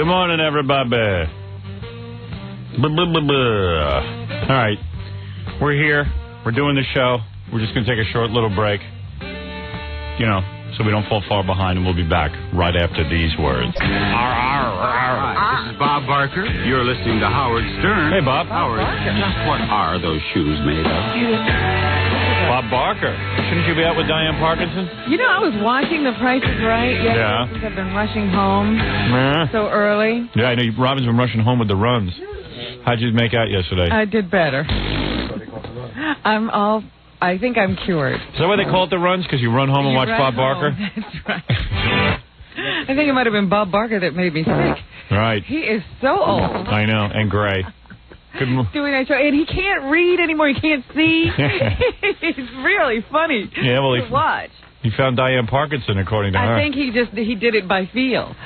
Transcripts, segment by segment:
Good morning, everybody. All right, we're here. We're doing the show. We're just going to take a short little break, you know, so we don't fall far behind, and we'll be back right after these words. Hi, this is Bob Barker. You're listening to Howard Stern. Hey, Bob. Howard, just what are those shoes made of? Bob Barker. Shouldn't you be out with Diane Parkinson? You know, I was watching The Price is Right yesterday. Yeah. Since I've been rushing home so early. Yeah, I know. Robin's been rushing home with the runs. How'd you make out yesterday? I did better. I think I'm cured. Is that why they call it the runs? Because you run home and watch Bob Barker? That's right. I think it might have been Bob Barker that made me sick. Right. He is so old. I know, and gray. Doing that show, and he can't read anymore. He can't see. It's really funny to watch. He found Diane Parkinson, according to her. I think he did it by feel.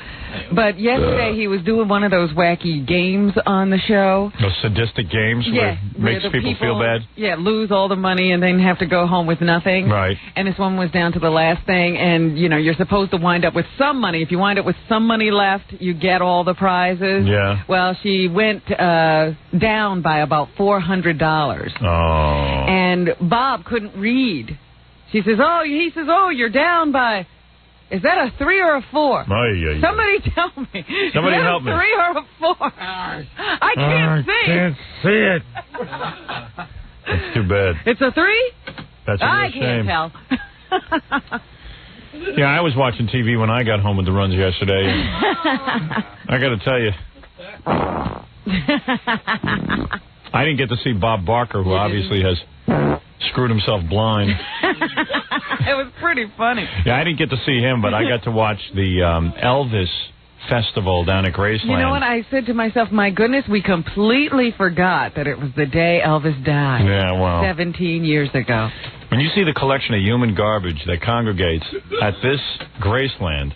But yesterday he was doing one of those wacky games on the show. Those sadistic games where it makes people feel bad? Yeah, lose all the money and then have to go home with nothing. Right. And this one was down to the last thing, and, you know, you're supposed to wind up with some money. If you wind up with some money left, you get all the prizes. Yeah. Well, she went down by about $400. Oh. And Bob couldn't read. He says, oh, you're down by... Is that a 3 or a 4? Somebody tell me. Somebody help me. Is that a 3 or a 4? I can't see. I can't see it. That's too bad. It's a 3? That's a I shame. can't tell. Yeah, I was watching TV when I got home with the runs yesterday. I got to tell you. I didn't get to see Bob Barker, who obviously has screwed himself blind. It was pretty funny. Yeah, I didn't get to see him, but I got to watch the Elvis festival down at Graceland. You know what? I said to myself, my goodness, we completely forgot that it was the day Elvis died. Yeah, well. 17 years ago. When you see the collection of human garbage that congregates at this Graceland,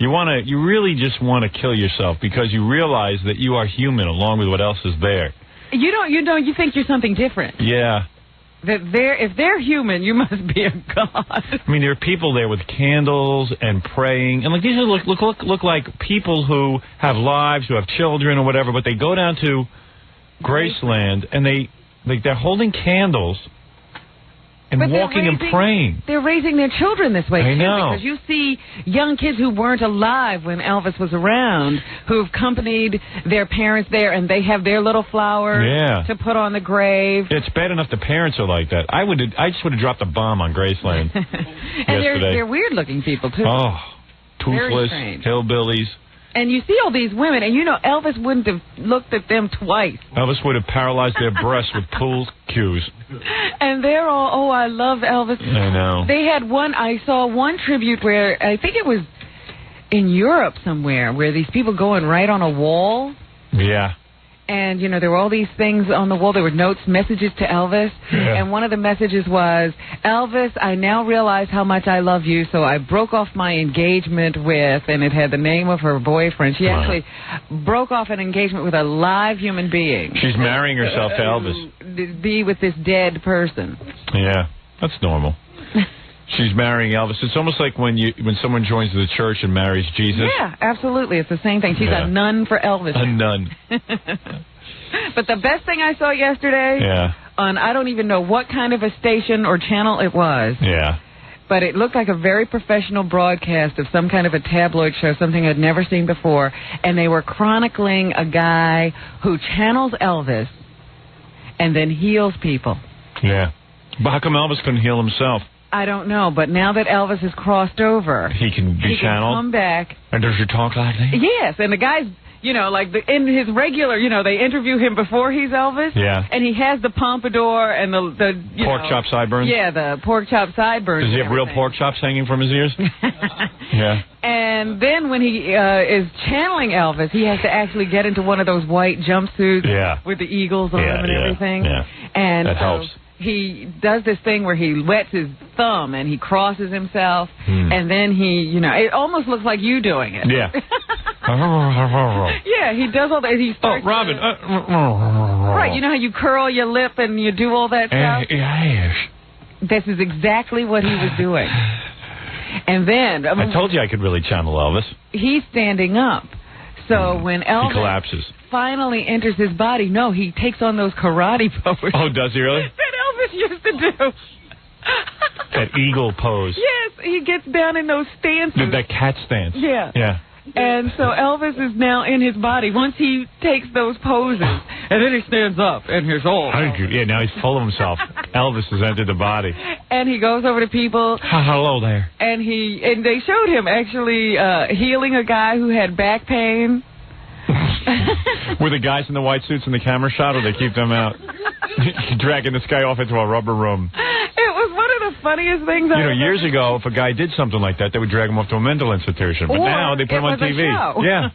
you really just want to kill yourself because you realize that you are human along with what else is there. You think you're something different. Yeah. That if they're human, you must be a god. I mean, there are people there with candles and praying, and like these look like people who have lives, who have children or whatever. But they go down to Graceland and they're holding candles and walking and praying. They're raising their children this way, I know. Because you see young kids who weren't alive when Elvis was around, who've accompanied their parents there, and they have their little flowers to put on the grave. It's bad enough the parents are like that. I just would have dropped a bomb on Graceland and yesterday. they're weird-looking people, too. Oh, toothless, hillbillies. And you see all these women, and you know Elvis wouldn't have looked at them twice. Elvis would have paralyzed their breasts with pool cues. And they're all, I love Elvis. I know. I saw one tribute where, I think it was in Europe somewhere, where these people going right on a wall. Yeah. And, you know, there were all these things on the wall. There were notes, messages to Elvis. Yeah. And one of the messages was, Elvis, I now realize how much I love you, so I broke off my engagement with, and it had the name of her boyfriend. She actually broke off an engagement with a live human being. She's marrying herself to Elvis. Be with this dead person. Yeah, that's normal. She's marrying Elvis. It's almost like when someone joins the church and marries Jesus. Yeah, absolutely. It's the same thing. She's a nun for Elvis. A nun. But the best thing I saw yesterday on I don't even know what kind of a station or channel it was. Yeah. But it looked like a very professional broadcast of some kind of a tabloid show, something I'd never seen before. And they were chronicling a guy who channels Elvis and then heals people. Yeah. But how come Elvis couldn't heal himself? I don't know, but now that Elvis has crossed over, he can be channeled. Come back. And does he talk like that? Yes, and the guy's, you know, like in his regular, you know, they interview him before he's Elvis. Yeah. And he has the pompadour and the pork chop sideburns. Yeah, the pork chop sideburns. Does he have real pork chops hanging from his ears? Yeah. And then when he is channeling Elvis, he has to actually get into one of those white jumpsuits with the eagles on them and everything. Yeah. And that helps. He does this thing where he wets his thumb and he crosses himself, and then he, you know, it almost looks like you doing it. Yeah. Yeah, he does all that. He starts Robin. Right, you know how you curl your lip and you do all that stuff? Yes. This is exactly what he was doing. And then... I told you I could really channel Elvis. He's standing up. So when Elvis he collapses. finally enters his body, no, he takes on those karate poses. Oh, does he really? That Elvis used to do. That eagle pose. Yes, he gets down in those stances. That cat stance. Yeah. Yeah. And so Elvis is now in his body once he takes those poses. And then he stands up and he's all. Yeah, now he's full of himself. Elvis has entered the body. And he goes over to people. Hello there. And they showed him actually healing a guy who had back pain. Were the guys in the white suits in the camera shot, or they keep them out? Dragging this guy off into a rubber room. It was one of the funniest things I ever. Years ago, if a guy did something like that, they would drag him off to a mental institution. But now they put him on TV. Yeah.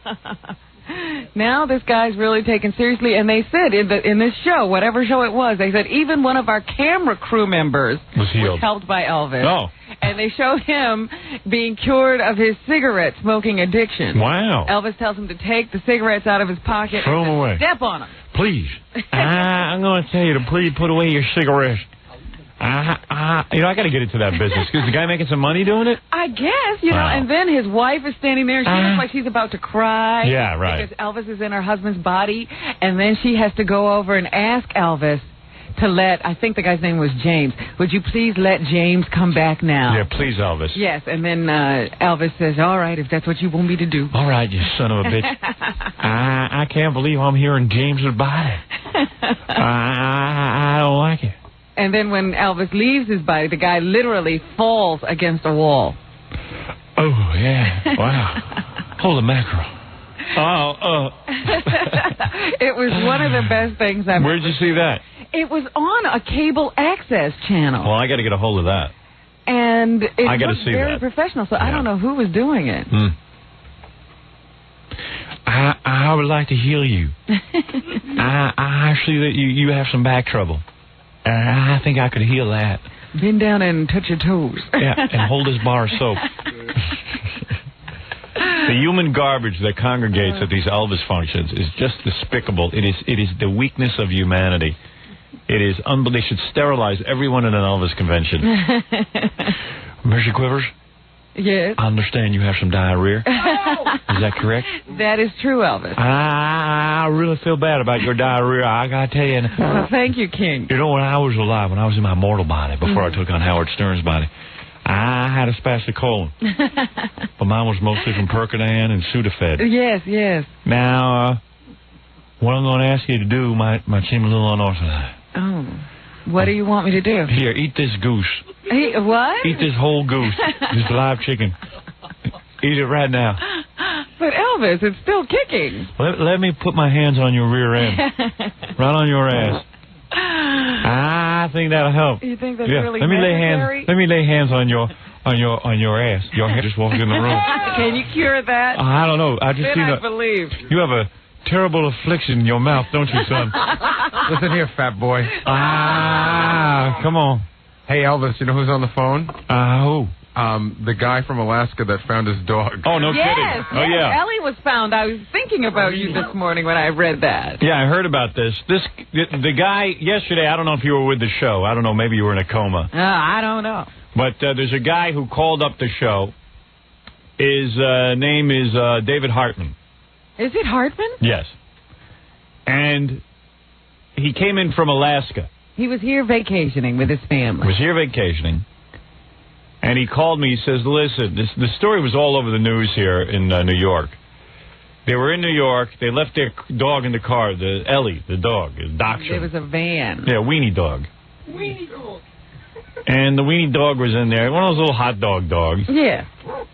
Now this guy's really taken seriously, and they said in this show, whatever show it was, they said even one of our camera crew members was helped by Elvis. Oh. And they showed him being cured of his cigarette smoking addiction. Wow. Elvis tells him to take the cigarettes out of his pocket Throw them away. Step on them. Please. I'm going to tell you to please put away your cigarettes. I got to get into that business. Is the guy making some money doing it? I guess, and then his wife is standing there. She looks like she's about to cry. Yeah, right. Because Elvis is in her husband's body. And then she has to go over and ask Elvis to I think the guy's name was James. Would you please let James come back now? Yeah, please, Elvis. Yes, and then Elvis says, all right, if that's what you want me to do. All right, you son of a bitch. I can't believe I'm here in James's body. I don't like it. And then when Elvis leaves his body, the guy literally falls against a wall. Oh, yeah. Wow. Holy mackerel. It was one of the best things I've Where'd you see that? It was on a cable access channel. Well, I got to get a hold of that. And it was very that. professional, so I don't know who was doing it. I would like to heal you. I see that you have some back trouble. I think I could heal that. Bend down and touch your toes. Yeah, and hold this bar of soap. The human garbage that congregates at these Elvis functions is just despicable. It is the weakness of humanity. It is unbelievable. They should sterilize everyone in an Elvis convention. Mercy Quivers? Yes? I understand you have some diarrhea. Is that correct? That is true, Elvis. I really feel bad about your diarrhea. I got to tell you. Well, thank you, King. You know, when I was alive, when I was in my mortal body, before I took on Howard Stern's body, I had a spastic colon. But mine was mostly from Percodan and Sudafed. Yes, yes. Now, what I'm going to ask you to do might seem a little unorthodox. Oh. What do you want me to do? Here, eat this goose. What? Eat this whole goose. This live chicken. Eat it right now. But Elvis, it's still kicking. Let me put my hands on your rear end. Right on your ass. I think that'll help. You think that's really Let me necessary? Let me lay hands on your ass. Your hand just walked in the room. Can you cure that? I don't know. I believe. You have a terrible affliction in your mouth, don't you, son? Listen here, fat boy. Come on. Hey, Elvis, you know who's on the phone? Who? The guy from Alaska that found his dog. Oh, no kidding. Oh, yeah. Ellie was found. I was thinking about you this morning when I read that. Yeah, I heard about this. The guy yesterday, I don't know if you were with the show. I don't know. Maybe you were in a coma. I don't know. But there's a guy who called up the show. His name is David Hartman. Is it Hartman? Yes. And he came in from Alaska. He was here vacationing with his family. And he called me. He says, listen, the story was all over the news here in New York. They were in New York. They left their dog in the car, Ellie, the dog, Dachshund. It was a van. Yeah, weenie dog. Weenie dog. And the weenie dog was in there, one of those little hot dog dogs. Yeah.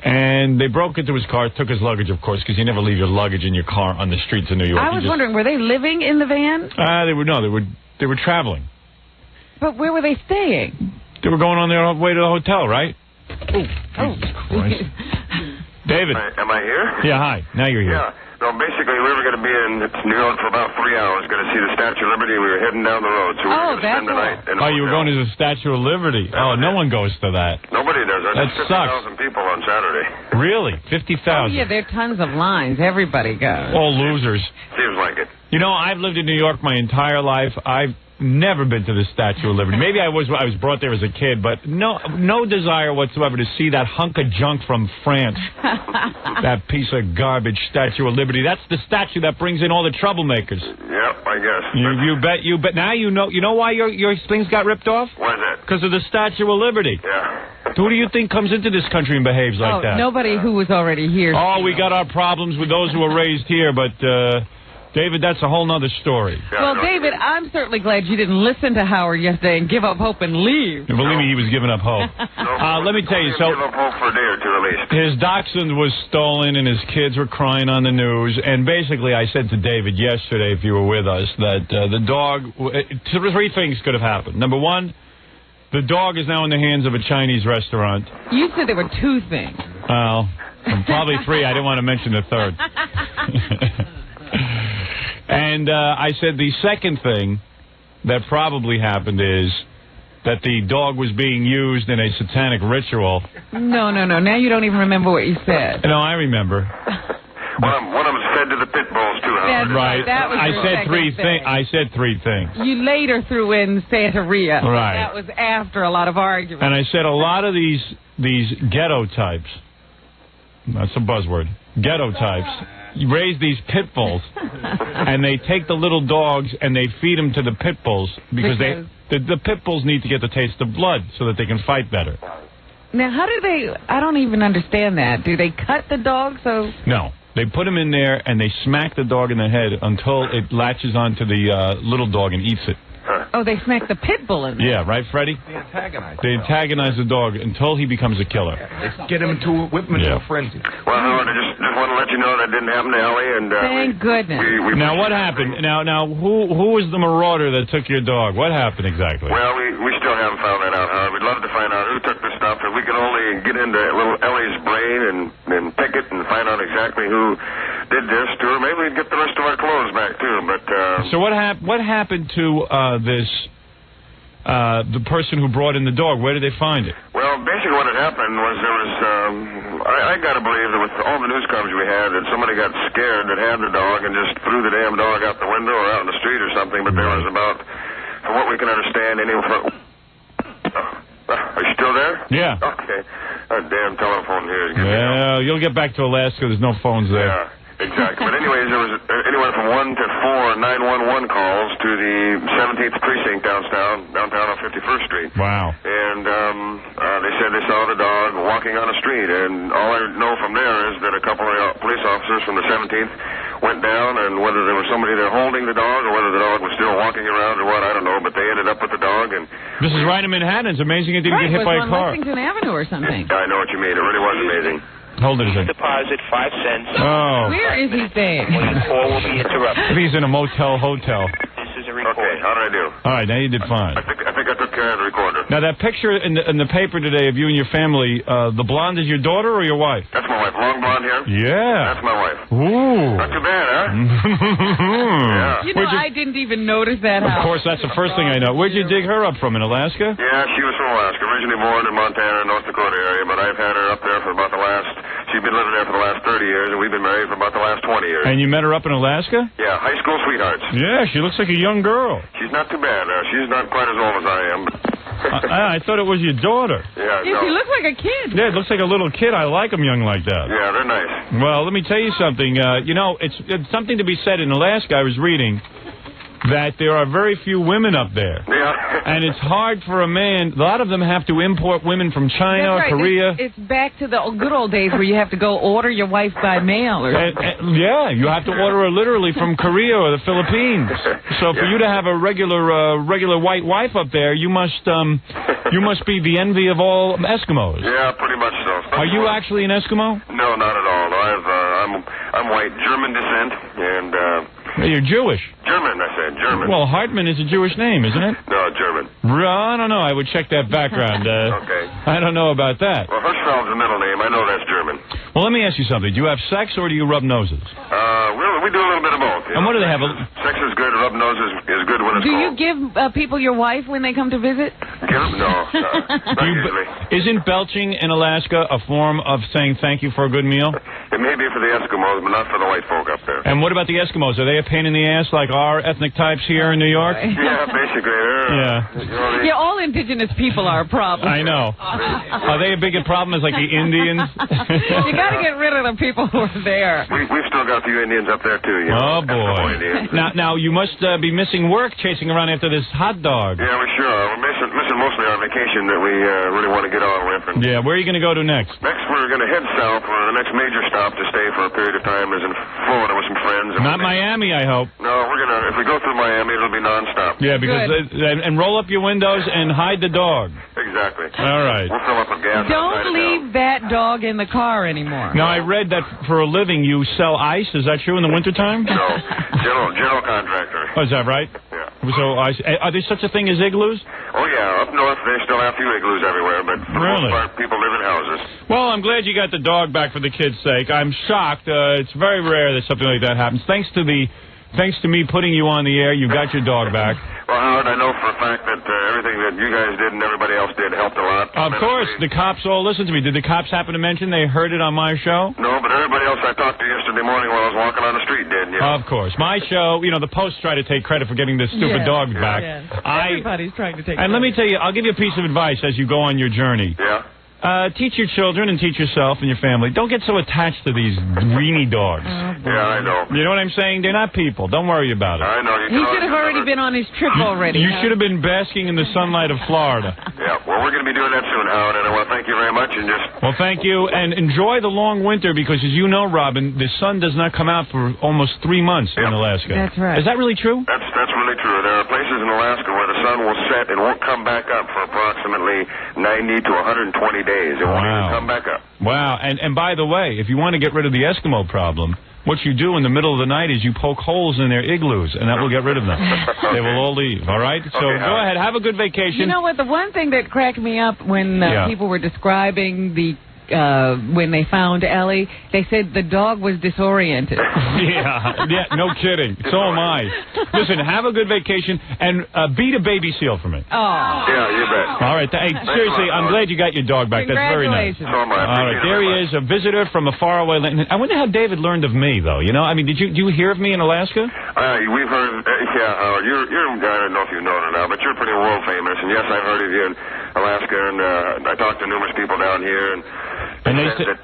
And they broke into his car, took his luggage, of course, because you never leave your luggage in your car on the streets of New York. I was wondering, were they living in the van? They were traveling. But where were they staying? They were going on their way to the hotel, right? Oh, Jesus Christ. David. Am I here? Yeah, hi. Now you're here. Yeah. No, basically, we were going to be in New York for about 3 hours, going to see the Statue of Liberty. We were heading down the road, so we were going to spend the night in a you were going to the Statue of Liberty. Oh, no one goes to that. Nobody does. That sucks. 50,000 people on Saturday. Really? 50,000? Oh, yeah, there are tons of lines. Everybody goes. All losers. Seems like it. You know, I've lived in New York my entire life. never been to the Statue of Liberty. Maybe I was brought there as a kid, but no desire whatsoever to see that hunk of junk from France. That piece of garbage, Statue of Liberty. That's the statue that brings in all the troublemakers. Yep, I guess. You bet. Now you know why your things got ripped off? Why is that? Because of the Statue of Liberty. Yeah. Who do you think comes into this country and behaves like that? Nobody who was already here. Oh, we got our problems with those who were raised here, but, David, that's a whole nother story. Well, David, I'm certainly glad you didn't listen to Howard yesterday and give up hope and leave. Believe me, he was giving up hope. Let me tell you, give up hope for a day or two at least. His dachshund was stolen and his kids were crying on the news. And basically, I said to David yesterday, if you were with us, that the dog, three things could have happened. Number one, the dog is now in the hands of a Chinese restaurant. You said there were two things. Well, probably three. I didn't want to mention the third. And I said the second thing that probably happened is that the dog was being used in a satanic ritual. No. Now you don't even remember what you said. No, I remember. One of them's fed to the pit bulls, too, Howard. Right. That was I said three things. You later threw in Santeria. Right. That was after a lot of arguments. And I said a lot of these ghetto types, that's a buzzword, ghetto types, raise these pit bulls, and they take the little dogs and they feed them to the pit bulls because the pit bulls need to get the taste of blood so that they can fight better. Now, how do they... I don't even understand that. Do they cut the dog so... No. They put him in there and they smack the dog in the head until it latches onto the little dog and eats it. Oh, they smack the pit bull in there. Yeah, right, Freddie? They antagonize the dog until he becomes a killer. They whip him into a frenzy. Well, Howard, I just want to let you know that didn't happen to Ellie. And, thank goodness. Now, what happened? Now, who was the marauder that took your dog? What happened exactly? Well, we still haven't found that out, Howard. We'd love to find out who took the stuff. If we could only get into little Ellie's brain and pick it and find out exactly who did this to her, maybe we'd get the rest of our clothes back, too. But so what happened to the person who brought in the dog? Where did they find it? Well, basically what had happened was there was, I got to believe that with all the news coverage we had, that somebody got scared that had the dog and just threw the damn dog out the window or out in the street or something. But there was about, from what we can understand, are you still there? Yeah. Okay. That damn telephone here is getting Well, you'll get back to Alaska. There's no phones there. Yeah. Exactly. But anyways, there was anywhere from 1 to 4 911 calls to the 17th precinct downtown on 51st Street. Wow. And they said they saw the dog walking on the street. And all I know from there is that a couple of police officers from the 17th went down, and whether there was somebody there holding the dog or whether the dog was still walking around or what, I don't know. But they ended up with the dog. And this is right in Manhattan. It's amazing it didn't get hit by a car. Lexington Avenue or something. I know what you mean. It really was amazing. Hold it a second. Deposit 5 cents. Oh. Where is he staying? Call will be interrupted. He's in a hotel. This is a recorder. Okay, how did I do? All right, now you did fine. I think I took care of the recorder. Now, that picture in the paper today of you and your family, the blonde is your daughter or your wife? That's my wife. Long blonde hair? Yeah. That's my wife. Ooh. Not too bad, huh? Yeah. You know, I didn't even notice that. Of course, that's the first thing I know. Where'd you dig her up from, in Alaska? Yeah, she was from Alaska. Originally born in Montana, North Dakota area, but I've had her up there for about the last... She's been living there for the last 30 years, and we've been married for about the last 20 years. And you met her up in Alaska? Yeah, high school sweethearts. Yeah, she looks like a young girl. She's not too bad. She's not quite as old as I am. I thought it was your daughter. Yeah, She looks like a kid. Yeah, it looks like a little kid. I like them young like that. Yeah, they're nice. Well, let me tell you something. It's something to be said in Alaska. I was reading that there are very few women up there. Yeah. And it's hard for a man. A lot of them have to import women from China, That's right. Korea. It's back to the good old days where you have to go order your wife by mail. Yeah, you have to order her literally from Korea or the Philippines. So for you to have a regular white wife up there, you must be the envy of all Eskimos. Yeah, pretty much so. Are you actually an Eskimo? No, not at all. I'm white, German descent, and... You're Jewish. German, I said. German. Well, Hartman is a Jewish name, isn't it? No, German. I don't know. I would check that background. Okay. I don't know about that. Well, Hirschfeld's the middle name. I know that's German. Well, let me ask you something. Do you have sex or do you rub noses? We do a little bit of both. And what do they have? Sex is good. Rub noses is good when it's Do cold. you give people your wife when they come to visit? Give them? No, not usually. Isn't belching in Alaska a form of saying thank you for a good meal? It may be for the Eskimos, but not for the white folk up there. And what about the Eskimos? Are they a pain in the ass like our ethnic types here in New York? Yeah, basically. Yeah, all indigenous people are a problem. I know. Are they a big problem as like the Indians? You got to get rid of the people who are there. We've still got a few Indians up there, too. You know, oh, boy. Now, you must be missing work chasing around after this hot dog. Yeah, we sure are. We're missing mostly our vacation that we really want to get on with. And yeah, where are you going to go to next? Next, we're going to head south. The next major stop to stay for a period of time is in Florida with some friends. And not Miami, I hope. No, if we go through Miami, it'll be nonstop. Yeah, because and roll up your windows and hide the dog. Exactly. All right. We'll fill up with gas. Don't leave that dog in the car anymore. Now, I read that for a living you sell ice. Is that true in the wintertime? No. General contractor. Oh, is that right? Yeah. So, are there such a thing as igloos? Oh, yeah. Up north, they still have a few igloos everywhere, but for the most part, people live in houses. Well, I'm glad you got the dog back for the kids' sake. I'm shocked. It's very rare that something like that happens. Thanks to me putting you on the air, you got your dog back. Well, Howard, I know for a fact that everything that you guys did and everybody else did helped a lot. Of course. The cops all listened to me. Did the cops happen to mention they heard it on my show? No, but everybody else I talked to yesterday morning while I was walking on the street did. You know? Of course. My show, the Post try to take credit for getting this stupid dog back. Yes. Everybody's trying to take credit. And let me tell you, I'll give you a piece of advice as you go on your journey. Yeah. Teach your children and teach yourself and your family. Don't get so attached to these greeny dogs. Yeah, I know. You know what I'm saying? They're not people. Don't worry about it. I know. He should have already been on his trip already. You should have been basking in the sunlight of Florida. Yeah, well, we're going to be doing that soon, Howard, and I want to thank you very much. Well, thank you, and enjoy the long winter, because as you know, Robin, the sun does not come out for almost 3 months in Alaska. That's right. Is that really true? That's really true. There are places in Alaska where the sun will set and won't come back up for approximately 90 to 120 days. It won't even come back up. Wow, and by the way, if you want to get rid of the Eskimo problem, what you do in the middle of the night is you poke holes in their igloos, and that will get rid of them. They will all leave, all right? So go ahead, have a good vacation. You know what? The one thing that cracked me up when people were describing when they found Ellie, they said the dog was disoriented. Yeah, no kidding. So am I. Listen, have a good vacation, and beat a baby seal for me. Oh. Yeah, you bet. All right. Hey, seriously, I'm glad you got your dog back. That's very nice. So am I. All right, there he is, a visitor from a faraway land. I wonder how David learned of me, though. I mean, did you hear of me in Alaska? We've heard, Howard, you're, I don't know if you know it or not, but you're pretty world famous, and yes, I've heard of you in Alaska, and I talked to numerous people down here, and they said that,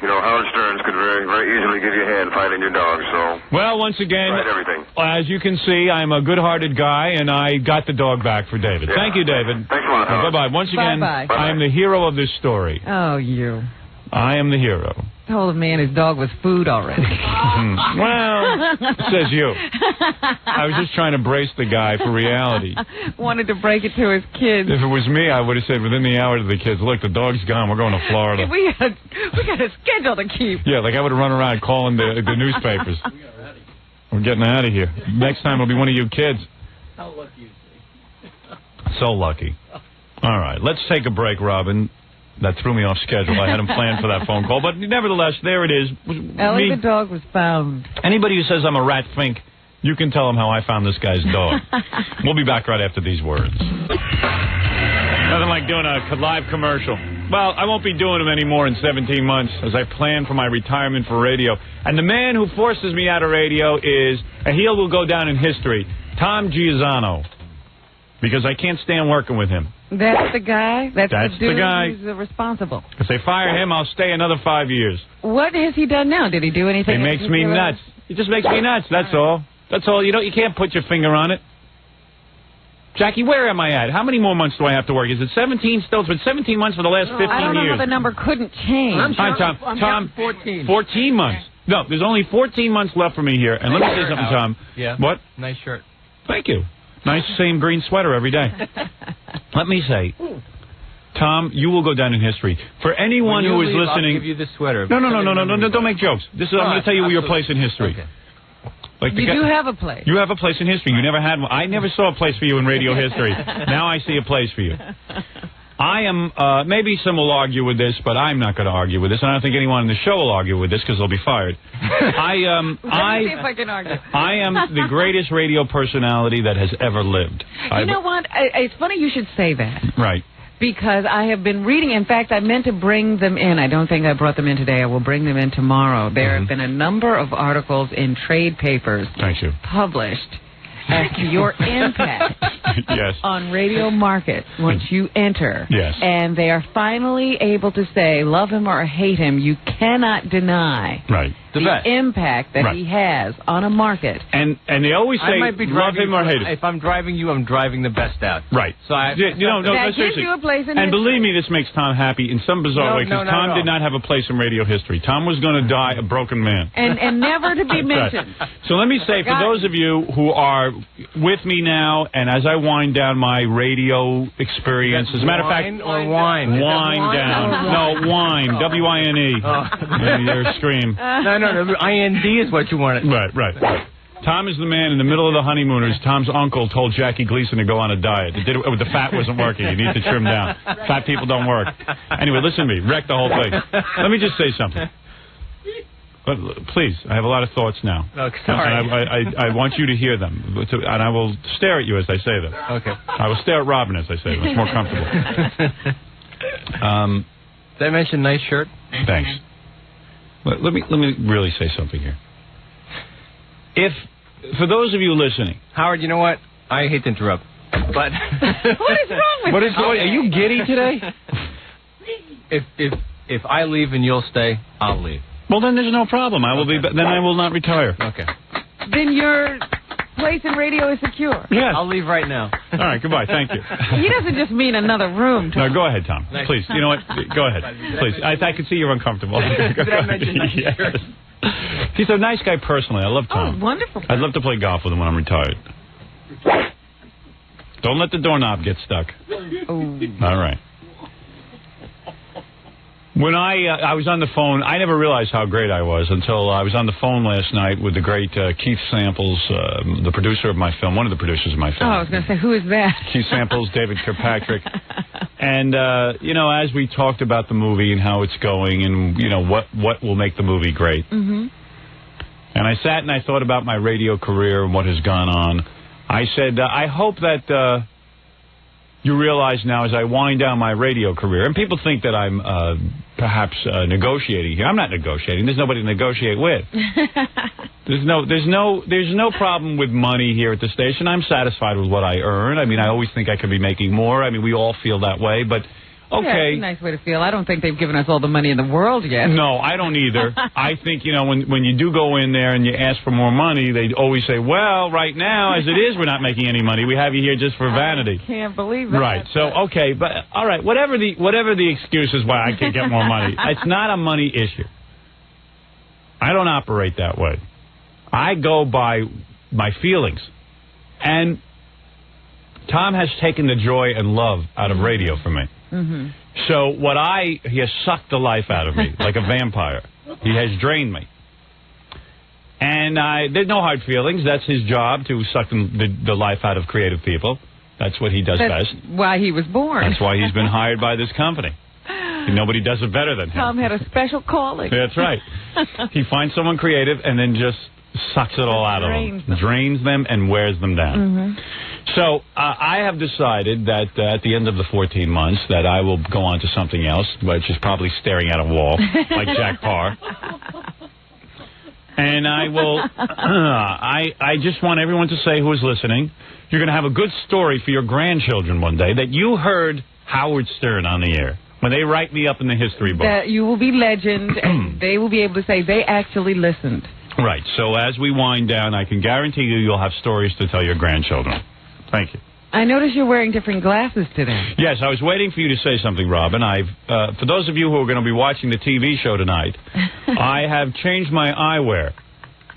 Howard Stearns could very, very easily give you a hand finding your dog, so... Well, once again, everything. As you can see, I'm a good-hearted guy, and I got the dog back for David. Yeah. Thank you, David. Thanks a lot, Howard. Bye-bye. Once again, I am the hero of this story. Oh, you. I am the hero. Told a man his dog was food already. Well, says you. I was just trying to brace the guy for reality. Wanted to break it to his kids. If it was me, I would have said within the hour to the kids, look, the dog's gone. We're going to Florida. We got a schedule to keep. Yeah, like I would have run around calling the newspapers. We're getting out of here. Next time it'll be one of you kids. How lucky is he? So lucky. All right, let's take a break, Robin. That threw me off schedule. I had him planned for that phone call. But nevertheless, there it is. Ellie the dog was found. Anybody who says I'm a rat fink, you can tell them how I found this guy's dog. We'll be back right after these words. Nothing like doing a live commercial. Well, I won't be doing them anymore in 17 months as I plan for my retirement for radio. And the man who forces me out of radio is, and he will go down in history, Tom Giussano. Because I can't stand working with him. That's the guy? That's the dude guy. who's responsible. If they fire him, I'll stay another 5 years. What has he done now? Did he do anything? He makes me nuts. He just makes me nuts, that's all. That's all. You can't put your finger on it. Jackie, where am I at? How many more months do I have to work? Is it 17 still? It's been 17 months for the last 15 years. I don't know how the number couldn't change. Tom, 14. 14 months. No, there's only 14 months left for me here. And let me say something, Tom. Yeah. What? Nice shirt. Thank you. Nice same green sweater every day. Let me say, Tom, you will go down in history. For anyone who is listening... I'll give you this sweater. No, don't make jokes. I'm going to tell you your place in history. Okay. Like you do have a place. You have a place in history. You never had one. I never saw a place for you in radio history. Now I see a place for you. I am, maybe some will argue with this, but I'm not going to argue with this, and I don't think anyone in the show will argue with this because they'll be fired. Let me see if I can argue. I am the greatest radio personality that has ever lived. You know what? It's funny you should say that. Right. because I have been reading. In fact, I meant to bring them in. I don't think I brought them in today. I will bring them in tomorrow. There have been a number of articles in trade papers published as to your impact on radio markets once you enter. Yes. And they are finally able to say, love him or hate him, you cannot deny the impact that he has on a market. And they always say, love him or hate him. If I'm driving you, I'm driving the best out. Right. So that gives you a place in and history. believe me, this makes Tom happy in some bizarre way, because Tom did not have a place in radio history. Tom was going to die a broken man. And never to be mentioned. So let me say, for those of you who are with me now, and as I wind down my radio experience, as a matter of fact... Wine or wine? Wind down. No, wine. W-I-N-E. Your scream. No, I-N-D is what you wanted. Right. Tom is the man in the middle of the honeymooners. Tom's uncle told Jackie Gleason to go on a diet. The fat wasn't working. You need to trim down. Fat people don't work. Anyway, listen to me. Wreck the whole thing. Let me just say something. But please, I have a lot of thoughts now. Okay, sorry. I want you to hear them. And I will stare at you as I say them. Okay. I will stare at Robin as I say them. It's more comfortable. Did I mention nice shirt? Thanks. Let me really say something here. For those of you listening, Howard, you know what? I hate to interrupt, but what is wrong with you? Are you giddy today? If I leave and you'll stay, I'll leave. Well, then there's no problem. I will be. Then I will not retire. Okay. Then your place in radio is secure. Yes. I'll leave right now. All right. Goodbye. Thank you. He doesn't just mean another room. Tom. No, go ahead, Tom. Please. You know what? Go ahead. Please. I can see you're uncomfortable. Did I mention nice shirt? He's a nice guy personally. I love Tom. Oh, wonderful. I'd love to play golf with him when I'm retired. Don't let the doorknob get stuck. Oh. All right. When I was on the phone, I never realized how great I was until I was on the phone last night with the great Keith Samples, the producer of my film, one of the producers of my film. Oh, I was going to say, who is that? Keith Samples, David Kirkpatrick. And, as we talked about the movie and how it's going and, what will make the movie great. Mm-hmm. And I sat and I thought about my radio career and what has gone on. I said, I hope that... you realize now as I wind down my radio career, and people think that I'm perhaps negotiating here. I'm not negotiating. There's nobody to negotiate with. There's no problem with money here at the station. I'm satisfied with what I earn. I mean, I always think I could be making more. I mean, we all feel that way, but okay. Yeah, it's a nice way to feel. I don't think they've given us all the money in the world yet. No, I don't either. I think, when you do go in there and you ask for more money, they always say, well, right now, as it is, we're not making any money. We have you here just for vanity. I can't believe that. Right. So, okay, but all right, whatever the excuse is why I can't get more money, it's not a money issue. I don't operate that way. I go by my feelings. And Tom has taken the joy and love out of radio for me. Mm-hmm. So he has sucked the life out of me like a vampire. He has drained me. And there's no hard feelings. That's his job, to suck the life out of creative people. That's what he does best. That's why he was born. That's why he's been hired by this company. And nobody does it better than him. Tom had a special calling. That's right. He finds someone creative and then just sucks it all out of them. Drains them and wears them down. Mm-hmm. So I have decided that at the end of the 14 months that I will go on to something else, which is probably staring at a wall, like Jack Parr. And I will, I just want everyone to say who is listening, you're going to have a good story for your grandchildren one day that you heard Howard Stern on the air. When they write me up in the history book. That you will be legend, and they will be able to say they actually listened. Right. So as we wind down, I can guarantee you'll have stories to tell your grandchildren. Thank you. I notice you're wearing different glasses today. Yes, I was waiting for you to say something, Robin. For those of you who are going to be watching the TV show tonight, I have changed my eyewear.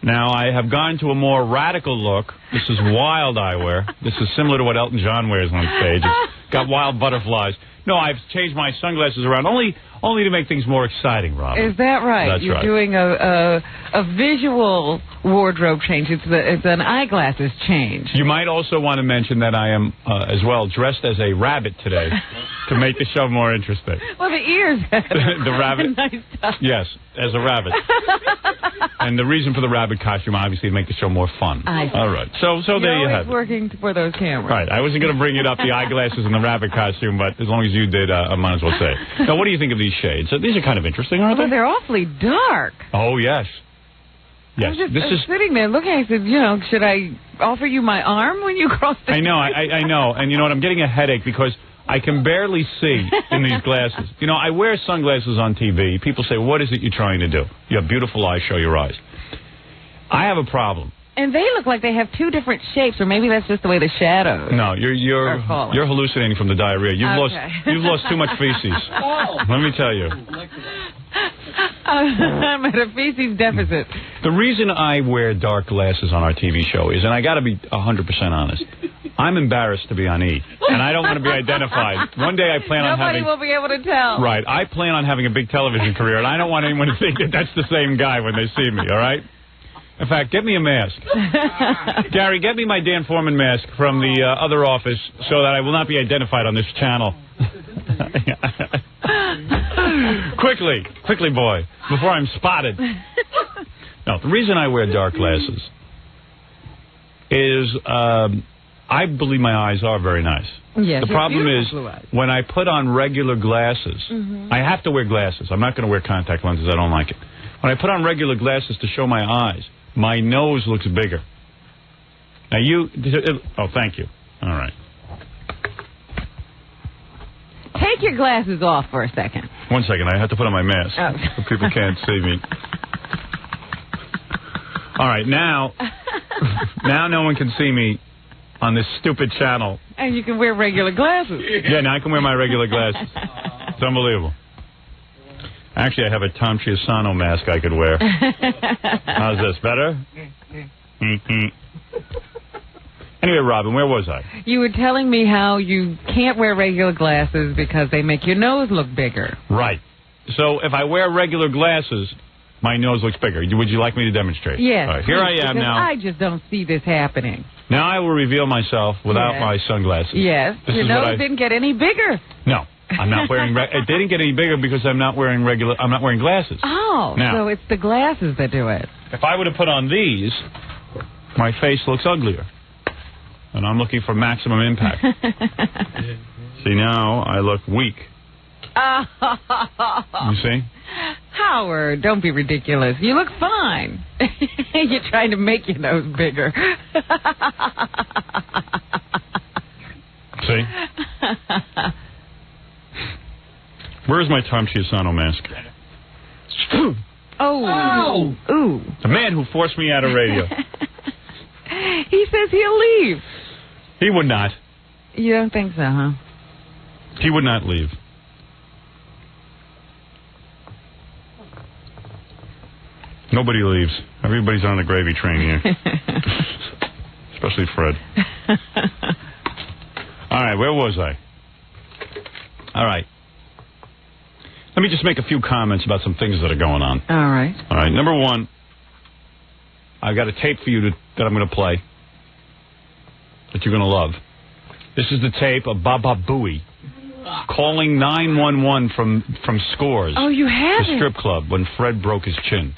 Now, I have gone to a more radical look. This is wild eyewear. This is similar to what Elton John wears on stage. It's got wild butterflies. No, I've changed my sunglasses around only to make things more exciting, Robin. Is that right? That's You're right. doing a visual wardrobe change. It's an eyeglasses change. You might also want to mention that I am, as well, dressed as a rabbit today to make the show more interesting. Well, the ears have the rabbit. Nice touch. Yes, as a rabbit. And the reason for the rabbit costume, obviously, to make the show more fun. I see. All right. So there you have it. Working for those cameras. Right. I wasn't going to bring it up, the eyeglasses and the rabbit costume, but as long as you did, I might as well say it. Now, what do you think of these shades? These are kind of interesting, aren't Well, they? they're awfully dark. Oh, yes. I was just sitting there looking. I said, should I offer you my arm when you cross the I know, I know. And you know what? I'm getting a headache because I can barely see in these glasses. I wear sunglasses on TV. People say, what is it you're trying to do? You have beautiful eyes. Show your eyes. I have a problem. And they look like they have two different shapes, or maybe that's just the way the shadows. No, you're hallucinating from the diarrhea. You've lost too much feces. Let me tell you. I'm at a feces deficit. The reason I wear dark glasses on our TV show is, and I got to be 100% honest, I'm embarrassed to be on E, and I don't want to be identified. One day I plan on having... Nobody will be able to tell. Right. I plan on having a big television career, and I don't want anyone to think that that's the same guy when they see me, all right? In fact, get me a mask. Gary, get me my Dan Foreman mask from the other office so that I will not be identified on this channel. Quickly, boy, before I'm spotted. No, the reason I wear dark glasses is I believe my eyes are very nice. Yes, the problem is when I put on regular glasses, I have to wear glasses. I'm not going to wear contact lenses. I don't like it. When I put on regular glasses to show my eyes, my nose looks bigger. Now oh, thank you. All right. Take your glasses off for a second. 1 second. I have to put on my mask so people can't see me. All right. Now no one can see me on this stupid channel. And you can wear regular glasses. Yeah, now I can wear my regular glasses. It's unbelievable. Actually, I have a Tom Chiusano mask I could wear. How's this? Better? Anyway, Robin, where was I? You were telling me how you can't wear regular glasses because they make your nose look bigger. Right. So if I wear regular glasses, my nose looks bigger. Would you like me to demonstrate? Yes. All right, here I am now. I just don't see this happening. Now I will reveal myself without my sunglasses. Yes. Your nose didn't get any bigger. No. I'm not wearing... it didn't get any bigger because I'm not wearing glasses. Oh, now, so it's the glasses that do it. If I were to put on these, my face looks uglier. And I'm looking for maximum impact. See, now I look weak. You see? Howard, don't be ridiculous. You look fine. You're trying to make your nose bigger. See? Where's my Tom Chiusano mask? Oh. Ooh. The man who forced me out of radio. He says he'll leave. He would not. You don't think so, huh? He would not leave. Nobody leaves. Everybody's on the gravy train here. Especially Fred. All right, where was I? All right. Let me just make a few comments about some things that are going on. All right. All right. Number one, I've got a tape for you that I'm going to play that you're going to love. This is the tape of Baba Booey calling 911 from Scores. Oh, you have the strip club when Fred broke his chin.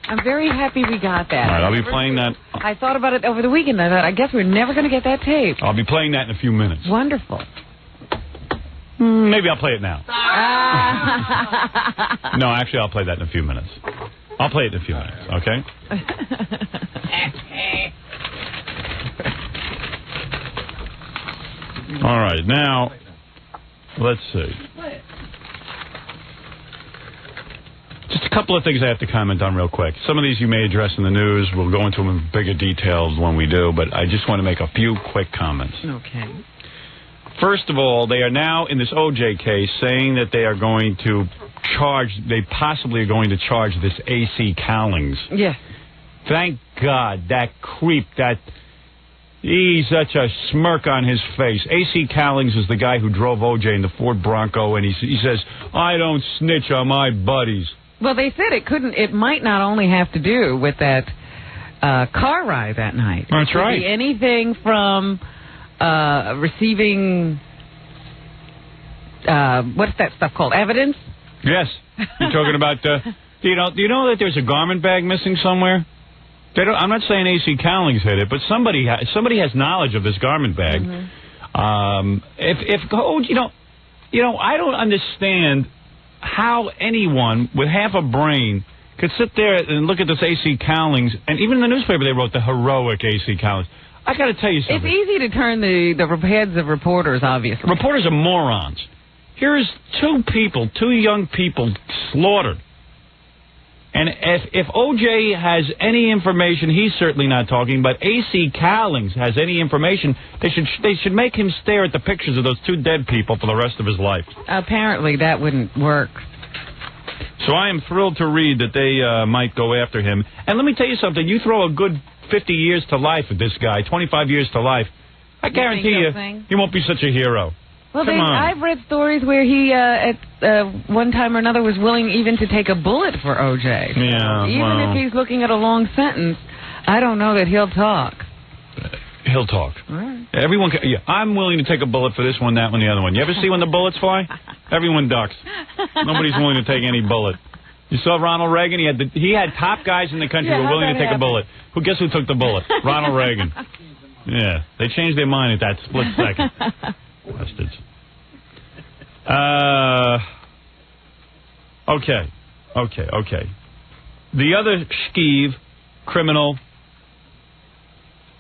I'm very happy we got that. All right, I'll be playing that. I thought about it over the weekend. I thought, I guess we're never going to get that tape. I'll be playing that in a few minutes. Wonderful. Maybe I'll play it now. No, actually, I'll play that in a few minutes. I'll play it in a few minutes, okay? All right, now, let's see. Just a couple of things I have to comment on real quick. Some of these you may address in the news. We'll go into them in bigger details when we do, but I just want to make a few quick comments. Okay. First of all, they are now in this OJ case saying that they are going to they possibly are going to charge this AC Cowlings. Yes. Thank God, that creep, he's such a smirk on his face. AC Cowlings is the guy who drove OJ in the Ford Bronco, and he says, I don't snitch on my buddies. Well, they said it might not only have to do with that car ride that night. That's right. It could be anything from receiving, what's that stuff called? Evidence? Yes. You're talking about, do you know that there's a garment bag missing somewhere? I'm not saying AC Cowlings hid it, but somebody has knowledge of this garment bag. Mm-hmm. I don't understand how anyone with half a brain could sit there and look at this AC Cowlings, and even in the newspaper they wrote the heroic AC Cowlings. I got to tell you something. It's easy to turn the heads of reporters, obviously. Reporters are morons. Here's two young people slaughtered. And if O.J. has any information, he's certainly not talking, but AC Cowlings has any information, they should make him stare at the pictures of those two dead people for the rest of his life. Apparently that wouldn't work. So I am thrilled to read that they might go after him. And let me tell you something. You throw a good 50 years to life at this guy, 25 years to life, I guarantee you he won't be such a hero. Well, Come on. I've read stories where he, at one time or another, was willing even to take a bullet for O.J. Yeah, even if he's looking at a long sentence, I don't know that he'll talk. He'll talk. Right. Everyone, I'm willing to take a bullet for this one, that one, the other one. You ever see when the bullets fly? Everyone ducks. Nobody's willing to take any bullet. You saw Ronald Reagan? He had top guys in the country who were willing to take a bullet. Guess who took the bullet? Ronald Reagan. Yeah, they changed their mind at that split second. Bastards. Okay. The other skeeve, criminal,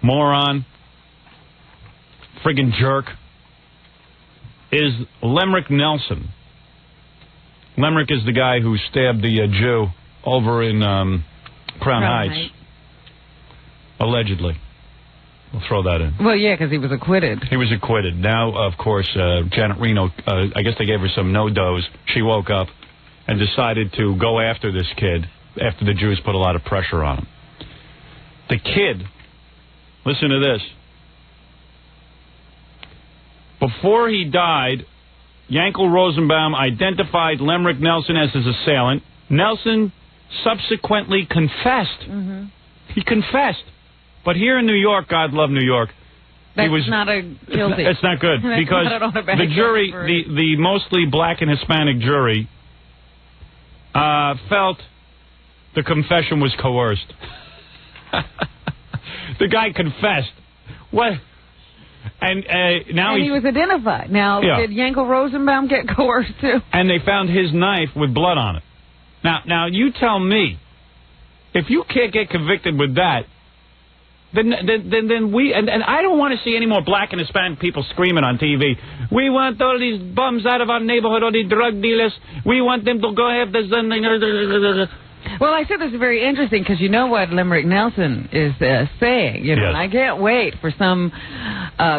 moron, friggin' jerk, is Limerick Nelson. Limerick is the guy who stabbed the Jew over in Crown Heights. Allegedly. We'll throw that in. Well, yeah, because he was acquitted. He was acquitted. Now, of course, Janet Reno, I guess they gave her some no-dose. She woke up and decided to go after this kid after the Jews put a lot of pressure on him. The kid, listen to this. Before he died, Yankel Rosenbaum identified Limerick Nelson as his assailant. Nelson subsequently confessed. Mm-hmm. He confessed. But here in New York, God love New York, That's not a guilty. It's not good because the jury, the mostly black and Hispanic jury, felt the confession was coerced. The guy confessed. What? And now he was identified. Now, did Yankel Rosenbaum get coerced too? And they found his knife with blood on it. Now you tell me, if you can't get convicted with that. Then we and I don't want to see any more black and Hispanic people screaming on TV. We want all these bums out of our neighborhood, all these drug dealers. We want them to go have this. Well, I said this is very interesting because you know what Limerick Nelson is saying. You know, and I can't wait for some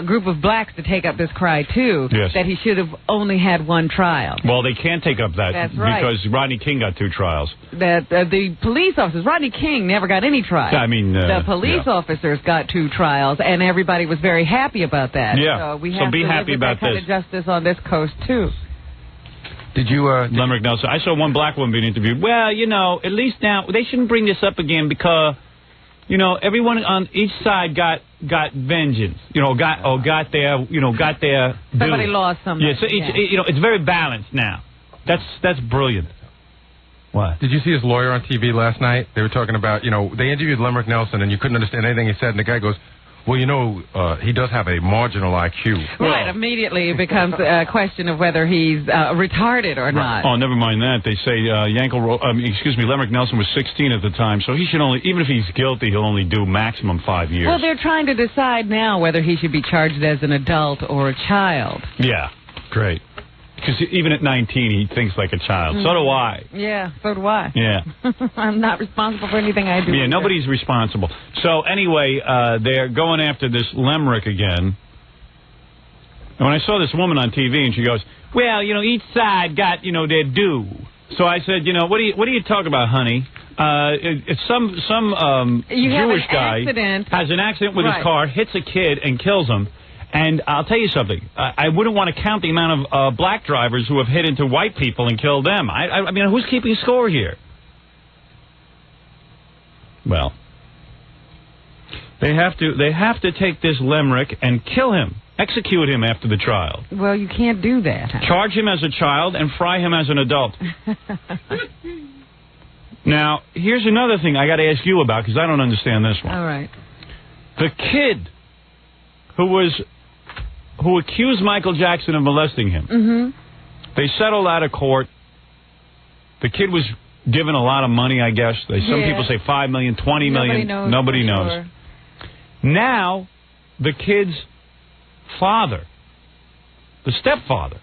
group of blacks to take up this cry too. Yes. That he should have only had one trial. Well, they can't take up that. That's right. Because Rodney King got 2 trials. That the police officers, Rodney King never got any trial. I mean, the police officers got 2 trials, and everybody was very happy about that. Yeah. So we have be to happy live with about that kind of justice on this coast too. Did you, Limerick Nelson? I saw one black woman being interviewed. Well, you know, at least now they shouldn't bring this up again because, you know, everyone on each side got vengeance. You know, got their Somebody lost something. Yeah, so you know, it's very balanced now. That's brilliant. What? Did you see his lawyer on TV last night? They were talking about, you know, they interviewed Limerick Nelson and you couldn't understand anything he said, and the guy goes, well, you know, he does have a marginal IQ. Right, immediately it becomes a question of whether he's retarded or not. Oh, never mind that. They say Limerick Nelson was 16 at the time, so he should only, even if he's guilty, he'll only do maximum 5 years. Well, they're trying to decide now whether he should be charged as an adult or a child. Yeah, great. Because even at 19, he thinks like a child. So do I. Yeah, so do I. Yeah. I'm not responsible for anything I do. Yeah, nobody's responsible. So anyway, they're going after this Limerick again. And when I saw this woman on TV, and she goes, well, you know, each side got, you know, their due. So I said, you know, what are you talking about, honey? If some Jewish guy has an accident with his car, hits a kid, and kills him. And I'll tell you something. I wouldn't want to count the amount of black drivers who have hit into white people and killed them. I mean, who's keeping score here? Well, they have to take this Limerick and kill him, execute him after the trial. Well, you can't do that. Charge him as a child and fry him as an adult. Now, here's another thing I got to ask you about because I don't understand this one. All right. The kid who who accused Michael Jackson of molesting him. Mm-hmm. They settled out of court. The kid was given a lot of money, I guess. Some people say $5 million, $20 million. Nobody knows. Sure. Now, the kid's father, the stepfather,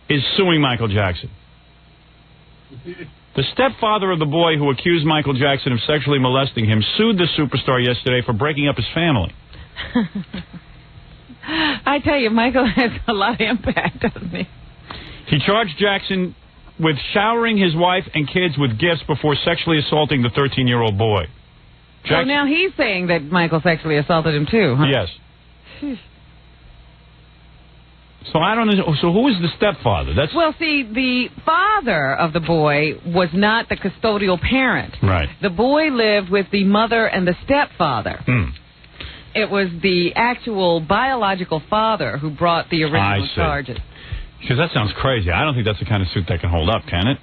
is suing Michael Jackson. The stepfather of the boy who accused Michael Jackson of sexually molesting him sued the superstar yesterday for breaking up his family. I tell you, Michael has a lot of impact, doesn't he? He charged Jackson with showering his wife and kids with gifts before sexually assaulting the 13-year-old boy. So now he's saying that Michael sexually assaulted him, too, huh? Yes. So I don't know. So who is the stepfather? Well, see, the father of the boy was not the custodial parent. Right. The boy lived with the mother and the stepfather. It was the actual biological father who brought the original charges. Because that sounds crazy. I don't think that's the kind of suit that can hold up, can it?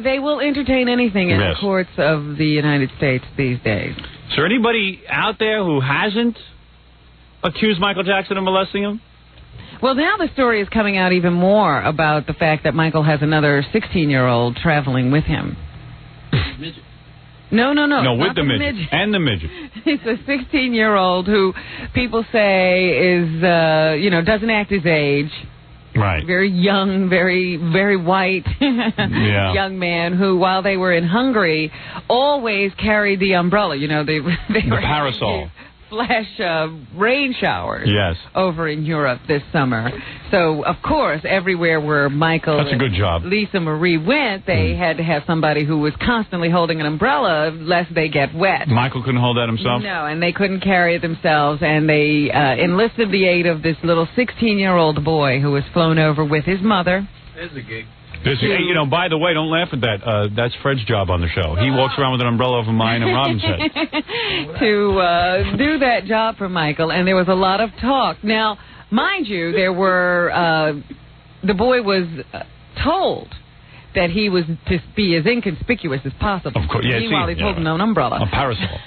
They will entertain anything in the courts of the United States these days. Is there anybody out there who hasn't accused Michael Jackson of molesting him? Well, now the story is coming out even more about the fact that Michael has another 16-year-old traveling with him. Midget. No, with the midget. And the midget. He's a 16-year-old who people say is, doesn't act his age. Right. Very young, very, very white young man who, while they were in Hungary, always carried the umbrella. They were parasol. Flash rain showers over in Europe this summer. So, of course, everywhere where Michael That's a good job. Lisa Marie went, they had to have somebody who was constantly holding an umbrella lest they get wet. Michael couldn't hold that himself? No, and they couldn't carry it themselves, and they enlisted the aid of this little 16-year-old boy who was flown over with his mother. There's a gig. By the way, don't laugh at that. That's Fred's job on the show. He walks around with an umbrella over mine and Robin's head. To do that job for Michael, and there was a lot of talk. Now, mind you, there were the boy was told that he was to be as inconspicuous as possible. Of course, Meanwhile, he's holding an umbrella. A parasol.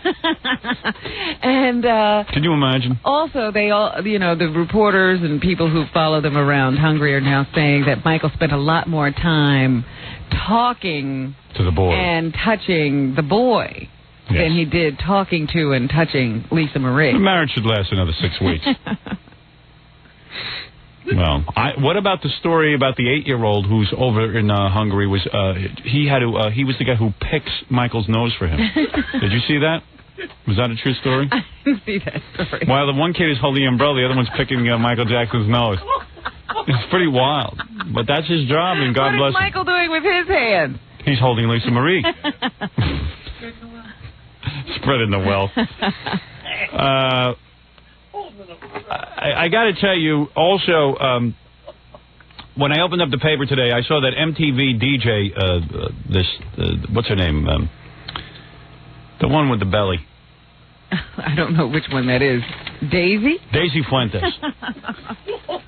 And can you imagine? Also, they all, the reporters and people who follow them around Hungary are now saying that Michael spent a lot more time talking to the boy and touching the boy than he did talking to and touching Lisa Marie. The marriage should last another 6 weeks. Well, what about the story about the 8-year-old who's over in Hungary? He was the guy who picks Michael's nose for him. Did you see that? Was that a true story? I didn't see that story. While the one kid is holding the umbrella, the other one's picking Michael Jackson's nose. It's pretty wild, but that's his job, and God bless him. What is Michael doing with his hands? He's holding Lisa Marie. Spreading the wealth. I got to tell you, also, when I opened up the paper today, I saw that MTV DJ, what's her name? The one with the belly. I don't know which one that is. Daisy? Daisy Fuentes.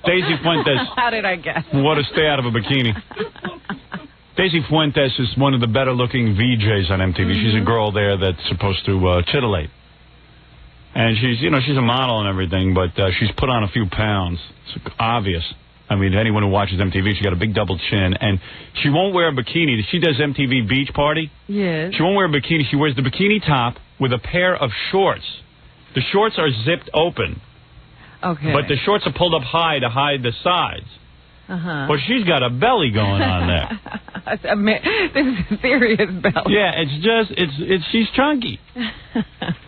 Daisy Fuentes. How did I guess? What a stay out of a bikini. Daisy Fuentes is one of the better-looking VJs on MTV. She's a girl there that's supposed to titillate. And she's a model and everything, but she's put on a few pounds. It's obvious. I mean, anyone who watches MTV, she's got a big double chin. And she won't wear a bikini. She does MTV Beach Party. Yes. She won't wear a bikini. She wears the bikini top with a pair of shorts. The shorts are zipped open. Okay. But the shorts are pulled up high to hide the sides. Uh-huh. But she's got a belly going on there. This is a serious belly. Yeah, she's chunky.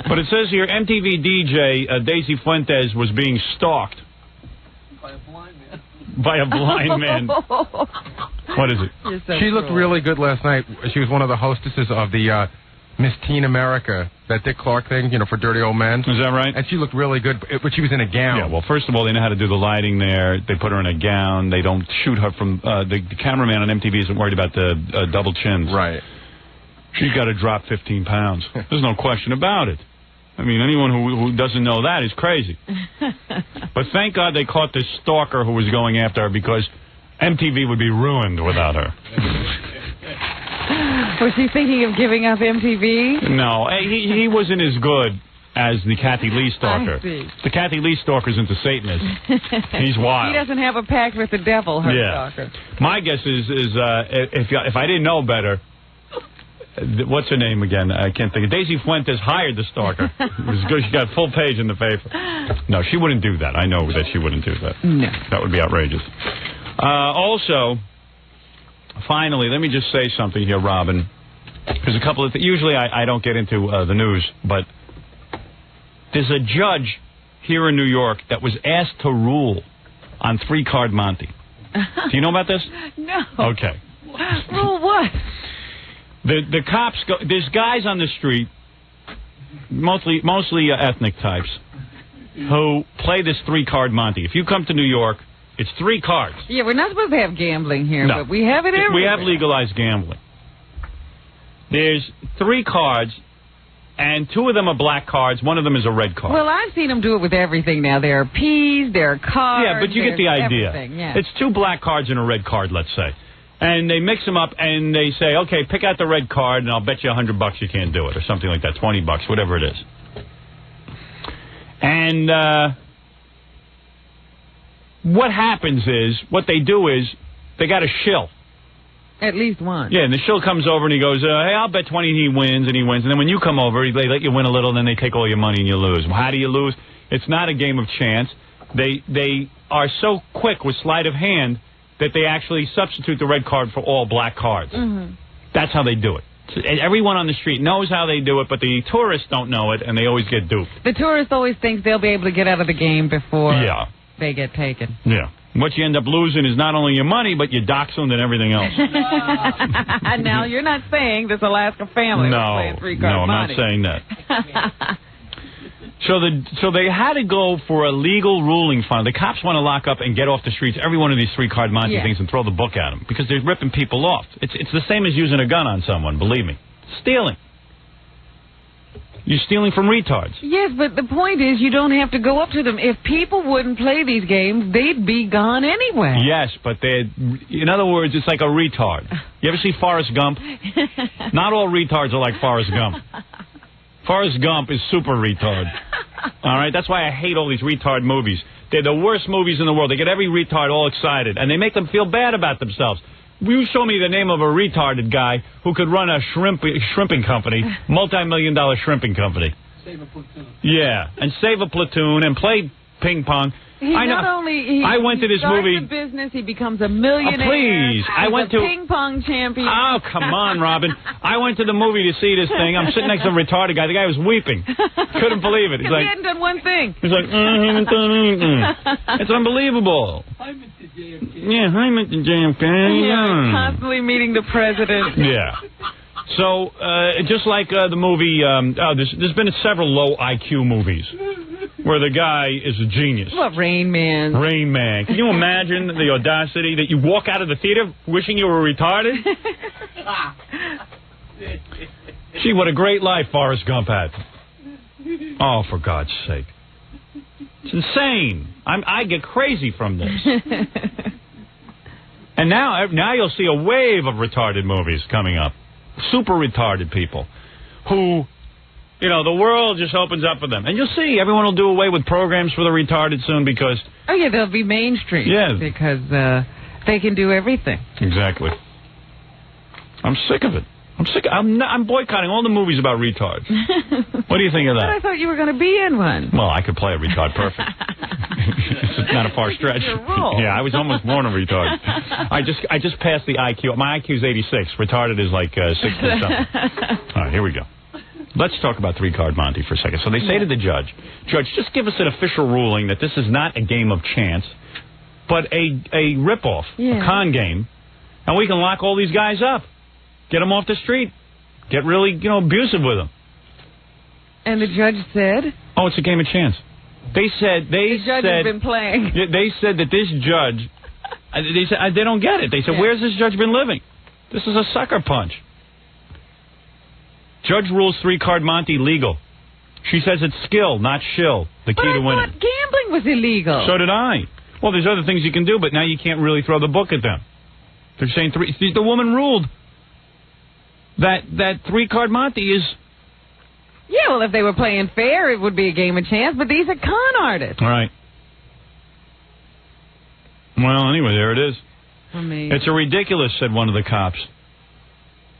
But it says here, MTV DJ Daisy Fuentes was being stalked. By a blind man. By a blind man. What is it? She looked really good last night. She was one of the hostesses of the Miss Teen America, that Dick Clark thing, for Dirty Old Men. Is that right? And she looked really good, but she was in a gown. Yeah, well, first of all, they know how to do the lighting there. They put her in a gown. They don't shoot her from... the cameraman on MTV isn't worried about the double chins. Right. She's got to drop 15 pounds. There's no question about it. I mean, anyone who doesn't know that is crazy. But thank God they caught this stalker who was going after her, because MTV would be ruined without her. Was she thinking of giving up MTV? No, he wasn't as good as the Kathy Lee stalker. I see. The Kathy Lee stalker's into Satanists. He's wild. He doesn't have a pact with the devil, her stalker. My guess is if I didn't know better, what's her name again? I can't think of. Daisy Fuentes hired the stalker. It was good. She got full page in the paper. No, she wouldn't do that. I know that she wouldn't do that. No. That would be outrageous. Also, finally, let me just say something here, Robin. There's a couple of usually I don't get into the news, but there's a judge here in New York that was asked to rule on 3-card Monte. Do you know about this? No. Okay. Rule what? The cops go. There's guys on the street, mostly ethnic types, who play this 3-card Monte. If you come to New York, it's 3 cards. Yeah, we're not supposed to have gambling here, No. but we have it everywhere. We have legalized gambling. There's 3 cards, and 2 of them are black cards. 1 of them is a red card. Well, I've seen them do it with everything now. There are peas, there are cards. Yeah, but you get the idea. Yeah. It's 2 black cards and a red card, let's say. And they mix them up, and they say, okay, pick out the red card, and I'll bet you $100 you can't do it, or something like that, $20, whatever it is. And what happens is, what they do is, they got a shill. At least one. Yeah, and the shill comes over, and he goes, hey, I'll bet 20 he wins, and he wins. And then when you come over, they let you win a little, and then they take all your money, and you lose. Well, how do you lose? It's not a game of chance. They are so quick with sleight of hand that they actually substitute the red card for all black cards. Mm-hmm. That's how they do it. So everyone on the street knows how they do it, but the tourists don't know it, and they always get duped. The tourist always thinks they'll be able to get out of the game before they get taken. Yeah. What you end up losing is not only your money, but your dachshund and everything else. Now, you're not saying this Alaska family was playing 3-card Monte. I'm not saying that. So they had to go for a legal ruling finally. The cops want to lock up and get off the streets every one of these 3-card Monte things and throw the book at them because they're ripping people off. It's the same as using a gun on someone, believe me. Stealing. You're stealing from retards. Yes, but the point is you don't have to go up to them. If people wouldn't play these games, they'd be gone anyway. Yes, but in other words, it's like a retard. You ever see Forrest Gump? Not all retards are like Forrest Gump. Forrest Gump is super retard. All right? That's why I hate all these retard movies. They're the worst movies in the world. They get every retard all excited, and they make them feel bad about themselves. You show me the name of a retarded guy who could run a shrimping company, multi-million-dollar shrimping company. Save a platoon. Yeah, and save a platoon and play ping pong. I went to this movie. He starts a business. He becomes a millionaire. Oh, please. I went to ping pong champion. Oh, come on, Robin. I went to the movie to see this thing. I'm sitting next to a retarded guy. The guy was weeping. Couldn't believe it. He's like, he hadn't done one thing. He's like, I haven't done anything. It's unbelievable. I'm at the JFK. Yeah, I'm at the JFK. Yeah, constantly meeting the president. Yeah. So, just like the movie, there's been several low IQ movies where the guy is a genius. What, Rain Man? Rain Man. Can you imagine the audacity that you walk out of the theater wishing you were retarded? Gee, what a great life Forrest Gump had. Oh, for God's sake. It's insane. I get crazy from this. And now you'll see a wave of retarded movies coming up. Super retarded people who, the world just opens up for them. And you'll see everyone will do away with programs for the retarded soon because... Oh, yeah, they'll be mainstream. Yeah. Because they can do everything. Exactly. I'm sick of it. I'm boycotting all the movies about retards. What do you think of that? But I thought you were going to be in one. Well, I could play a retard perfect. It's not a far stretch. That's your role. Yeah, I was almost born a retard. I just passed the IQ. My IQ is 86. Retarded is like 60-something. All right, here we go. Let's talk about 3-card Monte for a second. So they say to the judge, just give us an official ruling that this is not a game of chance, but a rip-off, a con game, and we can lock all these guys up. Get them off the street. Get really, abusive with them. And the judge said? Oh, it's a game of chance. The judge has been playing. They said that this judge, they don't get it. They said, where's this judge been living? This is a sucker punch. Judge rules 3-card Monte legal. She says it's skill, not shill, the key to winning. But I thought gambling was illegal. So did I. Well, there's other things you can do, but now you can't really throw the book at them. They're saying the woman ruled that 3-card Monte is Yeah, well, if they were playing fair, it would be a game of chance, but these are con artists. Right. Well, anyway, there it is. I mean, it's a ridiculous, said one of the cops.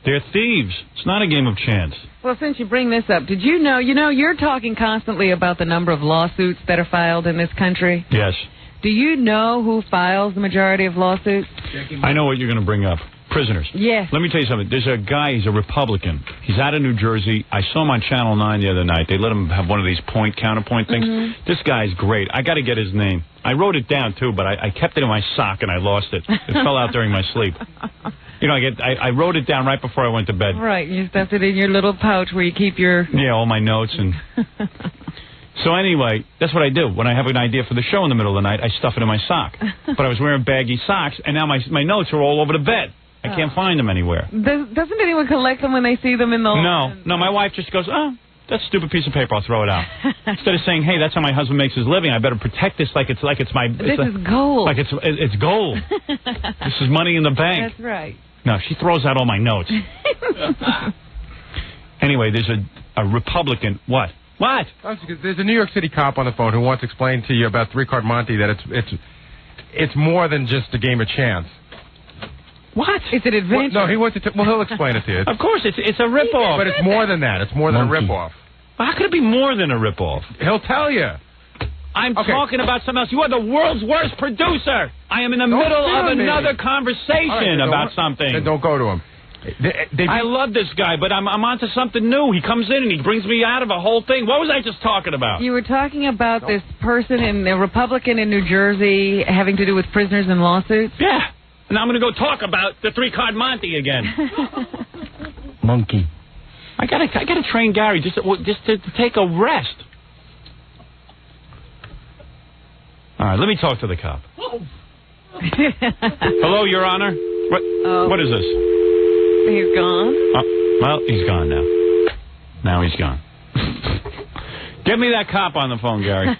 They're thieves. It's not a game of chance. Well, since you bring this up, did you know, you're talking constantly about the number of lawsuits that are filed in this country? Yes. Do you know who files the majority of lawsuits? I know what you're going to bring up. Prisoners. Yes. Let me tell you something. There's a guy, he's a Republican. He's out of New Jersey. I saw him on Channel 9 the other night. They let him have one of these counterpoint things. Mm-hmm. This guy's great. I got to get his name. I wrote it down, too, but I kept it in my sock and I lost it. It fell out during my sleep. You know, I wrote it down right before I went to bed. Right. You stuffed it in your little pouch where you keep your... Yeah, all my notes. And so anyway, that's what I do. When I have an idea for the show in the middle of the night, I stuff it in my sock. But I was wearing baggy socks, and now my notes are all over the bed. I can't find them anywhere. Doesn't anyone collect them when they see them in the... No, my wife just goes, oh, that's a stupid piece of paper, I'll throw it out. Instead of saying, hey, that's how my husband makes his living, I better protect this like it's my... This is gold. Like it's gold. This is money in the bank. That's right. No, she throws out all my notes. Anyway, there's a Republican... What? What? There's a New York City cop on the phone who wants to explain to you about three-card monte that it's more than just a game of chance. What? It's an adventure. Well, no, he wants to... Well, he'll explain it to you. Of course, it's a rip-off. But it's more than that. It's more than a rip-off. Well, how could it be more than a rip-off? He'll tell you. I'm talking about something else. You are the world's worst producer. I am in the middle of another conversation about something. Then don't go to him. I love this guy, but I'm onto something new. He comes in and he brings me out of a whole thing. What was I just talking about? You were talking about this person, a Republican in New Jersey, having to do with prisoners and lawsuits? Yeah. Now I'm going to go talk about the three-card monte again. Monkey. I gotta train Gary just to take a rest. All right, let me talk to the cop. Hello, Your Honor. What is this? He's gone? Well, he's gone now. Now he's gone. Get me that cop on the phone, Gary.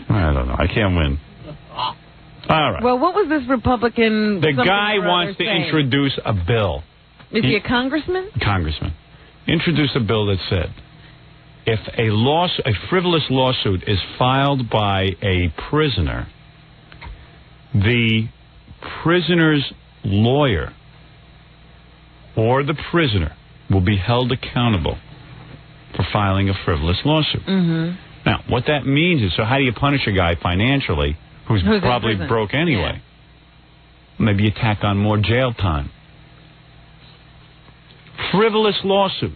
I don't know. I can't win. All right. Well, what was this Republican... The guy wants to introduce a bill. Is he a congressman? Congressman. Introduce a bill that said, if a frivolous lawsuit is filed by a prisoner, the prisoner's lawyer or the prisoner will be held accountable for filing a frivolous lawsuit. Mm-hmm. Now, what that means is, so how do you punish a guy financially who's probably broke anyway? Yeah. Maybe you tack on more jail time. Frivolous lawsuit.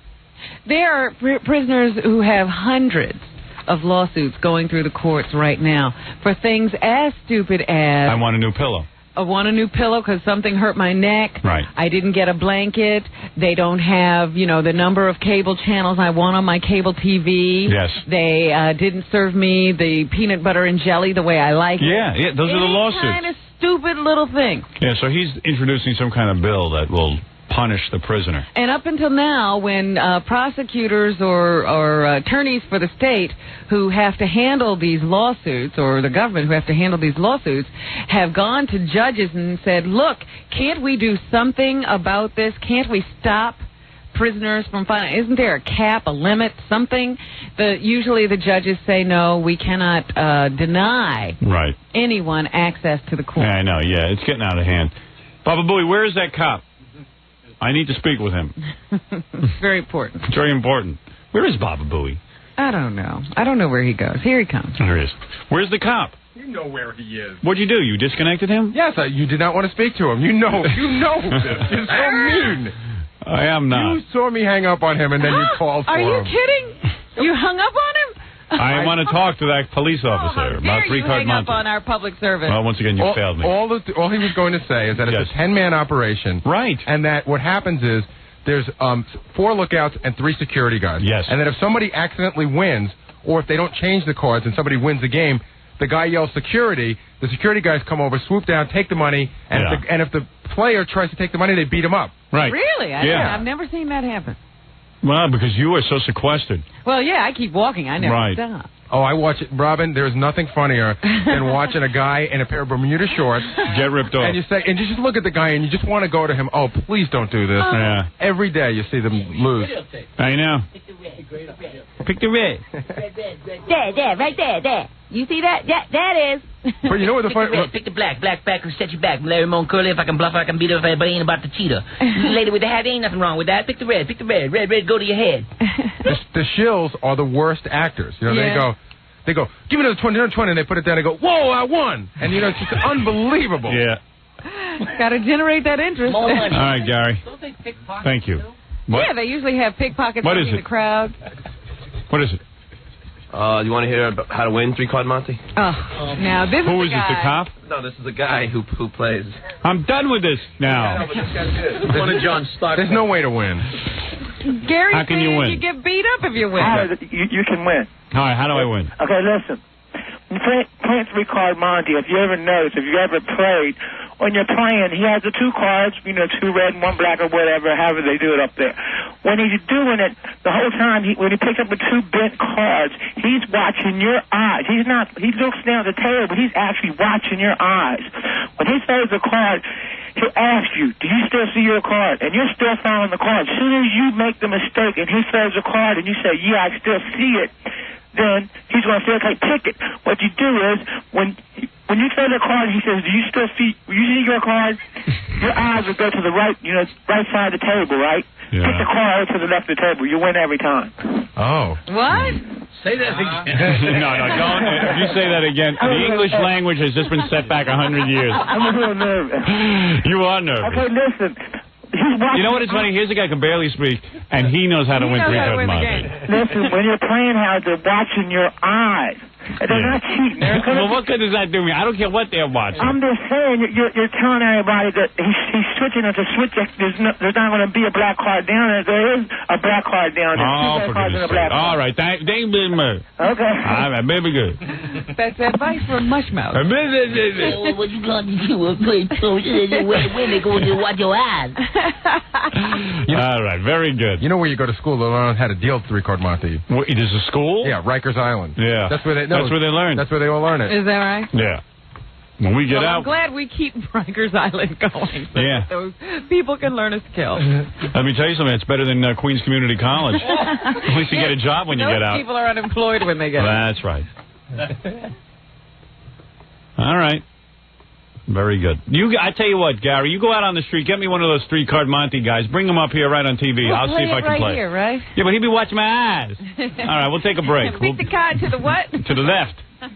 There are prisoners who have hundreds of lawsuits going through the courts right now for things as stupid as... I want a new pillow. I want a new pillow because something hurt my neck. Right. I didn't get a blanket. They don't have, the number of cable channels I want on my cable TV. Yes. They didn't serve me the peanut butter and jelly the way I like it. Yeah, those are the lawsuits. Any kind of stupid little thing. Yeah, so he's introducing some kind of bill that will punish the prisoner. And up until now, when prosecutors or attorneys for the state who have to handle these lawsuits, or the government who have to handle these lawsuits, have gone to judges and said, look, can't we do something about this? Can't we stop prisoners from filing? Isn't there a cap, a limit, something? Usually the judges say, no, we cannot deny anyone access to the court. Yeah, I know, yeah, it's getting out of hand. Baba Booey, where is that cop? I need to speak with him. It's very important. It's very important. Where is Baba Booey? I don't know. I don't know where he goes. Here he comes. There he is. Where's the cop? You know where he is. What'd you do? You disconnected him? Yes, you did not want to speak to him. You know this. You're so mean. I am not. You saw me hang up on him and then you called for him. Are you kidding? You hung up on him? I want to talk to that police officer about three-card monte. Up on our public service. Well, once again, you failed me. All he was going to say is that it's a 10-man operation. Right. And that what happens is there's 4 lookouts and 3 security guards. Yes. And that if somebody accidentally wins, or if they don't change the cards and somebody wins the game, the guy yells security, the security guys come over, swoop down, take the money, and if the player tries to take the money, they beat him up. Right. Really? I've never seen that happen. Well, because you are so sequestered. Well, yeah, I keep walking. I never stop. Oh, I watch it, Robin. There's nothing funnier than watching a guy in a pair of Bermuda shorts get ripped off, and you just look at the guy and you just want to go to him. Oh, please don't do this. Yeah. Every day you see them lose. I know. Pick the red. There, right there. You see that? That is. But you know what the fun? Pick the black back who set you back. Larry Moan Curly, if I can bluff her, I can beat her, but ain't about the cheater. Lady with the hat, ain't nothing wrong with that. Pick the red. Red, go to your head. The shills are the worst actors. You know, they go, give me another 20, and they put it down and go, whoa, I won. And, you know, it's just unbelievable. Yeah. Got to generate that interest. More money. All right, Gary. Thank you. What? Yeah, they usually have pickpockets in the crowd. What is it? You want to hear about how to win 3-card Monte? Oh, now this Who is is it, the cop? No, this is the guy who plays. I'm done with this now. One of John's stock. There's no way to win. Gary, how can you win? You get beat up if you win. You can win. All right, how do I win? Okay, listen. When you're playing 3-card Monte, if you ever noticed, if you ever played, when you're playing, he has the 2 cards, 2 red and 1 black or whatever, however they do it up there. When he's doing it, the whole time, when he picks up the 2 bent cards, he's watching your eyes. He looks down at the table, but he's actually watching your eyes. When he throws a card, he'll ask you, do you still see your card? And you're still following the card. As soon as you make the mistake and he throws a card and you say, yeah, I still see it, then he's going to say, okay, pick it. What you do is, when you throw the card, he says, do you still see your card? Your eyes will go to the right, right side of the table, right? Yeah. Pick the card to the left of the table. You win every time. Oh. What? Say that again. No, don't. If you say that again, the English language has just been set back 100 years. I'm a little nervous. You are nervous. Okay, listen. You know what is funny? Here's a guy who can barely speak, and he knows how to win 3-card Monte. Listen, when you're playing, how they're watching your eyes. They're not cheating. Well, what good does that do me? I don't care what they're watching. I'm just saying, you're telling everybody that he's switching it to switch. There's not going to be a black card down there. There is a black card down there. Oh, for goodness sake. All right. Thank you, Bill. Okay. All right, baby good. That's advice from Mushmouth. What you gonna do? Play so when they go to watch your eyes. All right, very good. You know where you go to school to learn how to deal 3-card Monte? There's a school? Yeah, Rikers Island. Yeah. That's where they learn. That's where they all learn it. Is that right? Yeah. When we get out... I'm glad we keep Rikers Island going so that those people can learn a skill. Let me tell you something. It's better than Queens Community College. At least you get a job when you get out. Those people are unemployed when they get out. That's right. All right. Very good. I tell you what, Gary, you go out on the street, get me one of those 3-card Monte guys, bring them up here right on TV. I'll see if I can play. Here, right? Yeah, but he'd be watching my eyes. All right, we'll take a break. Pick the card to the what? To the left. Is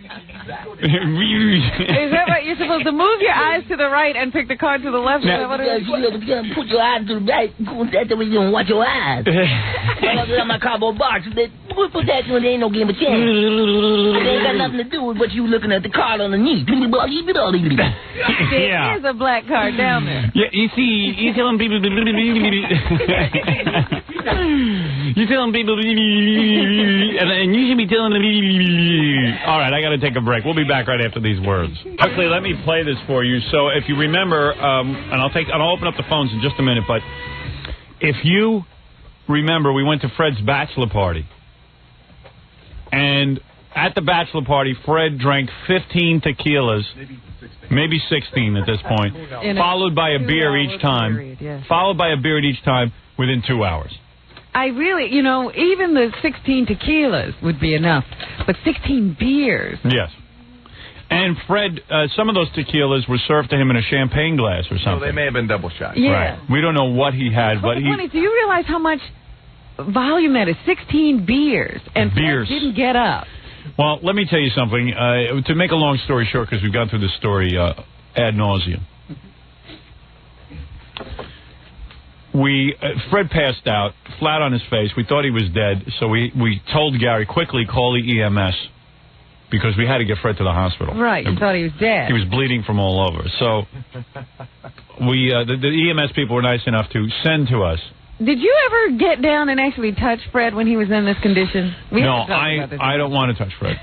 that right? You're supposed to move your eyes to the right and pick the card to the left? Now, what it is? you put your eyes to the right. That's the way you don't watch your eyes. I my cardboard box. Put that when there ain't no game of chance. It ain't got nothing to do with what you looking at the card underneath. There is a black card down there. Yeah, you see, you telling people... you telling people... and you should be telling them... All right, I got to take a break. We'll be back right after these words. Quickly, let me play this for you. So if you remember, and I'll open up the phones in just a minute, but if you remember, we went to Fred's bachelor party. And at the bachelor party, Fred drank 15 tequilas, maybe 16 at this point, followed by a beer each time, followed by a beer each time within 2 hours. I really, even the 16 tequilas would be enough, but 16 beers. Yes. And Fred, some of those tequilas were served to him in a champagne glass or something. So they may have been double shots. Yeah. Right. We don't know what he had, but do you realize how much volume that is? 16 beers, and Fred didn't get up. Well, let me tell you something. To make a long story short, because we've gone through this story ad nauseum. Fred passed out, flat on his face. We thought he was dead, so we told Gary, quickly call the EMS, because we had to get Fred to the hospital. Right, you thought he was dead. He was bleeding from all over. So the EMS people were nice enough to send to us. Did you ever get down and actually touch Fred when he was in this condition? No, I don't want to touch Fred.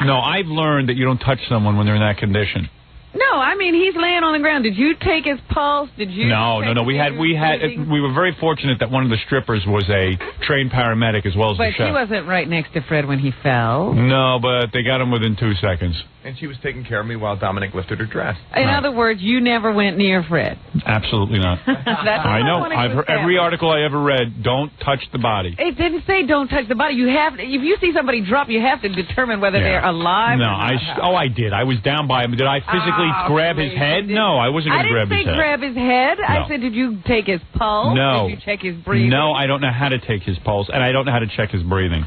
No, I've learned that you don't touch someone when they're in that condition. No, No, I mean, he's laying on the ground. Did you take his pulse? Did you? No. We were very fortunate that one of the strippers was a trained paramedic as well as the But chef. she wasn't right next to Fred when he fell. No, but they got him within 2 seconds. And she was taking care of me while Dominic lifted her dress. In other words, you never went near Fred. Absolutely not. I know. I've heard every article I ever read. Don't touch the body. It didn't say don't touch the body. You have, if you see somebody drop, you have to determine whether they're alive. No, or not. I did. I was down by him. Did I physically grab his head? No, I wasn't going to grab his head. I didn't say grab his head. No. I said, did you take his pulse? No. Did you check his breathing? No, I don't know how to take his pulse, and I don't know how to check his breathing.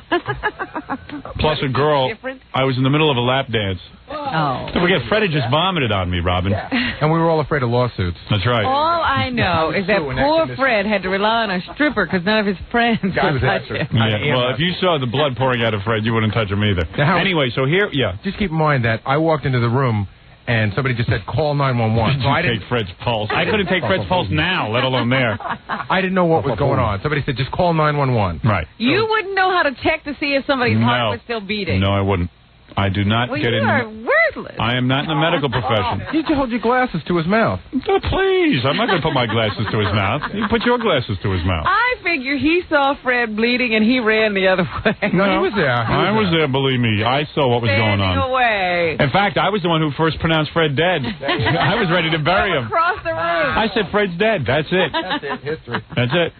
Plus, a girl. I was in the middle of a lap dance. Oh. Don't forget, Fred had just vomited on me, Robin. And we were all afraid of lawsuits. That's right. All I know is that poor Fred had to rely on a stripper because none of his friends would touch him. Yeah, well, if you saw the blood pouring out of Fred, you wouldn't touch him either. Anyway, so here, just keep in mind that I walked into the room and somebody just said, call 911. So I didn't take Fred's pulse. I couldn't take Fred's pulse now, let alone there. I didn't know what was going on. Somebody said, just call 911. Right. You wouldn't know how to check to see if somebody's heart was still beating. No, I wouldn't. I do not get in. You are worthless. I am not in the medical profession. You need to hold your glasses to his mouth. Oh, please. I'm not going to put my glasses to his mouth. You put your glasses to his mouth. I figure he saw Fred bleeding and he ran the other way. No, he was there. I was there, believe me. I saw what was going on. Away. In fact, I was the one who first pronounced Fred dead. I was ready to bury him. Across the room. I said, Fred's dead. That's it. That's it. History. That's it.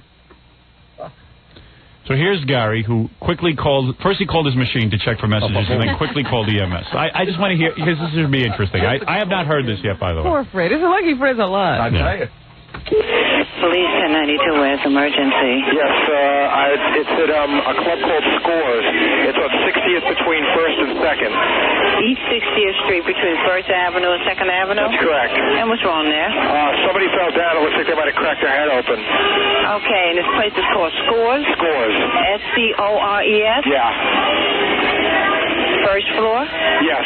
So here's Gary, who quickly called. First, he called his machine to check for messages, and then quickly called EMS. I just want to hear, because this would be interesting. I have not heard this yet, by the way. Poor Fred. It's lucky Fred's alive. I tell you. Police 1092, where's emergency? Yes, it's at a club called Scores. It's on 60th between 1st and 2nd. East 60th Street between 1st Avenue and 2nd Avenue? That's correct. And what's wrong there? Somebody fell down. It looks like they might have cracked their head open. Okay, and this place is called Scores? Scores. S-C-O-R-E-S? Yeah. First floor? Yes.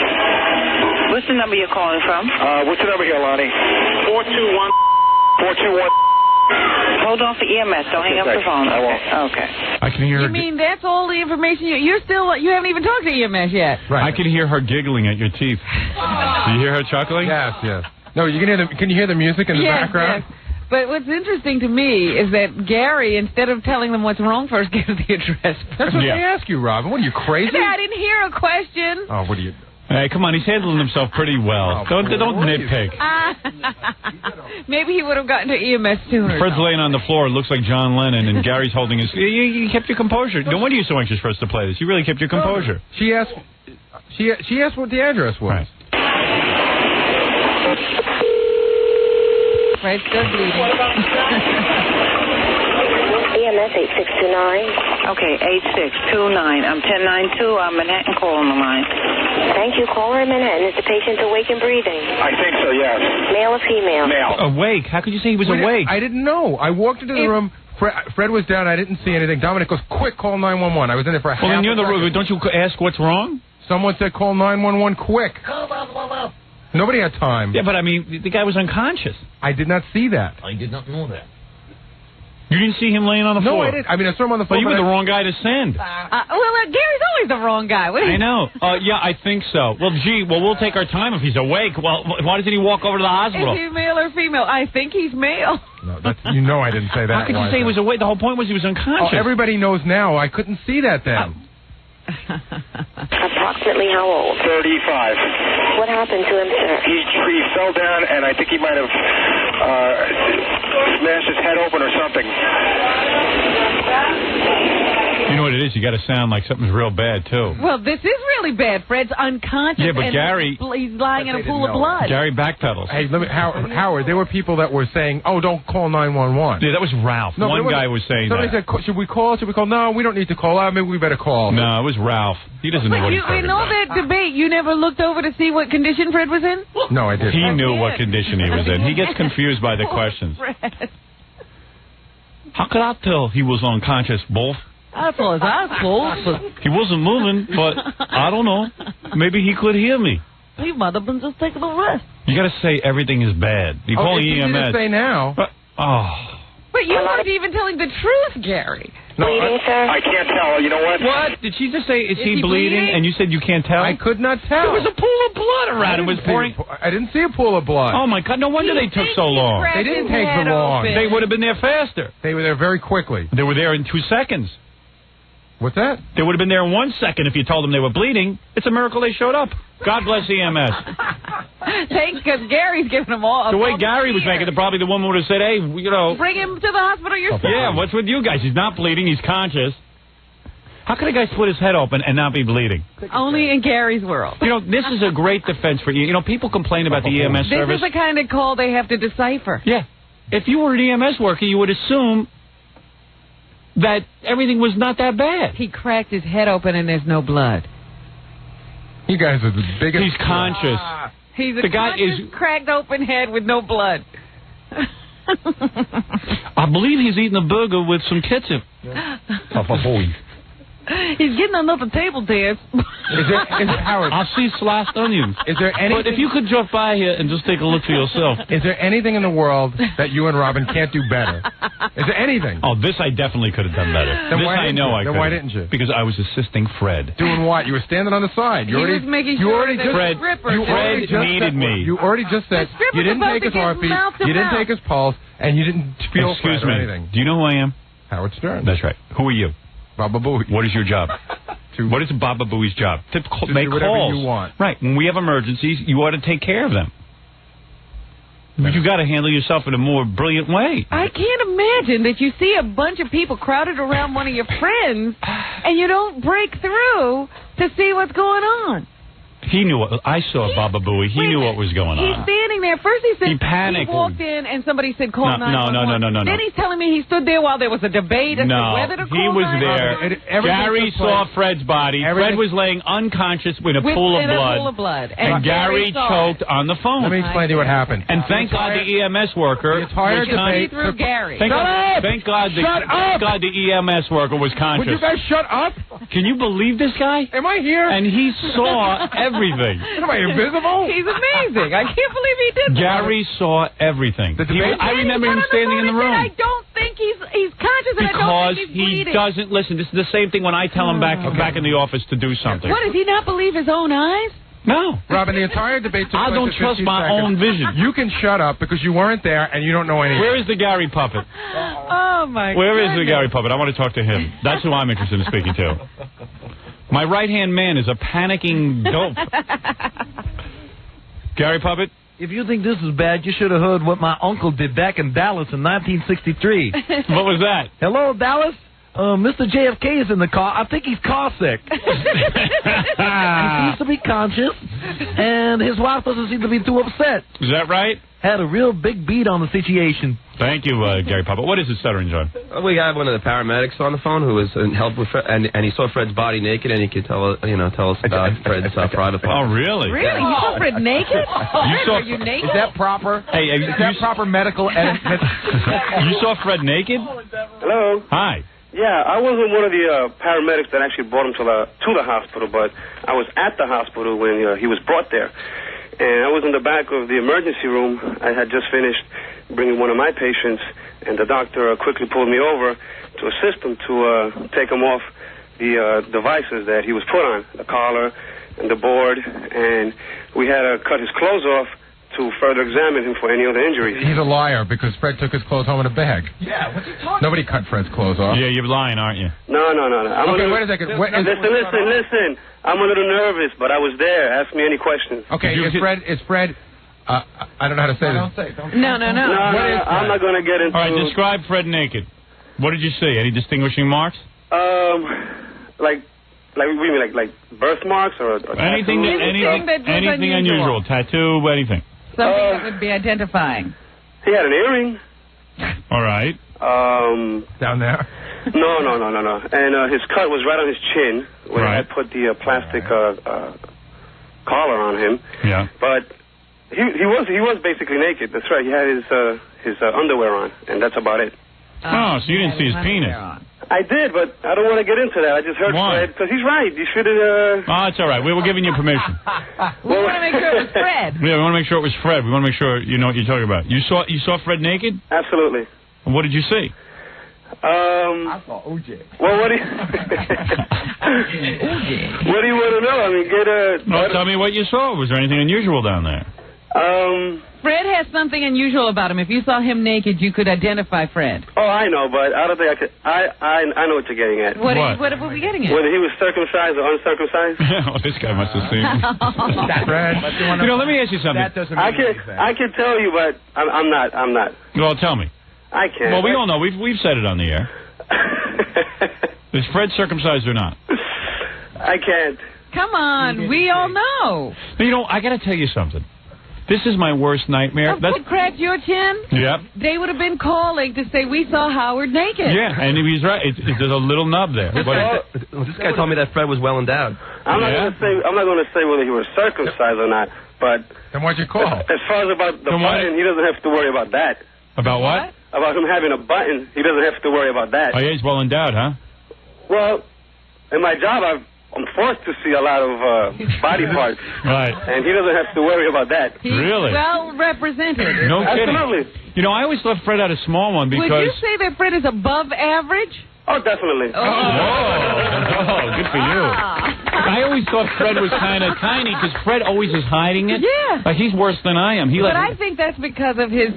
What's the number you're calling from? What's the number here, Lonnie? 421. 421. Hold on for EMS. Don't hang up the phone. I won't. Okay. I can hear her. You mean that's all the information you haven't even talked to EMS yet? Right. I can hear her giggling at your teeth. Do you hear her chuckling? Yes, yes. No, you can hear can you hear the music in the background? Yes. But what's interesting to me is that Gary, instead of telling them what's wrong first, gives the address. That's what they ask you, Robin. What are you, crazy? I didn't hear a question. Oh, what are you... Hey, come on, he's handling himself pretty well. Don't nitpick. Maybe he would have gotten to EMS sooner. Fred's laying on the floor. It looks like John Lennon, and Gary's holding his... You kept your composure. No wonder you're so anxious for us to play this. You really kept your composure. She asked what the address was. Right. Fred's still bleeding. EMS 8629. Okay, 8629. I'm 1092. I'm Manhattan calling the line. Thank you. Caller in Manhattan. Is the patient awake and breathing? I think so, yes. Male or female? Male. Awake? How could you say he was awake? I didn't know. I walked into the room. Fred was down. I didn't see anything. Dominic goes, quick, call 911. I was in there for a half a second. Well, then you're in the room. Don't you ask what's wrong? Someone said call 911 quick. Nobody had time. Yeah, but I mean, the guy was unconscious. I did not see that. I did not know that. You didn't see him laying on the floor? No, I didn't. I mean, I saw him on the floor. Well, you were the wrong guy to send. Gary's always the wrong guy. I know. Yeah, I think so. Well, we'll take our time if he's awake. Well, why doesn't he walk over to the hospital? Is he male or female? I think he's male. No, you know I didn't say that. How could you say he was awake? The whole point was he was unconscious. Oh, everybody knows now. I couldn't see that then. Approximately how old? 35. What happened to him, sir? He fell down, and I think he might have smashed his head open or something. You know what it is? You got to sound like something's real bad, too. Well, this is really bad. Fred's unconscious. Yeah, but and Gary... he's lying in a pool of blood. Gary backpedals. Hey, Howard, there were people that were saying, oh, don't call 911. Yeah, that was Ralph. No, one guy was saying somebody that. Said, should we call? No, we don't need to call. Maybe we better call. No, it was Ralph. He doesn't know what he's talking about. In all that debate, you never looked over to see what condition Fred was in? No, I didn't. He knew what condition he was in. He gets confused by the questions. Fred. How could I tell he was unconscious, both? I thought his eyes closed, but... He wasn't moving, but I don't know. Maybe he could hear me. He might have been just taking a rest. You got to say everything is bad. You call it's EMS. easy to say now. But you weren't even telling the truth, Gary. Bleeding, sir? I can't tell. You know what? What? Did she just say, is he bleeding? And you said you can't tell? I could not tell. There was a pool of blood around him. Was pouring. I didn't see a pool of blood. Oh, my God. No wonder they took so long. They didn't take so long. They would have been there faster. They were there very quickly. They were there in 2 seconds. What's that? They would have been there in 1 second if you told them they were bleeding. It's a miracle they showed up. God bless EMS. Thanks, because Gary's giving them all. The way Gary was making it, probably the woman would have said, hey, you know. Bring him to the hospital yourself. Yeah, what's with you guys? He's not bleeding. He's conscious. How can a guy split his head open and not be bleeding? Only in Gary's world. You know, this is a great defense for you. You know, people complain about the EMS service. This is the kind of call they have to decipher. Yeah. If you were an EMS worker, you would assume that everything was not that bad. He cracked his head open and there's no blood. You guys are the biggest... He's conscious. He's a the guy conscious, cracked open head with no blood. I believe he's eating a burger with some ketchup. He's getting another table dance. Howard, I see sliced onions. Is there anything... But if you could drop by here and just take a look for yourself. Is there anything in the world that you and Robin can't do better? Is there anything? Oh, this I definitely could have done better. Then this why I know I could. Then why didn't you? Because I was assisting Fred. Doing what? You were standing on the side. He was making sure that Fred needed me. You already just said you didn't take his heartbeat, you didn't take his pulse, and you didn't feel Excuse Fred me. or anything. Do you know who I am? Howard Stern. That's right. Who are you? Baba Booey. What is your job? What is Baba Booey's job? To make do whatever calls. you want. Right. When we have emergencies, you ought to take care of them. You got to handle yourself in a more brilliant way. I can't imagine that you see a bunch of people crowded around one of your friends and you don't break through to see what's going on. He knew what I saw. Baba Booey. He knew what was going He's on. standing there. First he said He panicked. he walked in and somebody said call 911. No. Then he's telling me he stood there while there was a debate as to whether to call 911. he was there. Gary saw Fred's body. Fred was laying unconscious with a pool of blood. And Gary choked on the phone. Let me explain to you what happened. And thank God the EMS worker was conscious. Through Gary. Thank God the EMS worker was conscious. Would you guys shut up? Can you believe this guy? Am I here? And he saw everything. Am I invisible? He's amazing. I can't believe he did that. Gary saw everything. I remember him standing in the room. I don't think he's conscious, and I don't think he's bleeding. Because he doesn't listen. This is the same thing when I tell him back in the office to do something. What, does he not believe his own eyes? No. Robin, the entire debate took place I don't trust my own vision. You can shut up because you weren't there and you don't know anything. Where is the Gary puppet? Oh, my God. Where is the Gary puppet? I want to talk to him. That's who I'm interested in speaking to. My right-hand man is a panicking dope. Gary puppet? If you think this is bad, you should have heard what my uncle did back in Dallas in 1963. What was that? Hello, Dallas? Mr. JFK is in the car. I think he's car sick. He seems to be conscious, and his wife doesn't seem to be too upset. Is that right? Had a real big beat on the situation. Thank you, Gary Puppet. What is it, Stuttering John? We got one of the paramedics on the phone who was in help with Fred, and he saw Fred's body naked, and he could tell us about Fred's private part. Oh, really? Really? You saw Fred naked? Are you naked? Is that proper? Hey, is that proper medical etiquette? You saw Fred naked? Hello. Hi. Yeah, I wasn't one of the paramedics that actually brought him to the hospital, but I was at the hospital when he was brought there. And I was in the back of the emergency room. I had just finished bringing one of my patients, and the doctor quickly pulled me over to assist him to take him off the devices that he was put on, the collar and the board, and we had to cut his clothes off to further examine him for any other injuries. He's a liar because Fred took his clothes home in a bag. Yeah, what's he talking Nobody cut Fred's clothes off. Yeah, you're lying, aren't you? No. Okay, wait a second. Listen. I'm a little nervous, but I was there. Ask me any questions. Okay, is Fred... I don't know how to say this. No. I'm not going to get into... All right, describe Fred naked. What did you see? Any distinguishing marks? Like birthmarks or anything unusual. Tattoo, anything. Something that would be identifying. He had an earring. All right. Down there? No. And his cut was right on his chin where I put the plastic collar on him. Yeah. But he was basically naked. That's right. He had his underwear on, and that's about it. Oh, so you didn't see his penis. I did, but I don't want to get into that. I just heard Fred, because he's right. You should have... Oh, it's all right. We were giving you permission. We want to make sure it was Fred. Yeah, we want to make sure it was Fred. We want to make sure you know what you're talking about. You saw Fred naked? Absolutely. And what did you see? I saw OJ. Well, what do you... What do you want to know? I mean, Well, tell me what you saw. Was there anything unusual down there? Fred has something unusual about him. If you saw him naked, you could identify Fred. Oh, I know, but I don't think I could... I know what you're getting at. What were we getting at? Whether he was circumcised or uncircumcised? Oh, this guy must have seen. Fred. You know, let me ask you something. That doesn't mean anything. I can tell you, but I'm not. Well, tell me. I can't. Well, we all know. We've said it on the air. Is Fred circumcised or not? I can't. Come on, we all know. But, you know, I got to tell you something. This is my worst nightmare. That cracked your chin? Yep. They would have been calling to say we saw Howard naked. Yeah, and he's right. There's a little nub there. This guy told me that Fred was well endowed. I'm not going to say whether he was circumcised or not, but... Then what'd you call? As far as about the button, he doesn't have to worry about that. About what? About him having a button, he doesn't have to worry about that. Oh, yeah, he's well endowed, huh? Well, in my job, I'm forced to see a lot of body parts. Right. And he doesn't have to worry about that. He's really? well represented. No kidding. Absolutely. You know, I always thought Fred had a small one because... Would you say that Fred is above average? Oh, definitely. Oh, good for you. I always thought Fred was kind of tiny because Fred always is hiding it. Yeah. Like, he's worse than I am. But I think that's because of his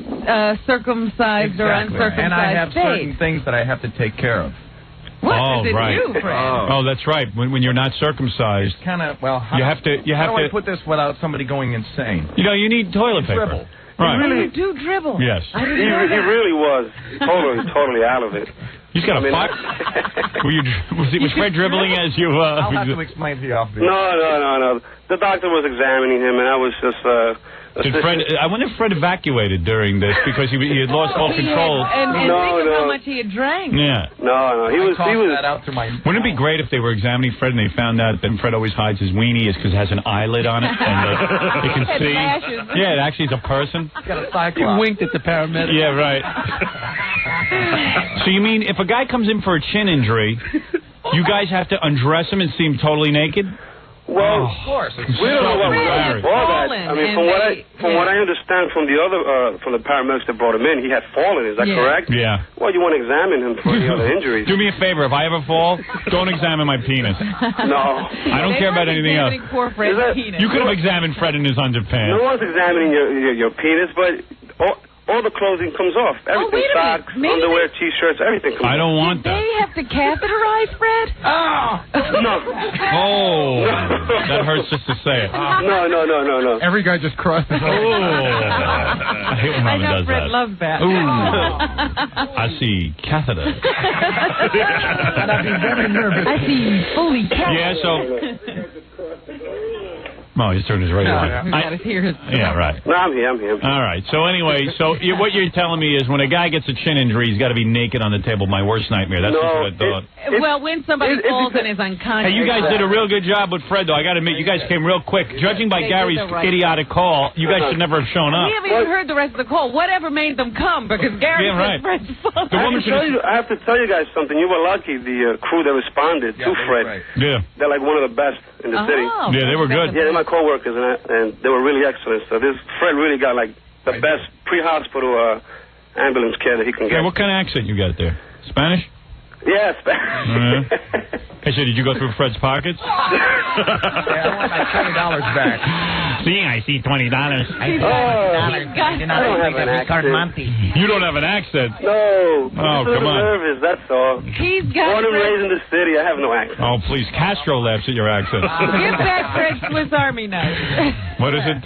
circumcised or uncircumcised And I have state. certain things that I have to take care of. What does it right. do, Fred? Oh, that's right. When you're not circumcised, Kind of, well, how, you have to. how do I put this without somebody going insane? You know, you need toilet paper. Dribble. Right. You do dribble. Yes. He really was totally out of it. He's got a fuck. Was Fred dribbling as you? I'll have to explain to you off the... No. The doctor was examining him, and I was just... Did Fred? I wonder if Fred evacuated during this because he had lost all control. And think of how much he had drank. Yeah. No. He was. that out through my... Wouldn't it be great if they were examining Fred and they found out that Fred always hides his weenie is because it has an eyelid on it and they can see? Yeah, it actually is a person. He's got a cyclops. You winked at the paramedic. Yeah, right. So you mean if a guy comes in for a chin injury, you guys have to undress him and see him totally naked? Well, of course. We don't know what was before that. I mean, from what I understand from the other from the paramedics that brought him in, he had fallen. Is that correct? Yeah. Well, you want to examine him for any other injuries? Do me a favor. If I ever fall, don't examine my penis. No. I don't care about anything else. Poor Fred's penis. You could have examined Fred in his underpants. No one's examining your penis, but all the clothing comes off. Everything, socks, underwear, T-shirts, everything comes off. I don't want that. They have to catheterize Fred? No. Oh. That hurts just to say it. No. Every guy just crossed his Oh. I hate when I Mama know does Fred that. loves that. Ooh. I see catheter. And I'd be very nervous. I see fully catheter. Yeah, so... Oh, he's turned his radio on. Yeah, right. No, I'm here. All right. So anyway, what you're telling me is when a guy gets a chin injury, he's got to be naked on the table. My worst nightmare. That's just what I thought. Well, when somebody falls and is unconscious. Hey, you guys did a real good job with Fred, though. I got to admit, you guys came real quick. Judging by Gary's idiotic call, you guys should never have shown up. We haven't even heard the rest of the call. Whatever made them come, because Gary said Fred's fault. I have to tell you guys something. You were lucky, the crew that responded to Fred. Yeah. They're like one of the best in the city. Yeah, they were good. Yeah, they're my co-workers, and they were really excellent. So this Fred really got like the best pre-hospital ambulance care that he can get. Hey, what kind of accent you got there? Spanish? Yeah, Spanish. Hey, so did you go through Fred's pockets? Yeah, I want my $20 back. See, I see $20. I don't have an accent. Monte. You don't have an accent? No. Oh, come on. Nervous, that's all. He's got Born and raised in the city, I have no accent. Oh, please. Castro laughs at your accent. Give that Fred Swiss Army knife. What is it?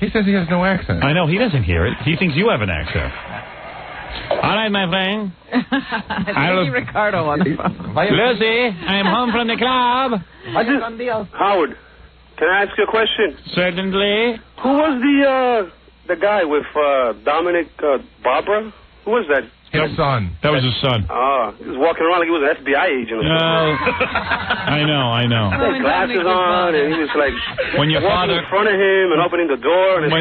He says he has no accent. I know. He doesn't hear it. He thinks you have an accent. All right, my friend. I Ricardo on the phone. Lucy, I am home from the club. Howard, can I ask you a question? Certainly. Who was the guy with Dominic Barbara? Who was that? His son. That was his son. Oh, he was walking around like he was an FBI agent. I know. He had glasses on, and he was like when your walking father in front of him and opening the door. And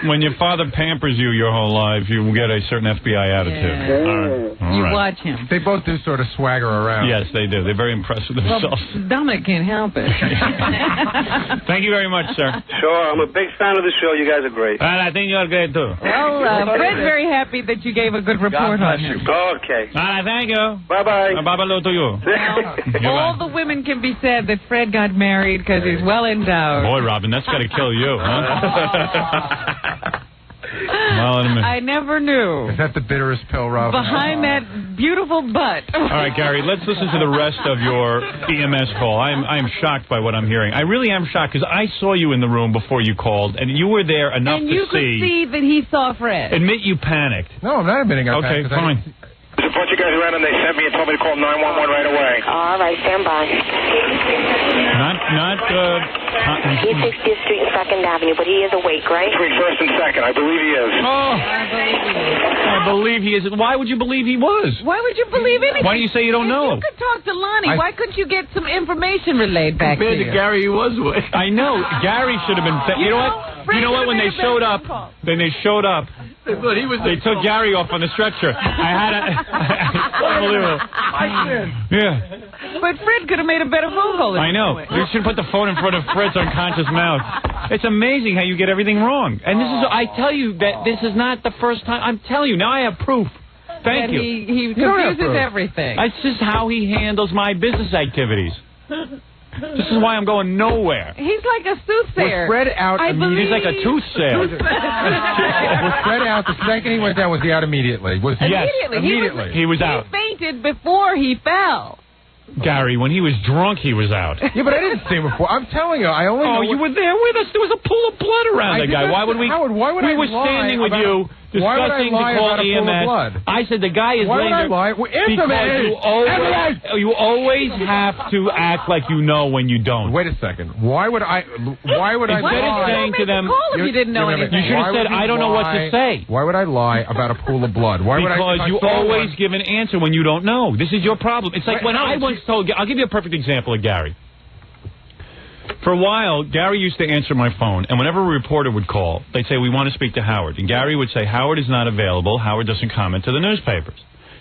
when your father pampers you your whole life, you will get a certain FBI attitude. Yeah. All right. Watch him. They both do sort of swagger around. Yes, they do. They're very impressed with themselves. Dominic can't help it. Thank you very much, sir. Sure, I'm a big fan of the show. You guys are great. Well, I think you're great, too. Well, Fred's very happy that you gave a good report on bless you. Okay. All right, thank you. Bye-bye. Bye-bye to you. All the women can be said that Fred got married because he's well endowed. Boy, Robin, that's got to kill you, huh? Well, I never knew. Is that the bitterest pill, Robin? Behind that beautiful butt. All right, Gary, let's listen to the rest of your EMS call. I'm shocked by what I'm hearing. I really am shocked because I saw you in the room before you called, and you were there enough and to you could see that he saw Fred. Admit you panicked. No, I'm not admitting I Okay, panicked. fine. There's a bunch of guys around and they sent me and told me to call 911 right away. All right, stand by. He's 60th Street and 2nd Avenue, but he is awake, right? Between 1st and 2nd, I believe he is. Oh, I believe he is. Why would you believe he was? Why would you believe anything? Why do you say you don't know? You could talk to Lonnie. Why couldn't you get some information relayed back to you? Gary, he was awake. I know. Gary should have been. You know what? You know what? When they showed up, they took Gary off on the stretcher. I had a unbelievable. Yeah. But Fred could have made a better phone call. I know. You should put the phone in front of Fred's unconscious mouth. It's amazing how you get everything wrong. And this is, I tell you that this is not the first time. I'm telling you, now I have proof. Thank you. He confuses everything. That's just how he handles my business activities. This is why I'm going nowhere. He's like a soothsayer. Was Fred out immediately? He's like a toothsayer. Was Fred out the second he went down? Was he out immediately? Yes, immediately. He was out. He fainted before he fell. Gary, when he was drunk, he was out. Yeah, but I didn't see him before. I'm telling you, I only know. Oh, you were there with us. There was a pool of blood around that guy. Why would we? Howard, why would we I were lie standing with about you discussing lie to call about a pool of EMS. blood? I said the guy is Why would I laying lie? there Because you always have to act like you know when you don't. Wait a second. Why would I? Instead of saying to them, if you didn't know anything. You should have said, "I don't know what to say." Why would I lie about a pool of blood? Because you always give an answer when you don't know. This is your problem. It's like when I once told. I'll give you a perfect example of Gary. For a while, Gary used to answer my phone, and whenever a reporter would call, they'd say, "We want to speak to Howard." And Gary would say, "Howard is not available. Howard doesn't comment to the newspapers."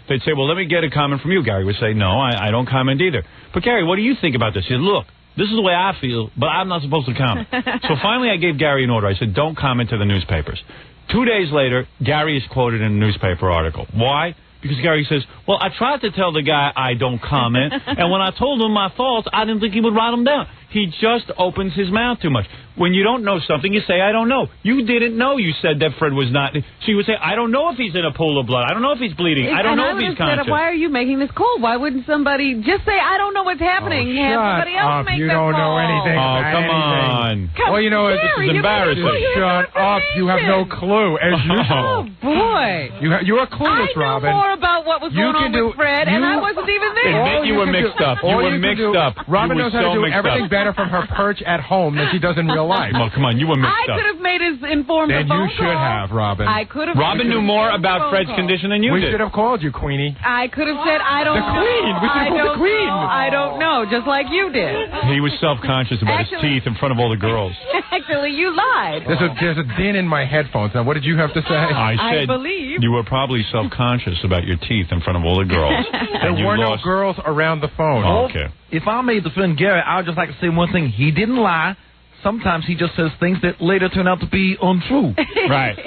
They'd say, "Well, let me get a comment from you." Gary would say, "No, I don't comment either." "But Gary, what do you think about this?" He said, "Look, this is the way I feel, but I'm not supposed to comment." So finally I gave Gary an order. I said, "Don't comment to the newspapers." 2 days later, Gary is quoted in a newspaper article. Why? Because Gary says, "Well, I tried to tell the guy I don't comment, and when I told him my thoughts, I didn't think he would write them down." He just opens his mouth too much. When you don't know something, you say, "I don't know." You didn't know. You said that Fred was not. So you would say, "I don't know if he's in a pool of blood. I don't know if he's bleeding. I don't know if he's conscious." Why are you making this call? Why wouldn't somebody just say, "I don't know what's happening"? Have somebody else make you that don't call. know anything. Oh, come on. Well, you know, Gary, this is embarrassing. Shut up. You have no clue, as usual. Oh, boy. You are clueless, Robin. I know more about what was going on with Fred, and I wasn't even there. Admit you were mixed up. You were mixed up. Robin knows how to do everything up. better from her perch at home than she does in real life. Oh, come on. You were mixed I up. could have made his informed Then phone you should call. have, Robin. I could have. Robin knew more about Fred's condition than you We did. should have called you, Queenie. I could have said, "I don't know." The Queen. We should have called the Queen. I don't know, just like you did. He was self-conscious about his teeth in front of all the girls. Actually, you lied. There's a din in my headphones. Now, what did you have to say? I said believe. you were probably self-conscious about your teeth in front of all the girls. There were no girls around the phone. Oh, okay. If I made the friend Gary, I would just like to say one thing. He didn't lie. Sometimes he just says things that later turn out to be untrue. Right.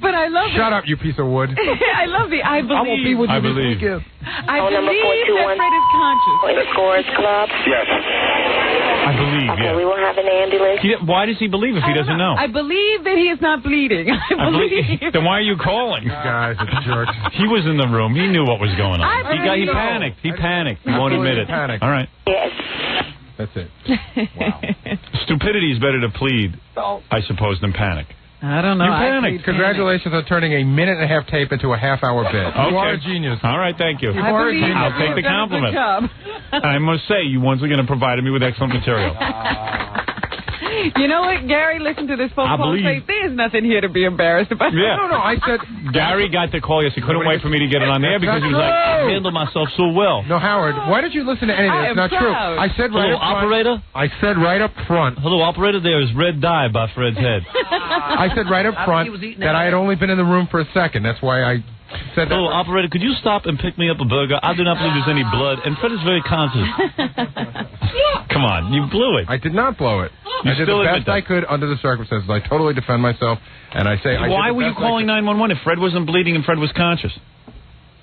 But I love Shut up, you piece of wood. I love the I believe. I won't be with you I this believe. weekend. I believe that Fred is conscious. In the Scores Club. Yes. I believe, Okay, we will have an ambulance. Why does he believe if he doesn't know? I believe that he is not bleeding. I believe. Then why are you calling? You guys are jerks. He was in the room. He knew what was going on. I He believe. panicked. He panicked. He won't admit it. Panicked. All right. Yes. That's it. Wow. Stupidity is better to plead, I suppose, than panic. I don't know. You panicked. Congratulations on turning a minute-and-a-half tape into a half-hour bit. Okay. You are a genius. All right, thank you. You are a genius. I'll take the compliment. I must say, you once again have provided me with excellent material. You know what, Gary? Listen to this phone I call and say, believe. "There's nothing here to be embarrassed about." Yeah. No, I said... Gary got the call. Yes, he couldn't wait for me to get it on there because he was like, I handled myself so well. No, Howard, why did you listen to anything? I It's am not true. proud. I said right Hello, up front. operator? I said right up front. Hello, operator. There is red dye by Fred's head. I said right up front that I had only been in the room for a second. That's why I said that. Oh, operator, could you stop and pick me up a burger? I do not believe there's any blood, and Fred is very conscious. Come on, you blew it. I did not blow it. I did the best I could under the circumstances. I totally defend myself, and I say... Why were you calling 911 if Fred wasn't bleeding and Fred was conscious?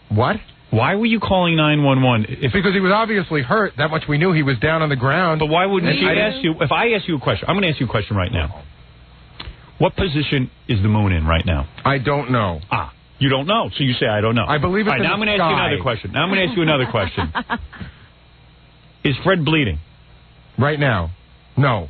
What? Why were you calling 911? Because he was obviously hurt. That much we knew. He was down on the ground. But why wouldn't she ask you... If I ask you a question, I'm going to ask you a question right now. What position is the moon in right now? I don't know. Ah, you don't know, so you say I don't know. I believe it's in the sky. Now I'm going to ask you another question. Is Fred bleeding? Right now? No.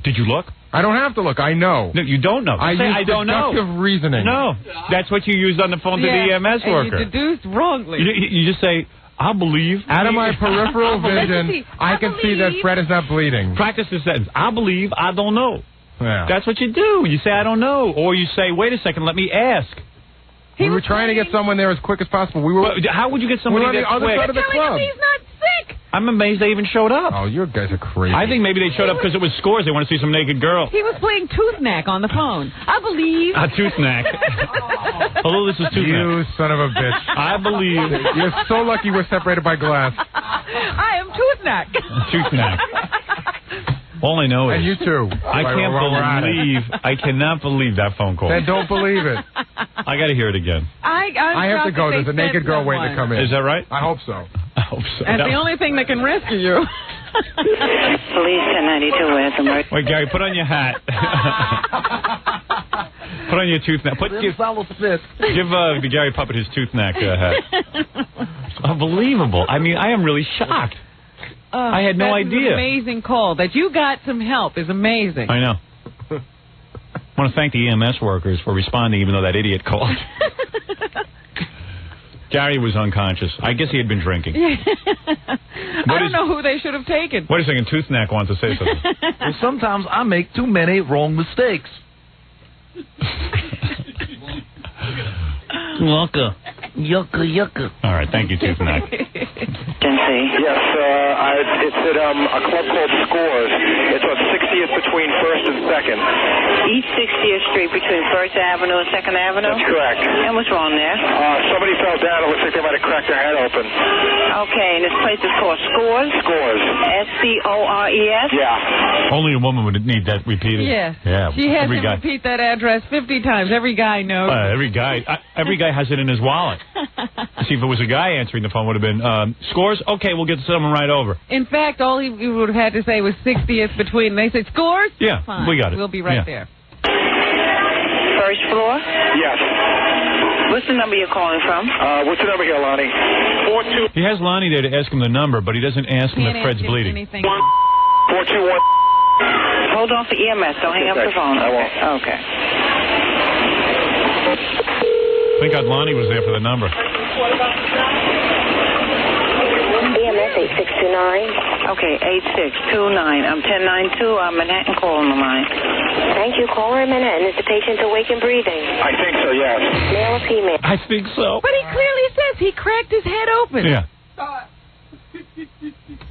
Did you look? I don't have to look. I know. No, you don't know. I don't know. Deductive reasoning. No, that's what you used on the phone to the EMS worker. You deduced wrongly. You just say, I believe. Out of my peripheral vision, I can see that Fred is not bleeding. Practice the sentence. I believe. I don't know. Yeah. That's what you do. You say, I don't know. Or you say, wait a second, let me ask. We were trying to get someone there as quick as possible. How would you get somebody there quick? On the other side of the club. He's not sick. I'm amazed they even showed up. Oh, you guys are crazy. I think maybe they showed up because it was Scores. They want to see some naked girl. He was playing Tooth Knack on the phone. I believe. Tooth Knack. Hello, this is Tooth Knack. You son of a bitch. I believe. You're so lucky we're separated by glass. I am Tooth Knack. Tooth Knack. All I know is... And you too. I cannot believe that phone call. Then don't believe it. I got to hear it again. I have to go. There's a naked girl waiting to come in. Is that right? I hope so. I hope so. That's the only thing that can rescue you. Police 1092 with emergency. Wait, Gary, put on your hat. Put on your tooth knack. Give the Gary Puppet his tooth knack hat. Unbelievable. I mean, I am really shocked. I had no idea. An amazing call. That you got some help is amazing. I know. I want to thank the EMS workers for responding, even though that idiot called. Gary was unconscious. I guess he had been drinking. I don't know who they should have taken. Wait a second. Tooth Knack wants to say something. Well, sometimes I make too many wrong mistakes. Yucca. All right. Thank you, Tooth Knack. Yes, it's at a club called Scores. It's on 60th between 1st and 2nd. East 60th Street between 1st Avenue and 2nd Avenue? That's correct. And what's wrong there? Somebody fell down. It looks like they might have cracked their head open. Okay, and this place is called Scores? Scores. Scores? Yeah. Only a woman would need that repeated. Yes. Yeah. She has to repeat that address 50 times. Every guy knows. Every guy has it in his wallet. See, if it was a guy answering the phone, would have been, Scores? Okay, we'll get someone right over. In fact, all he would have had to say was 60th between. They said, Scores? Yeah, fine. We got it. We'll be right there. First floor? Yes. What's the number you're calling from? What's the number here, Lonnie? 42. He has Lonnie there to ask him the number, but he doesn't ask him if Fred's bleeding. 421. Hold on for EMS. Don't hang up the phone. I won't. Okay. Thank God Lonnie was there for the number. EMS 8629. Okay, 8629. I'm 1092. I'm Manhattan calling the line. Thank you. Caller in Manhattan. Is the patient awake and breathing? I think so, yes. Male or female? I think so. But he clearly says he cracked his head open. Yeah.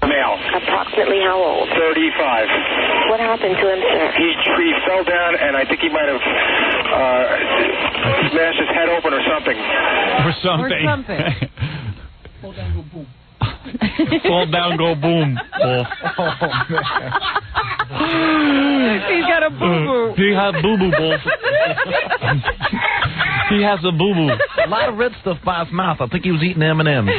Male. Approximately how old? 35. What happened to him, sir? He fell down, and I think he might have smashed his head open or something. Fall down, go boom. Fall down, go boom. He's got a boo-boo. He has boo-boo, boy. He has a boo-boo. A lot of red stuff by his mouth. I think he was eating M&M's.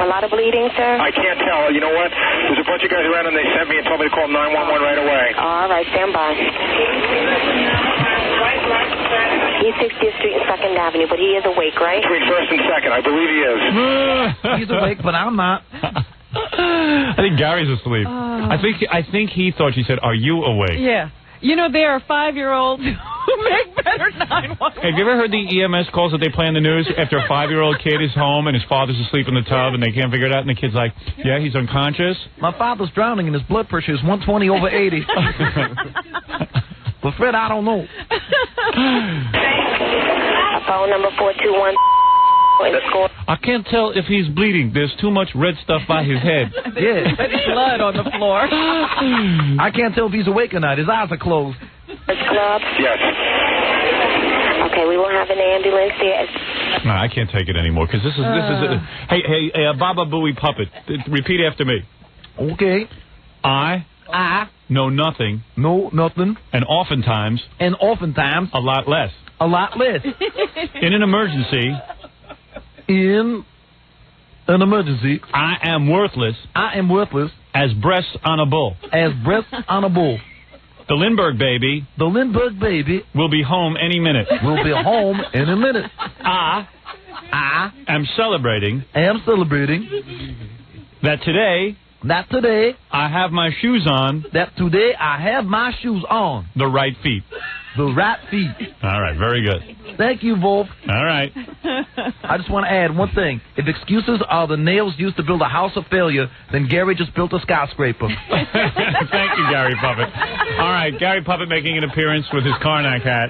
A lot of bleeding, sir? I can't tell. You know what? There's a bunch of guys around, and they sent me and told me to call 911 right away. All right, stand by. East 60th Street and 2nd Avenue, but he is awake, right? Between 1st and 2nd. I believe he is. He's awake, but I'm not. I think Gary's asleep. I think he thought she said, "Are you awake?" Yeah. You know, there are 5-year-olds who make better 911. Have you ever heard the EMS calls that they play on the news after a 5-year-old kid is home and his father's asleep in the tub and they can't figure it out and the kid's like, yeah, he's unconscious? My father's drowning and his blood pressure is 120/80. But Fred, I don't know. Phone number 421. I can't tell if he's bleeding. There's too much red stuff by his head. Yeah. There's blood on the floor. I can't tell if he's awake or not. His eyes are closed. Club? Yes. Okay, we will have an ambulance here. No, I can't take it anymore because this is hey, Baba Booey Puppet. Repeat after me. Okay. I know nothing. Know nothing. And oftentimes. A lot less. In an emergency. I am worthless. As breasts on a bull. The Lindbergh baby. Will be home any minute. I am celebrating. That today. I have my shoes on. The right feet. All right, very good. Thank you, Wolf. All right. I just want to add one thing. If excuses are the nails used to build a house of failure, then Gary just built a skyscraper. Thank you, Gary Puppet. All right, Gary Puppet making an appearance with his Karnak hat.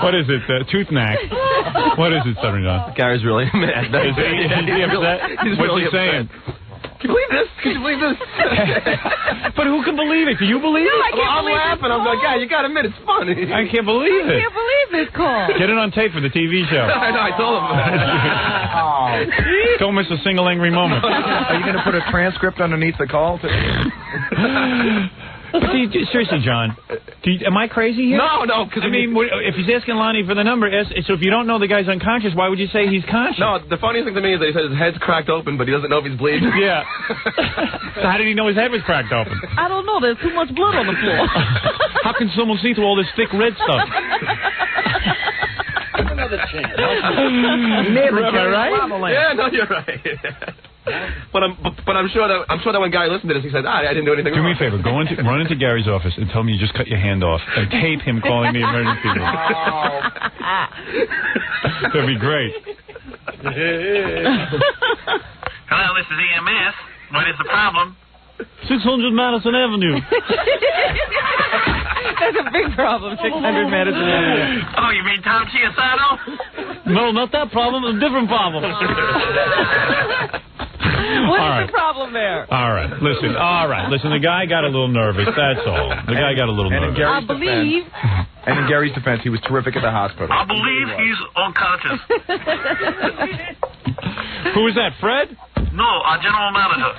What is it? Tooth knack. What is it, Southern John? Gary's really mad. Is he upset? He's What's really he saying? Can you believe this? Can you believe this? But who can believe it? Do you believe it? I'm laughing. I'm like, yeah, you got to admit it's funny. I can't believe it. I can't believe this call. Get it on tape for the TV show. I know, I told him. Don't miss a single angry moment. Are you going to put a transcript underneath the call? But seriously, John, am I crazy here? No, because I mean, if he's asking Lonnie for the number, so if you don't know the guy's unconscious, why would you say he's conscious? No, the funniest thing to me is that he said his head's cracked open, but he doesn't know if he's bleeding. Yeah. So how did he know his head was cracked open? I don't know. There's too much blood on the floor. How can someone see through all this thick red stuff? Another chance. Right? Yeah, no, you're right. But I'm sure that when Gary listened to this, he said, I didn't do anything wrong. Do me a favor, run into Gary's office and tell him you just cut your hand off and tape him calling the emergency room. That'd be great. Hello, this is EMS. What is the problem? 600 Madison Avenue. That's a big problem, 600 Madison Avenue. Oh, you mean Tom Chiasano? No, not that problem. A different problem. What's the problem there? All right, listen. The guy got a little nervous, that's all. The guy got a little nervous. I believe... And in Gary's defense, he was terrific at the hospital. I believe he's unconscious. Who is that, Fred? No, our general manager.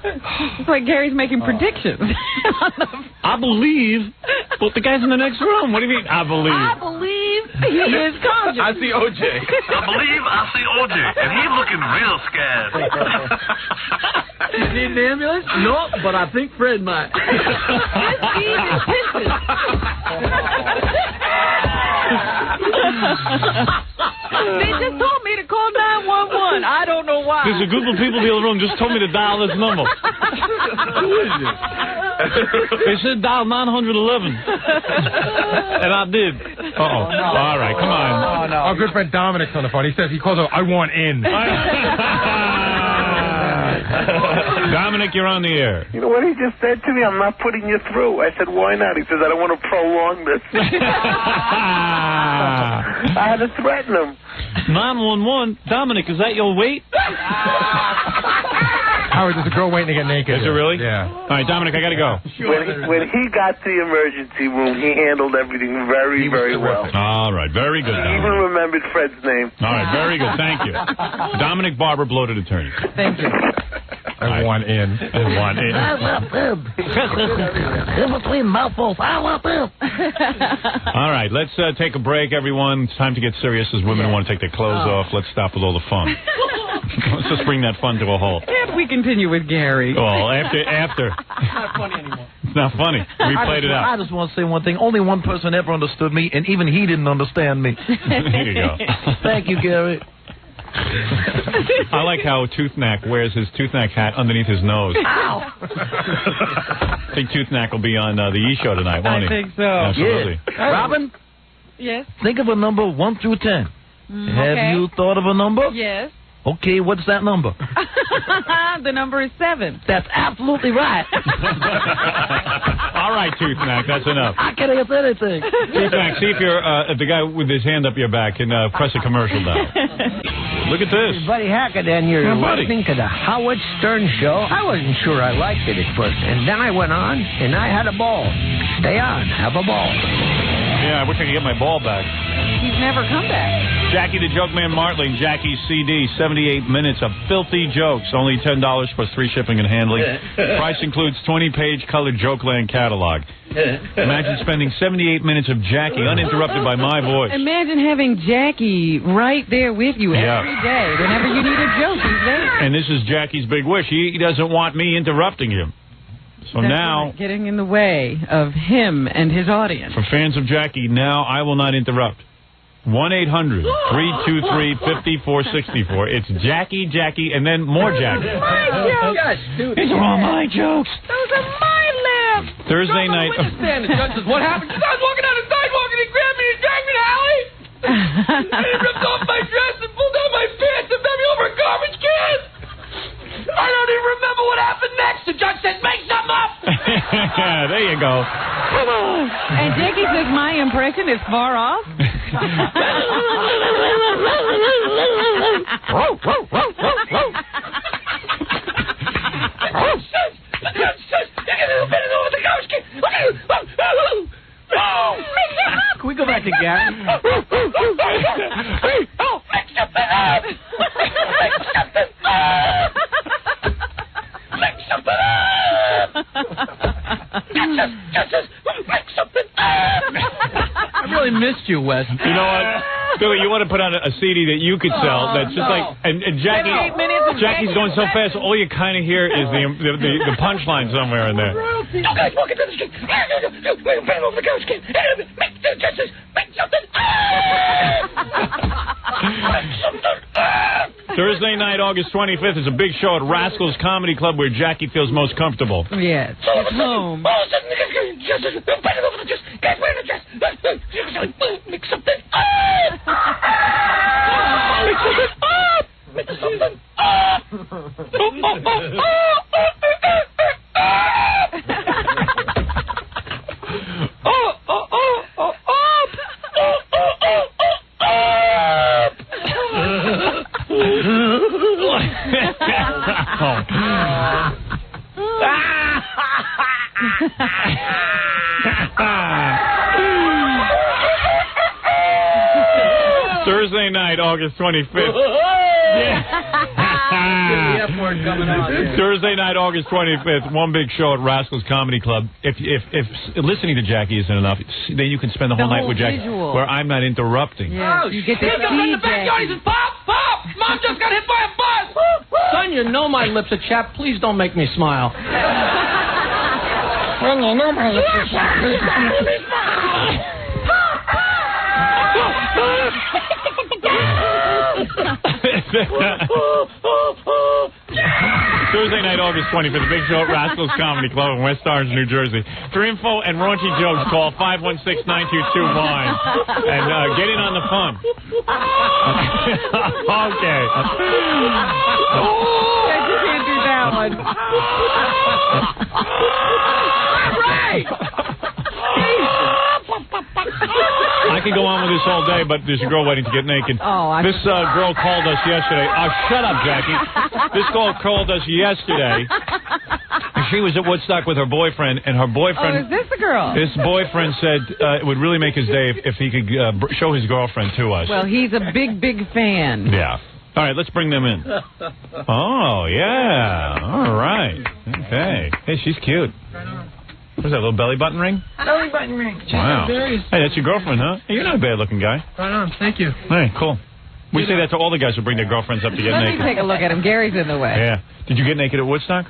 It's like Gary's making predictions. I believe, but the guy's in the next room. What do you mean, I believe? I believe he is conscious. I see OJ. I believe I see OJ, and he's looking real scared. You need an ambulance? No, but I think Fred might. They just told me to call 911. I don't know why. There's a group of people in the other room just told me to dial this number. Who is it? They said dial 911. And I did. Uh-oh. All right, come on. Our good friend Dominic's on the phone. He says, he calls up, I want in. Dominic, you're on the air. You know what he just said to me? I'm not putting you through. I said, why not? He says, I don't want to prolong this. I had to threaten him. 911. Dominic, is that your weight? Howard, there's a girl waiting to get naked. Is it really? Yeah. All right, Dominic, I got to go. When he got to the emergency room, he handled everything very, very well. All right, very good, He Dominic. even remembered Fred's name. All right, very good. Thank you. Dominic Barber, bloated attorney. Thank you. I want in. I want them. In between mouthfuls, I want them. All right, let's take a break, everyone. It's time to get serious as women want to take their clothes off. Let's stop with all the fun. Let's just bring that fun to a halt. If we continue with Gary. Well, after. It's not funny anymore. It's not funny. We played it out. I just want to say one thing. Only one person ever understood me, and even he didn't understand me. There you go. Thank you, Gary. I like how Toothknack wears his Toothknack hat underneath his nose. Ow! I think Toothknack will be on the E! Show tonight, won't he? I think so. Absolutely. Yeah. Robin? Yes? Think of a number 1 through 10. Okay. Have you thought of a number? Yes. Okay, what's that number? The number is 7. That's absolutely right. All right, Tooth Mac, that's enough. I can't answer anything. Tooth Mac, see if you're the guy with his hand up your back can press a commercial down. Look at this. Buddy Hackett, and you're listening to the Howard Stern Show. I wasn't sure I liked it at first, and then I went on, and I had a ball. Stay on, have a ball. Yeah, I wish I could get my ball back. He's never come back. Jackie the Joke Man Martling, Jackie's CD, 78 minutes of filthy jokes, only $10 plus free shipping and handling. Price includes 20-page colored Jokeland catalog. Imagine spending 78 minutes of Jackie uninterrupted by my voice. Imagine having Jackie right there with you every day. Whenever you need a joke, he's there. And this is Jackie's big wish. He doesn't want me interrupting him. So That's now, right, getting in the way of him and his audience. for fans of Jackie, now I will not interrupt. 1-800-323-5464. It's Jackie, and then more Jackie. My jokes. These are all my jokes. Those are my laughs. Thursday night. The judge says, what happened? I was walking down the sidewalk and he grabbed me and dragged me to the alley. And he ripped off my dress and pulled down my pants and bent me over a garbage can. I don't even remember what happened next. The judge said, make something up. There you go. And Jackie says my impression is far off. Can we go back to Gary? Oh, make something up. Make something up. Make something up. Justice, make something up. I really missed you, Wes. You know what? Billy, you want to put on a CD that you could sell that's just like, and Jackie's going so fast, all you kind of hear is the punchline somewhere in there. You guys walking down the street. Make bend over the garbage can. Make the justice. Make something up. Make something up. Thursday night, August 25th, is a big show at Rascals Comedy Club where Jackie feels most comfortable. Yes, it's home. All of a sudden, justice. Bend over the dress. Guys wearing the dress. Make something up. Make something up. Make something up. Thursday night, August 25th. Thursday night, August 25th, one big show at Rascals Comedy Club. If listening to Jackie isn't enough, then you can spend the whole night with Jackie, where I'm not interrupting. Yeah, you get to in the backyard. He says, Pop, Mom just got hit by a bus. Son, you know my lips are chapped. Please don't make me smile. Son, you know my lips are chapped. Please don't make me smile. Thursday night, August 25th, big show at Rascals Comedy Club in West Orange, New Jersey. For info and raunchy jokes, call 516-9229 and get in on the fun. Okay. You can't do that one. All right. I could go on with this all day, but there's a girl waiting to get naked. This girl called us yesterday. Oh, shut up, Jackie. This girl called us yesterday. And she was at Woodstock with her boyfriend, and her boyfriend... Oh, is this the girl? This boyfriend said it would really make his day if he could show his girlfriend to us. Well, he's a big, big fan. Yeah. All right, let's bring them in. Oh, yeah. All right. Okay. Hey, she's cute. What's that, little belly button ring? Belly button ring. Wow. Hey, that's your girlfriend, huh? Hey, you're not a bad-looking guy. Right on. Thank you. Hey, cool. We say that to all the guys who bring their girlfriends up to get Let naked. me take a look at him. Gary's in the way. Yeah. Did you get naked at Woodstock?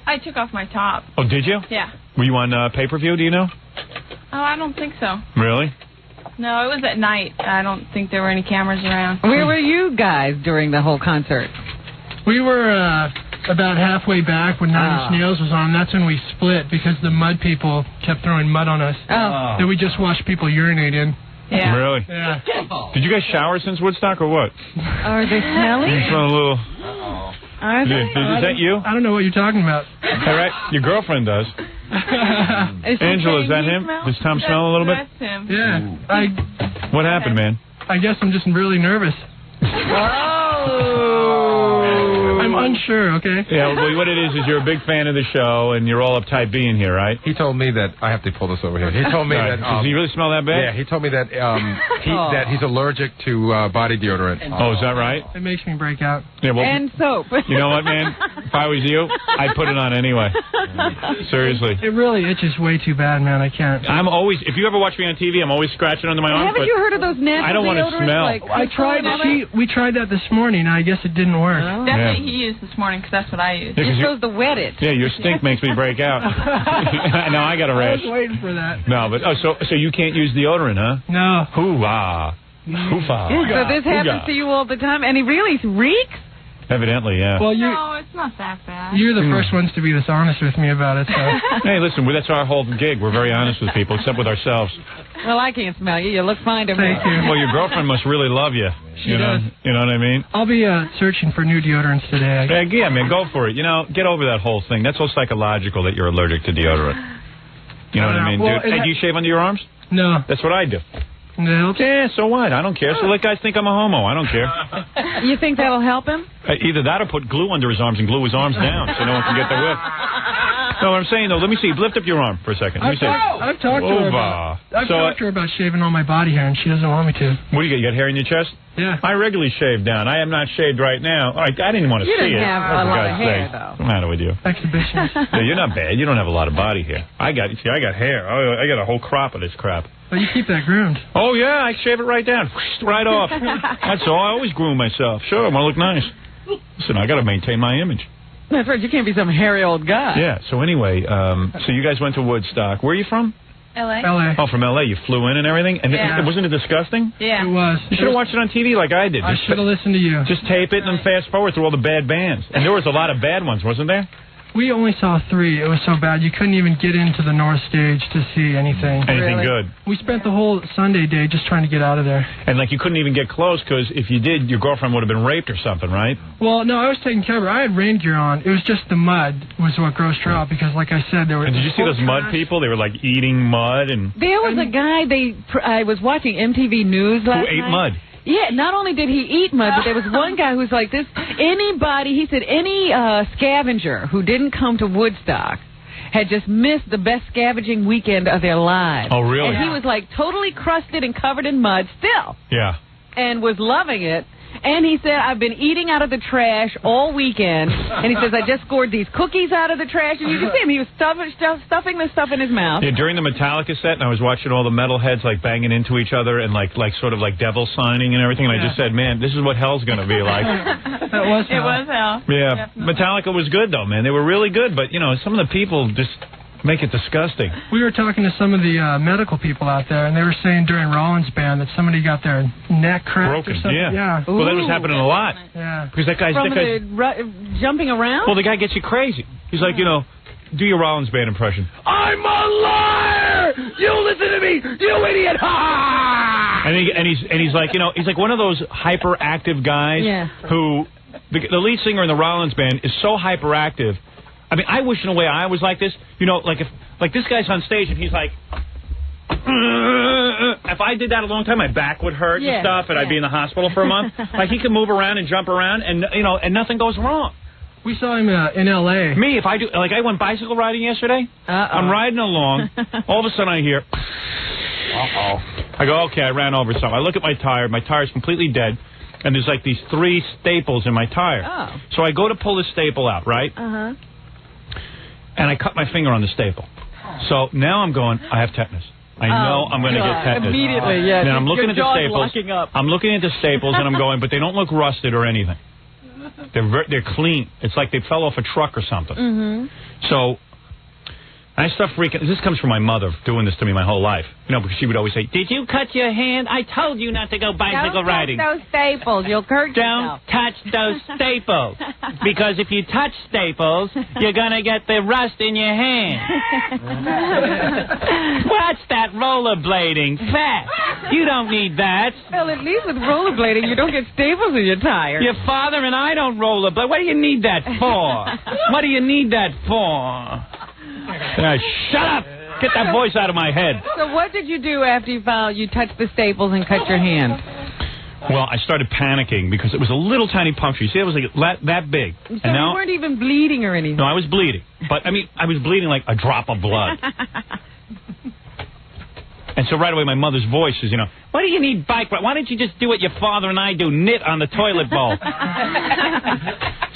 I took off my top. Oh, did you? Yeah. Were you on pay-per-view, do you know? Oh, I don't think so. Really? No, it was at night. I don't think there were any cameras around. Where were you guys during the whole concert? We were about halfway back when Nine Inch Nails was on. That's when we split because the mud people kept throwing mud on us. Oh. That we just watched people urinate in. Yeah. Really? Yeah. Did you guys shower since Woodstock or what? Are they smelly? You smell a little... Are they? Is that you? I don't know what you're talking about. All right. Your girlfriend does. Angela, is that him? Does Tom smell a little bit? That's him. Yeah. What happened, man? I guess I'm just really nervous. I'm unsure, okay? Yeah, well, what it is you're a big fan of the show, and you're all uptight being here, right? He told me that I have to pull this over here. He told me that. Does he really smell that bad? Yeah, he told me that that he's allergic to body deodorant. Oh, is that right? It makes me break out. Yeah, well, And soap. You know what, man? If I was you, I'd put it on anyway. Seriously. It really itches way too bad, man. I can't. I'm always, if you ever watch me on TV, I'm always scratching under my arm. Haven't you heard of those natural I don't want to deodorants, smell. like I tried. We tried that this morning. I guess it didn't work. That's what he used this morning, because that's what I used. You're supposed to wet it. Yeah, your stink makes me break out. Now I got a rash. I was waiting for that. No, but so you can't use deodorant, huh? No. Hoo-ah. Hoo-ah. So this happens to you all the time, and he really reeks? Evidently, yeah. Well, No, it's not that bad. you're the first ones to be this honest with me about it. So. Hey, listen, that's our whole gig. We're very honest with people, except with ourselves. Well, I can't smell you. You look fine to me. Thank you. Well, your girlfriend must really love you. She does. You know what I mean? I'll be searching for new deodorants today. Yeah, man, go for it. Get over that whole thing. That's all psychological that you're allergic to deodorant. You know what I mean, Well, dude? Hey, do you shave under your arms? No. That's what I do. No. Yeah, so what? I don't care. So let guys think I'm a homo. I don't care. You think that'll help him? Either that or put glue under his arms and glue his arms down so no one can get the whip. No, what I'm saying, though, let me see. Lift up your arm for a second. Let me see. I've talked to her about shaving all my body hair, and she doesn't want me to. What do you got? You got hair in your chest? Yeah. I regularly shave down. I am not shaved right now. All right, I didn't want to You see didn't it. have a lot of hair, though. What's the matter with you? Exhibitions. Yeah, you're not bad. You don't have a lot of body hair. I got hair. I got a whole crop of this crap. But you keep that groomed. Oh, yeah, I shave it right down. Right off. That's all. I always groom myself. Sure, I want to look nice. Listen, I got to maintain my image. That's right. You can't be some hairy old guy. Yeah, so anyway, so you guys went to Woodstock. Where are you from? L.A. Oh, from L.A. You flew in and everything? And Yeah. wasn't it disgusting? Yeah. It was. You should have watched it on TV like I did. I should have listened to you. Just tape it and then fast forward through all the bad bands. And there was a lot of bad ones, wasn't there? We only saw 3. It was so bad. You couldn't even get into the North Stage to see anything. Anything good. We spent the whole Sunday day just trying to get out of there. And, you couldn't even get close because if you did, your girlfriend would have been raped or something, right? Well, no, I was taking care of her. I had rain gear on. It was just the mud was what grossed her out because, like I said, there were... And did you see those mud people? They were, eating mud and... There was a guy, I was watching MTV News last night. Who ate mud? Yeah, not only did he eat mud, but there was one guy who's like this. He said any scavenger who didn't come to Woodstock had just missed the best scavenging weekend of their lives. Oh, really? And he was totally crusted and covered in mud still. Yeah. And was loving it. And he said, I've been eating out of the trash all weekend. And he says, I just scored these cookies out of the trash. And you can see him. He was stuffing the stuff in his mouth. Yeah, during the Metallica set, and I was watching all the metalheads, banging into each other and, sort of devil signing and everything. And I just said, man, this is what hell's going to be like. It was hell. Yeah. Definitely. Metallica was good, though, man. They were really good. But, some of the people just... make it disgusting. We were talking to some of the medical people out there, and they were saying during Rollins' band that somebody got their neck cracked broken. or something. Yeah. Well, that was happening a lot. Yeah. Because that guy's jumping around? Well, the guy gets you crazy. He's like, do your Rollins band impression. I'm a liar! You listen to me, you idiot! Ha! And he's like, he's like one of those hyperactive guys who the lead singer in the Rollins band is so hyperactive. I mean, I wish in a way I was like this. If this guy's on stage and he's like, if I did that a long time, my back would hurt and stuff, and I'd be in the hospital for a month. He can move around and jump around, and and nothing goes wrong. We saw him in L.A. Me, if I do, I went bicycle riding yesterday. I'm riding along. All of a sudden, I hear, I go, okay, I ran over something. I look at my tire. My tire's completely dead. And there's these 3 staples in my tire. Oh. So I go to pull the staple out, right? Uh-huh. And I cut my finger on the staple. So now I'm going, I have tetanus. I know I'm going to get tetanus. Immediately, yeah. Now I'm looking at the staples. Locking up. I'm looking at the staples and I'm going, but they don't look rusted or anything. They're clean. It's like they fell off a truck or something. Mm-hmm. So I start freaking. This comes from my mother doing this to me my whole life. Because she would always say, "Did you cut your hand? I told you not to go bicycle riding. Don't touch those staples. You'll hurt yourself. Don't touch those staples. Because if you touch staples, you're going to get the rust in your hand. What's that rollerblading? Fat. You don't need that. Well, at least with rollerblading, you don't get staples in your tire. Your father and I don't rollerblade. What do you need that for? What do you need that for? Shut up! Get that voice out of my head. So what did you do after you touched the staples and cut your hand? Well, I started panicking because it was a little tiny puncture. You see, it was like that big. So and now, you weren't even bleeding or anything? No, I was bleeding. But, I mean, I was bleeding like a drop of blood. And so right away my mother's voice is, what do you need bike? Why don't you just do what your father and I do, knit on the toilet bowl?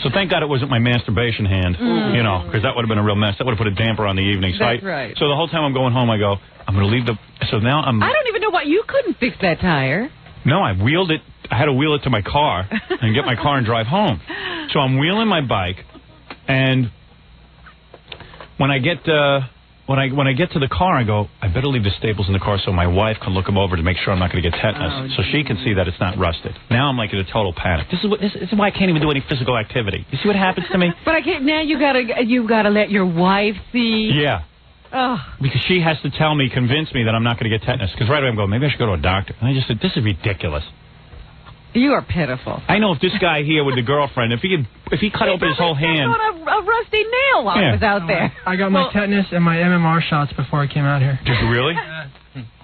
So thank God it wasn't my masturbation hand, because that would have been a real mess. That would have put a damper on the evening. So That's right. So the whole time I'm going home, I go, I'm going to leave so now I'm... I don't even know why you couldn't fix that tire. No, I wheeled it. I had to wheel it to my car and get my car and drive home. So I'm wheeling my bike, and when I get when I get to the car, I go, I better leave the staples in the car so my wife can look them over to make sure I'm not going to get tetanus, so she can see that it's not rusted. Now I'm like in a total panic. This is why I can't even do any physical activity. You see what happens to me? But I can't. Now you gotta let your wife see. Yeah. Oh. Because she has to convince me that I'm not going to get tetanus. Because right away I'm going, maybe I should go to a doctor. And I just said, this is ridiculous. You are pitiful. I know if this guy here with the girlfriend, if he cut open his whole hand. A rusty nail while I was out there. I got my tetanus and my MMR shots before I came out here. Did you really?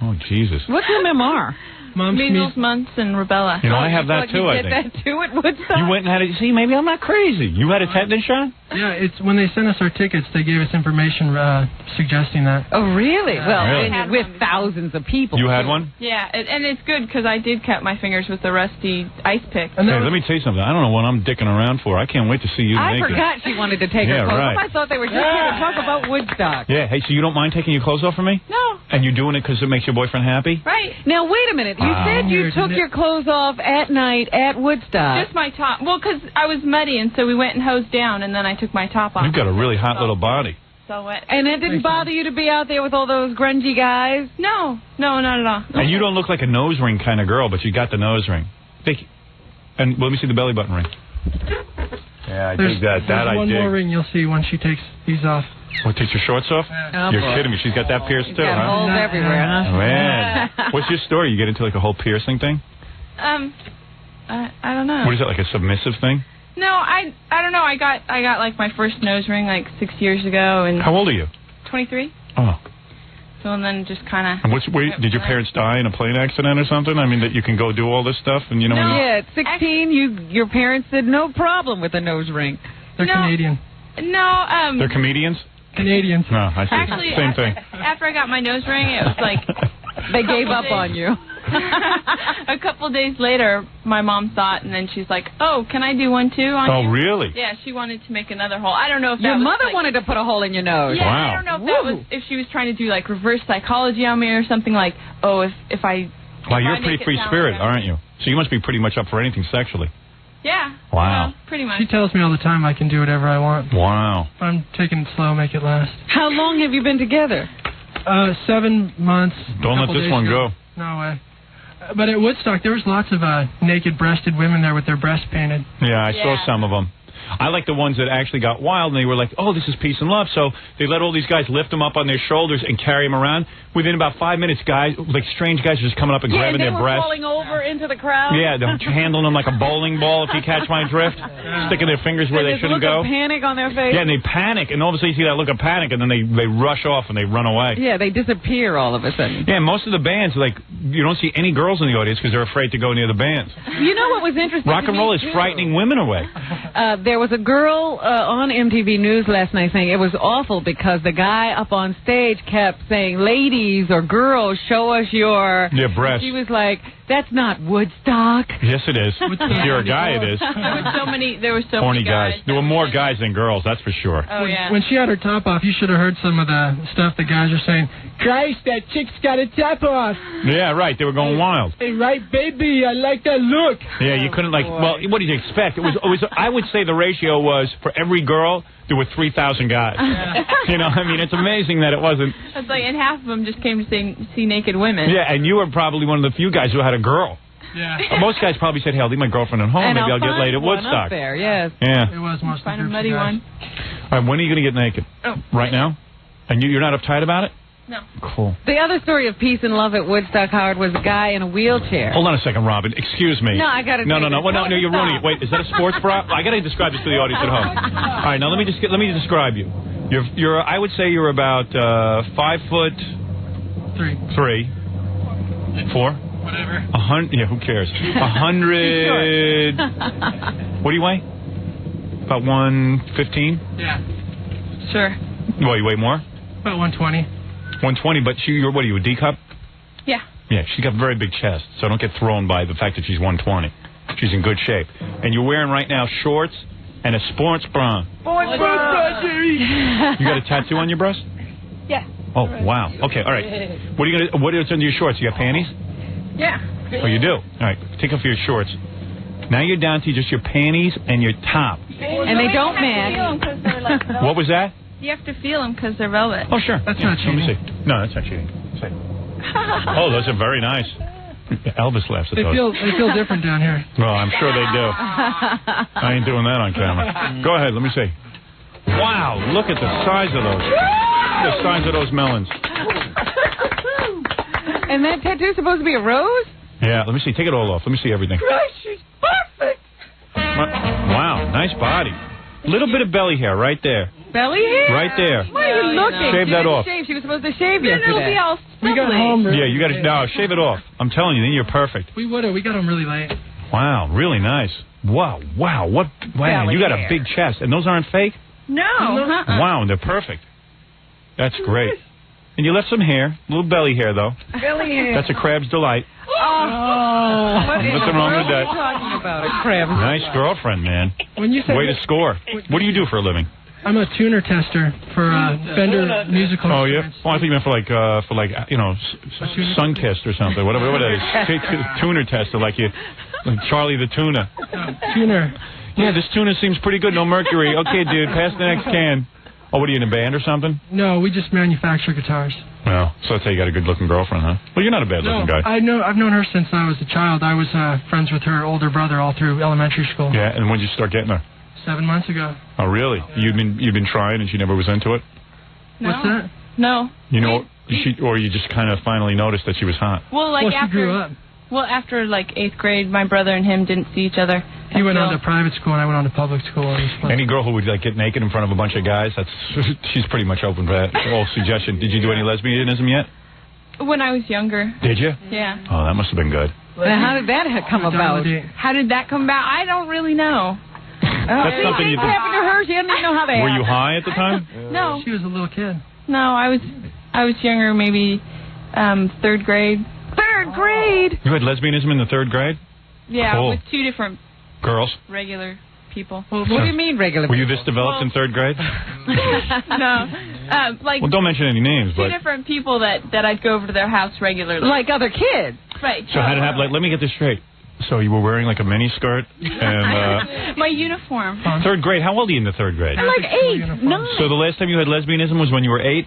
Oh, Jesus. What's MMR? Measles, mumps, and rubella. I have that too, I think. You get that too at Woodstock? You went and had it. See, maybe I'm not crazy. You had a tetanus shot? Yeah, it's when they sent us our tickets, they gave us information suggesting that. Oh, really? Well, really? And with thousands of people. You had one? Yeah, and it's good because I did cut my fingers with the rusty ice pick. Hey, let me tell you something. I don't know what I'm dicking around for. I can't wait to see you naked. I forgot she wanted to take her clothes off. I thought they were just here to talk about Woodstock. Yeah, hey, so you don't mind taking your clothes off for me? No. And you're doing it because it makes your boyfriend happy? Right. Now, wait a minute. You said you took your clothes off at night at Woodstock. Just my top. Well, because I was muddy, and so we went and hosed down, and then I took my top off. You've got a really hot little body. So wet. And it didn't bother you to be out there with all those grungy guys? No, not at all. And you don't look like a nose ring kind of girl, but you got the nose ring. And let me see the belly button ring. Yeah, I dig that. That I dig. There's one more ring you'll see when she takes these off. What, takes your shorts off? Yeah. You're kidding me. She's got that pierced too, huh? Holes everywhere, huh? Man. What's your story? You get into like a whole piercing thing? I don't know. What is it, like a submissive thing? No, I don't know. I got like my first nose ring like 6 years ago. And how old are you? 23. Oh. So and then just kind of. And did your parents die in a plane accident or something? I mean, that you can go do all this stuff and No. Yeah, at 16, your parents said no problem with a nose ring. They're Canadian. No. They're comedians? Canadians. No, I see. Actually, same thing. After I got my nose ring, it was like they gave up on you. A couple days later, my mom saw it, and then she's like, "Oh, can I do one too?" On you? Really? Yeah, she wanted to make another hole. I don't know if your that was mother wanted to put a hole in your nose. Yeah, wow. I don't know if that was if she was trying to do like reverse psychology on me or something like, oh, if I. Wow, you're a pretty free spirit, aren't you? So you must be pretty much up for anything sexually. Yeah. Wow. Pretty much. She tells me all the time I can do whatever I want. Wow. I'm taking it slow, make it last. How long have you been together? 7 months. Don't let this one go. No way. But at Woodstock, there was lots of naked-breasted women there with their breasts painted. Yeah, I saw some of them. I like the ones that actually got wild, and they were like, oh, this is peace and love. So they let all these guys lift them up on their shoulders and carry them around. Within about 5 minutes, guys, like strange guys, are just coming up and grabbing their breasts. falling over into the crowd. Yeah, they're handling them like a bowling ball, if you catch my drift. Sticking their fingers where they shouldn't go. Look of panic on their face. Yeah, and they panic, and all of a sudden you see that look of panic, and then they rush off and they run away. Yeah, they disappear all of a sudden. Yeah, most of the bands, like, you don't see any girls in the audience because they're afraid to go near the bands. You know what was interesting? Rock and roll is frightening women away. There was a girl on MTV News last night saying it was awful because the guy up on stage kept saying, ladies or girls, show us your breasts. She was like, that's not Woodstock. Yes, it is. If you're a guy, it is. There were so horny many guys. There were more guys than girls, that's for sure. Oh, yeah. When she had her top off, you should have heard some of the stuff the guys are saying. Christ, that chick's got a top off. Yeah, right. They were going wild. Hey, right, baby, I like that look. Yeah, you couldn't well, what did you expect? It was. I would say the ratio was for every girl, there were 3,000 guys. You know, I mean, it's amazing that it wasn't. It's like, and half of them just came to see naked women. Yeah, and you were probably one of the few guys who had a girl. Yeah. Most guys probably said, hey, I'll leave my girlfriend at home. And maybe I'll get laid at Woodstock. Up there, yes. Yeah. It was most Find of a the muddy guys. one. All right, when are you going to get naked? Oh. Right now? And you're not uptight about it? No. Cool. The other story of peace and love at Woodstock, Howard, was a guy in a wheelchair. Hold on a second, Robin. Excuse me. No, I got to. No, you're ruining it. Wait, is that a sports bra? I got to describe this to the audience at home. All right, now let me describe you. You're. I would say you're about 5'3". 4. Whatever. 100. Yeah, who cares? 100. What do you weigh? About 115. Yeah. Sure. Well, you weigh more? About 120. 120, but you're, what are you, a D cup? Yeah. Yeah, she's got a very big chest, so don't get thrown by the fact that she's 120. She's in good shape. And you're wearing right now shorts and a sports bra. You got a tattoo on your breast? Yeah. Oh, wow. Okay, all right. What is under your shorts? You got panties? Yeah. Oh, you do? All right, take off your shorts. Now you're down to just your panties and your top. And they don't match. What was that? You have to feel them because they're velvet. Oh, sure. That's not cheating. Let me see. No, that's not cheating. Oh, those are very nice. Elvis laughs at They those. feel different down here. Well, I'm sure they do. I ain't doing that on camera. Go ahead, let me see. Wow, look at the size of those. The size of those melons. And that tattoo's supposed to be a rose? Yeah, let me see. Take it all off. Let me see everything. Christ, she's perfect. Wow, nice body. Little bit of belly hair right there. Belly hair? Right there. Why are you looking? Shave that off. She was supposed to shave yesterday. It'll be all We got home really Yeah, you got to shave it off. I'm telling you, then you're perfect. We would have. We got home really late. Wow, really nice. Wow, what? Wow, Belly you got hair. a big chest, and those aren't fake. No. Uh-uh. Wow, they're perfect. That's great. And you left some hair, a little belly hair though. Belly hair. That's a crab's delight. Oh. What in Nothing the wrong world with are that. you talking about? A crab. Nice girlfriend, man. When you said Way to score. What do you do for a living? I'm a tuner tester for Fender musical. Oh yeah. instruments. Well, I think you meant for like you know, Sunkist or something. Whatever it is. Tuner tester, like Charlie the Tuna. Tuner. Yeah, this tuna seems pretty good. No mercury. Okay, dude, pass the next can. Oh, what are you in a band or something? No, we just manufacture guitars. Well, so that's how you got a good-looking girlfriend, huh? Well, you're not a bad-looking guy. I've known her since I was a child. I was friends with her older brother all through elementary school. Yeah, and when did you start getting her? 7 months ago. Oh, really? You've been trying, and she never was into it. No. What's that? No. You know, or you just kind of finally noticed that she was hot. Well, like she after grew up. Well, after like 8th grade, my brother and him didn't see each other. He went on to private school, and I went on to public school. Any girl who would like get naked in front of a bunch of guys, she's pretty much open for that. All suggestion. Did you do any lesbianism yet? When I was younger. Did you? Yeah. Oh, that must have been good. Now, how did that come about? How did that come about? I don't really know. That's something you What happened to her? She didn't even know how they Were you happened. high at the time? No. She was a little kid. No, I was younger, maybe 3rd grade. 3rd grade? You had lesbianism in the 3rd grade? Yeah, Cool. with 2 different Girls? regular people. Well, what do you mean regular? Were you this developed in 3rd grade? No. Like Well, don't mention any names, 2 but... different people that I'd go over to their house regularly. Like other kids? Right. So how did it happen? Like, let me get this straight. So you were wearing like a mini skirt and My uniform. 3rd grade. How old are you in the 3rd grade? I'm like 8, 9. So the last time you had lesbianism was when you were 8?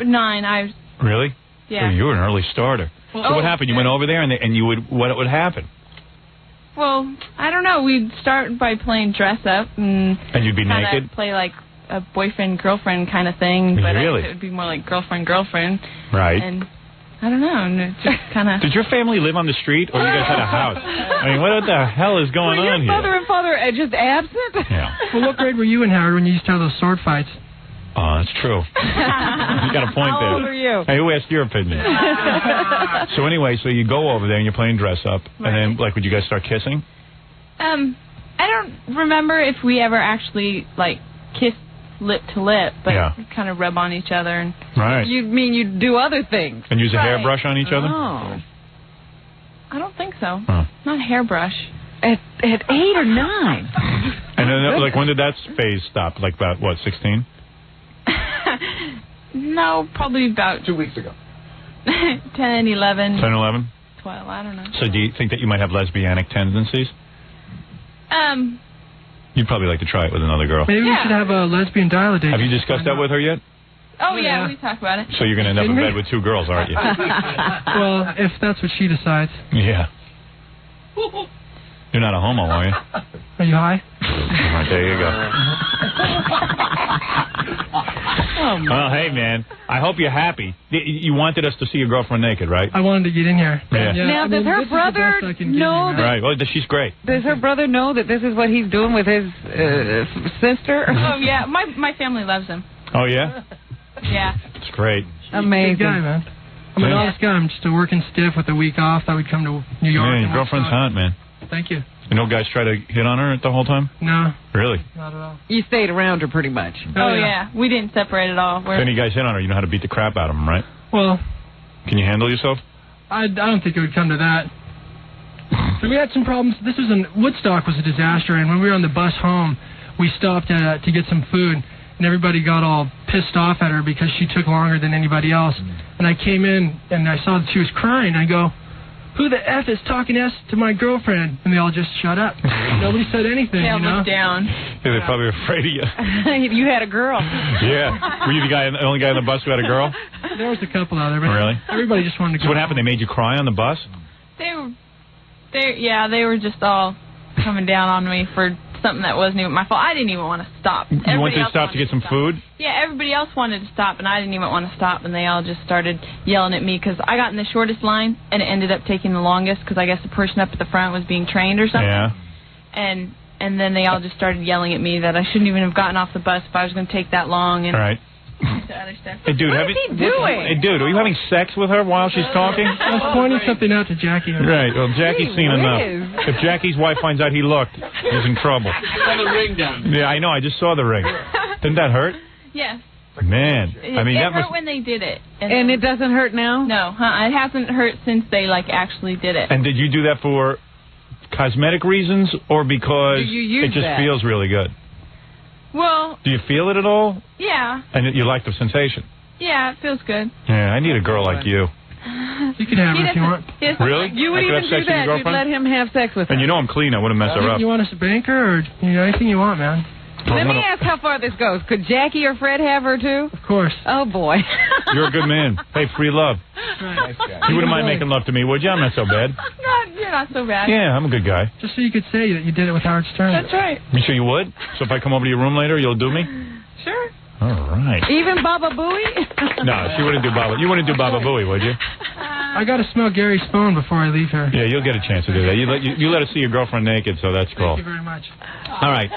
9. I was. Really? Yeah. So you were an early starter. So what happened? You went over there and you would what would happen? Well, I don't know. We'd start by playing dress up and you'd be kinda naked? play like a boyfriend girlfriend kind of thing. But Really? it would be more like girlfriend girlfriend. Right. And I don't know. And it just kind of. Did your family live on the street or you guys had a house? I mean, what the hell is going Were on your here? mother and father just absent? Yeah. Well, what grade were you in, Howard, when you used to have those sword fights? Oh, that's true. You got a point there. How old are you? Hey, who asked your opinion? So anyway, so you go over there and you're playing dress up, and then like, would you guys start kissing? I don't remember if we ever actually like kissed lip to lip, but Yeah. we kind of rub on each other and. Right. You mean you do other things? And use a Right. hairbrush on each other? Oh. I don't think so. Oh. Not hairbrush. At 8 or 9? And then, like, when did that phase stop? Like about what, 16? No, probably about 2 weeks ago. 10 and 11. 10, 11? 12, I don't know. So do you think that you might have lesbianic tendencies? You'd probably like to try it with another girl. Maybe we should have a lesbian dial date. Have you discussed that with her yet? Oh, yeah, we talked about it. So you're going to end up in bed with 2 girls, aren't you? Well, if that's what she decides. Yeah. You're not a homo, are you? Are you high? All right, there you go. Well, hey, man, I hope you're happy. You wanted us to see your girlfriend naked, right? I wanted to get in here. Yeah. Now, does her brother know that? Right, well, she's great. Does her brother know that this is what he's doing with his sister? Oh, yeah, my family loves him. Oh, yeah? Yeah. It's great. Amazing. Good guy, man. I'm an honest guy. I'm just a working stiff with a week off. Thought we'd come to New York. Yeah, your girlfriend's hot, man. Thank you. You know guys try to hit on her the whole time? No. Really? Not at all. You stayed around her pretty much. Oh, yeah. We didn't separate at all. If any guys hit on her, you know how to beat the crap out of them, right? Well, can you handle yourself? I don't think it would come to that. So we had some problems. This was in Woodstock was a disaster, and when we were on the bus home, we stopped to get some food, and everybody got all pissed off at her because she took longer than anybody else. And I came in, and I saw that she was crying. I go, "Who the F is talking to my girlfriend?" And they all just shut up. Nobody said anything, They all you know? looked down. Yeah, they're probably afraid of you. You had a girl. Yeah. Were you the only guy on the bus who had a girl? There was a couple out there, but really? Everybody just wanted to go. So what happened? They made you cry on the bus? They were just all coming down on me for something that wasn't even my fault. I didn't even want to stop. You wanted to stop to get some food? Yeah, everybody else wanted to stop, and I didn't even want to stop, and they all just started yelling at me because I got in the shortest line, and it ended up taking the longest because I guess the person up at the front was being trained or something. Yeah. And then they all just started yelling at me that I shouldn't even have gotten off the bus if I was going to take that long. And all right. other stuff. Hey, dude, what is he doing? Hey, dude, are you having sex with her while she's talking? I was pointing something out to Jackie. Right. Well, Jackie's seen enough. If Jackie's wife finds out he looked, he's in trouble. I saw the ring down. Yeah, I know. I just saw the ring. Didn't that hurt? Yes. Man, I mean, it that hurt must. when they did it. And it doesn't hurt now? No, it hasn't hurt since they actually did it. And did you do that for cosmetic reasons or because use it just that? feels really good? Well, Do you feel it at all? yeah. And you like the sensation? Yeah, it feels good. Yeah, I need a girl like you. You can have her if you want. Really? You would I could even have sex do with your that. You'd girlfriend? let him have sex with her. And you know I'm clean. I wouldn't mess her up. You want us to bank her, or anything you want, man? Let me ask how far this goes. Could Jackie or Fred have her, too? Of course. Oh, boy. You're a good man. Hey, free love. You wouldn't mind making love to me, would you? I'm not so bad. You're not so bad. Yeah, I'm a good guy. Just so you could say that you did it with Howard Stern. That's right. You sure you would? So if I come over to your room later, you'll do me? Sure. All right. Even Baba Booey? No, she wouldn't do Baba. You wouldn't do Baba Booey, would you? I got to smell Gary's phone before I leave her. Yeah, you'll get a chance to do that. You let us see your girlfriend naked, so that's cool. Thank you very much. All right.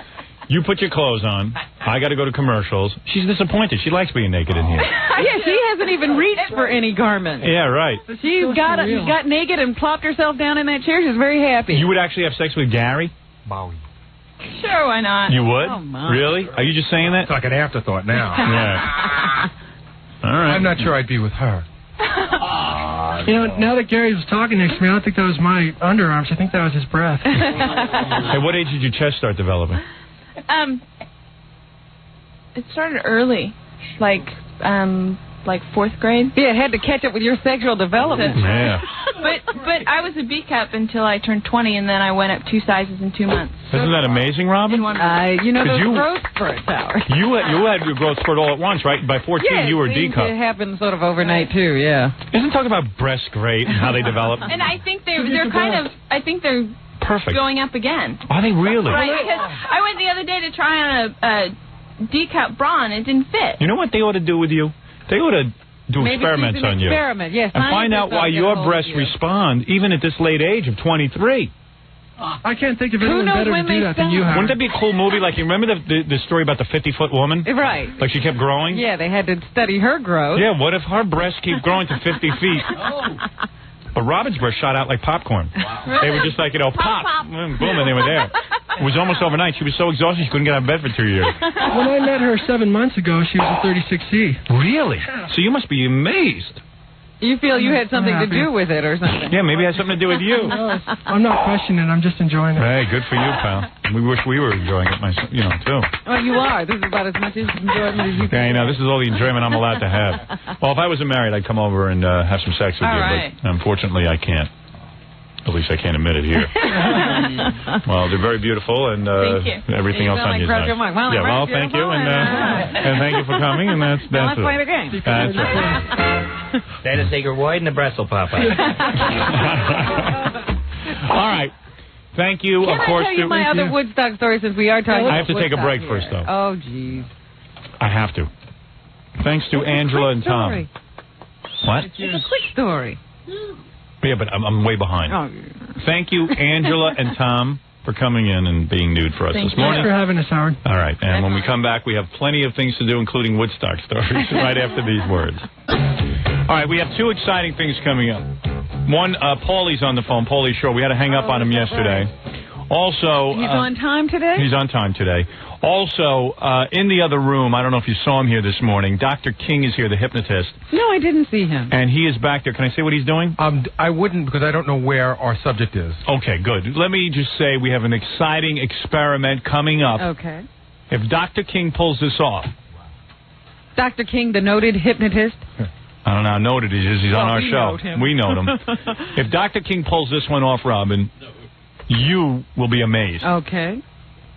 You put your clothes on. I got to go to commercials. She's disappointed. She likes being naked in here. Yeah, she hasn't even reached for any garment. Yeah, right. She got naked and plopped herself down in that chair. She's very happy. You would actually have sex with Gary? Bowie. Sure, why not? You would? Oh, my. Really? Are you just saying that? It's like an afterthought now. Yeah. All right. I'm not sure I'd be with her. You know, now that Gary was talking next to me, I don't think that was my underarms. I think that was his breath. Hey, what age did your chest start developing? It started early, like fourth grade. Yeah, it had to catch up with your sexual development. Yeah. But I was a B cup until I turned 20, and then I went up 2 sizes in 2 months. Isn't that amazing, Robin? You know those you- growth spurts, Howard. You had your growth spurt all at once, right? By 14, Yeah, you were it D seems cup. to happen sort of overnight, too, yeah. Isn't talking about breasts great and how they develop? And I think they're kind of, I think they're Perfect. going up again. Are they really? Right, because I went the other day to try on a D cup bra, and it didn't fit. You know what they ought to do with you? They ought to do Maybe experiments she's an on you. experiment, yes. And find out why your breasts respond. respond even at this late age of 23. I can't think of Who anyone knows better to when do they that than you, stop? Howard. Wouldn't that be a cool movie? Like, you remember the story about the 50-foot woman? Right. Like, she kept growing? Yeah, they had to study her growth. Yeah, what if her breasts keep growing to 50 feet? But Robin's breasts shot out like popcorn. Wow. They were just like, pop, boom, and they were there. It was almost overnight. She was so exhausted she couldn't get out of bed for 2 years. When I met her 7 months ago, she was a 36C. Really? So you must be amazed. You feel you had something to do with it or something. Yeah, maybe it has something to do with you. No, I'm not questioning it. I'm just enjoying it. Hey, good for you, pal. We wish we were enjoying it, too. Well, you are. This is about as much enjoyment as you Yeah, can. this is all the enjoyment I'm allowed to have. Well, if I wasn't married, I'd come over and have some sex with All you, right. but unfortunately I can't. At least I can't admit it here. Well, they're very beautiful, and Thank you. everything You else sound on you is like nice. Groucho Marx. Well, Yeah, well, Groucho thank you, and thank you for coming, and that's Now let's it. play the game. That's right. That'll take her wide and the breast will pop out. All right. Thank you, Can of course. I tell you my other Woodstock story since we are talking I have to about take a Woodstock break here? first, though. Oh, jeez. I have to. Thanks to Angela and Tom. Story. What? It's a quick story. Yeah, but I'm way behind. Oh. Thank you, Angela and Tom, for coming in and being nude for us this morning. Thanks for having us, Howard. All right, and when we come back, we have plenty of things to do, including Woodstock stories, right after these words. All right, we have two exciting things coming up. One, Paulie's on the phone, Pauly Shore. We had to hang up on him yesterday. Also, he's on time today? He's on time today. Also, in the other room, I don't know if you saw him here this morning, Dr. King is here, the hypnotist. No, I didn't see him. And he is back there. Can I say what he's doing? I wouldn't, because I don't know where our subject is. Okay, good. Let me just say we have an exciting experiment coming up. Okay. If Dr. King pulls this off. Dr. King, the noted hypnotist. I don't know how noted he is. He's on our show. We know him. him. If Dr. King pulls this one off, Robin, you will be amazed. Okay.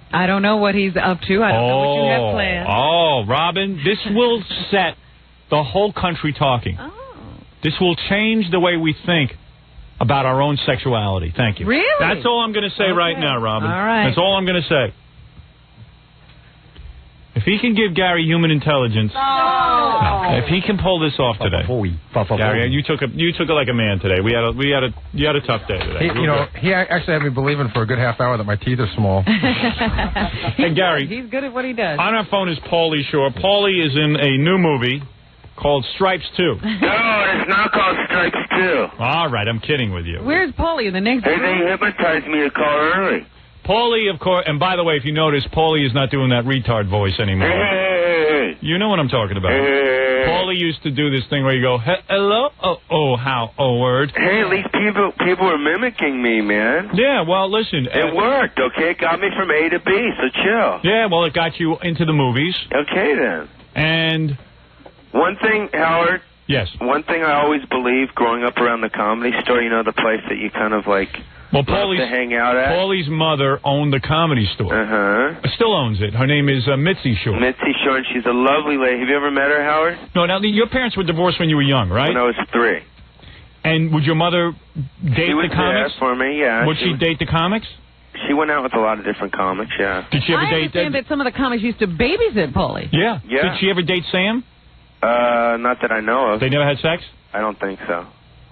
I don't know what he's up to. I don't know what you have planned. Oh, Robin, this will set the whole country talking. Oh. This will change the way we think about our own sexuality. Thank you. Really? That's all I'm going to say right now, Robin. All right. That's all I'm going to say. If he can give Gary human intelligence, if he can pull this off today, Gary, you took it like a man today. You had a tough day today. He actually had me believing for a good half hour that my teeth are small. And Gary, he's good at what he does. On our phone is Pauly Shore. Pauly is in a new movie called Stripes 2. No, it's not called Stripes 2. All right, I'm kidding with you. Where's Pauly in the next room? They hypnotized me to call early. Pauly, of course, and by the way, if you notice, Pauly is not doing that retard voice anymore. Hey. You know what I'm talking about. Hey. Pauly used to do this thing where you go, hello, word. Hey, at least people are mimicking me, man. Yeah, well, listen. It worked, okay? It got me from A to B, so chill. Yeah, well, it got you into the movies. Okay, then. And... One thing, Howard. Yes. One thing I always believed growing up around the Comedy Store, the place that you kind of like... Well, to hang out at. Pauly's mother owned the Comedy Store. Still owns it. Her name is Mitzi Shore. Mitzi Shore, and she's a lovely lady. Have you ever met her, Howard? No, now, your parents were divorced when you were young, right? When I was 3. And would your mother date the comics? There for me, yeah. Would she date the comics? She went out with a lot of different comics, yeah. Did she ever I understand that some of the comics used to babysit Pauly. Yeah. Did she ever date Sam? Not that I know of. They never had sex? I don't think so.